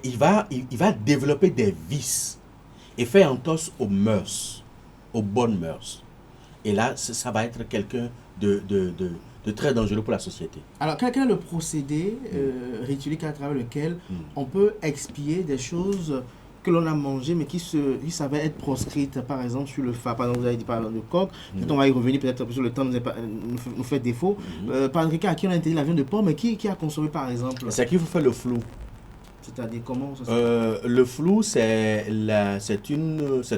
il va développer des vices et faire entorse aux mœurs, aux bonnes mœurs. Et là, ça va être quelqu'un de très dangereux pour la société. Alors, quel est le procédé rituel à travers lequel on peut expier des choses que l'on a mangées, mais qui s'avèrent être proscrites, par exemple, sur le Fa. Par exemple, vous avez dit par exemple le coq, on va y revenir peut-être sur le temps nous fait défaut. Par exemple, à qui on a interdit la viande de porc, mais qui a consommé, par exemple? C'est qu'il faut faire le flou. C'est-à-dire comment ça se fait? Le flou, c'est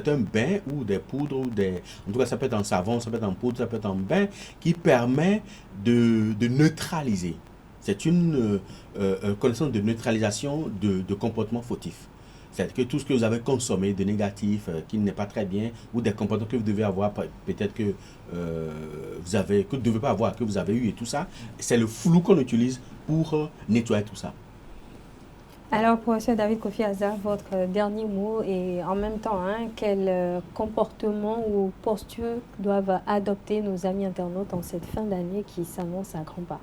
un bain ou des poudres, en tout cas ça peut être en savon, ça peut être en poudre, ça peut être en bain, qui permet de neutraliser. C'est une connaissance de neutralisation de comportements fautifs. C'est-à-dire que tout ce que vous avez consommé de négatif, qui n'est pas très bien, ou des comportements que vous devez avoir, peut-être que vous ne devez pas avoir, que vous avez eu et tout ça, c'est le flou qu'on utilise pour nettoyer tout ça. Alors, professeur David Kofi Aza, votre dernier mot et en même temps, quel comportement ou posture doivent adopter nos amis internautes en cette fin d'année qui s'annonce à grands pas?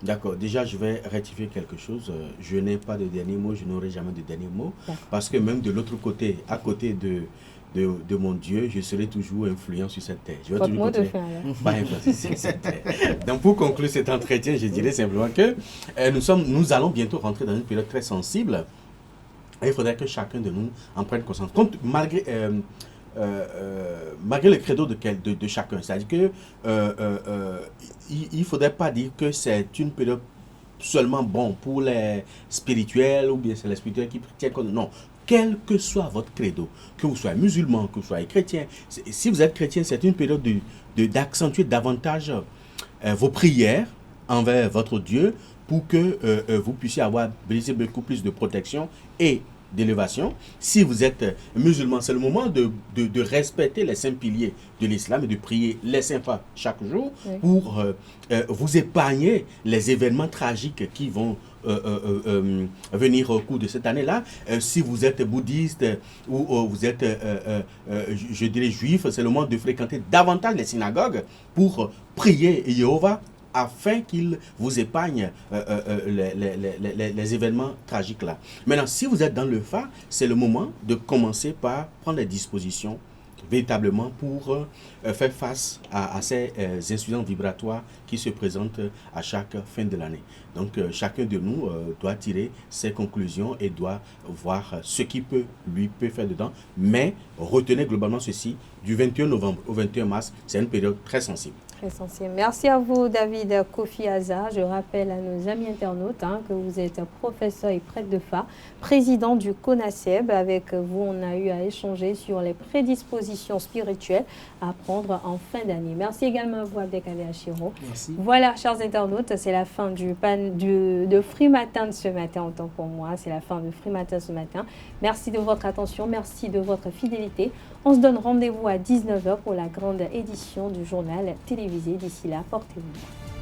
D'accord. Déjà, je vais rectifier quelque chose. Je n'ai pas de dernier mot, je n'aurai jamais de dernier mot. Parce que même de l'autre côté, à côté de mon Dieu, je serai toujours influent sur cette terre. Je vais toujours pas influencer sur cette terre. Donc, pour conclure cet entretien, je dirais simplement que nous allons bientôt rentrer dans une période très sensible. Et il faudrait que chacun de nous en prenne conscience. Malgré le credo de chacun. C'est-à-dire que il ne faudrait pas dire que c'est une période seulement bon pour les spirituels ou bien c'est les spirituels qui tiennent compte. Non. Quel que soit votre credo, que vous soyez musulman, que vous soyez chrétien, si vous êtes chrétien, c'est une période d'accentuer davantage vos prières envers votre Dieu pour que vous puissiez avoir beaucoup plus de protection et d'élévation. Si vous êtes musulman, c'est le moment de respecter les 5 piliers de l'islam et de prier les 5 fois chaque jour pour vous épargner les événements tragiques qui vont venir au cours de cette année-là. Si vous êtes bouddhiste ou vous êtes, je dirais, juif, c'est le moment de fréquenter davantage les synagogues pour prier Jéhovah afin qu'il vous épargne les événements tragiques là. Maintenant, si vous êtes dans le Fa, c'est le moment de commencer par prendre des dispositions véritablement pour faire face à ces insuffisants vibratoires qui se présentent à chaque fin de l'année. Donc, chacun de nous doit tirer ses conclusions et doit voir ce qu'il peut faire dedans. Mais retenez globalement ceci, du 21 novembre au 21 mars, c'est une période très sensible. Essentiel. Merci à vous, David Kofi Aza. Je rappelle à nos amis internautes que vous êtes professeur et prêtre de Fa, président du CONASEB. Avec vous, on a eu à échanger sur les prédispositions spirituelles à prendre en fin d'année. Merci également à vous, Abdelkader Achiro. Merci. Voilà, chers internautes, c'est la fin de Free Matin de ce matin, autant pour moi. C'est la fin de Free Matin ce matin. Merci de votre attention, merci de votre fidélité. On se donne rendez-vous à 19h pour la grande édition du journal télévisé. D'ici là, portez-vous bien.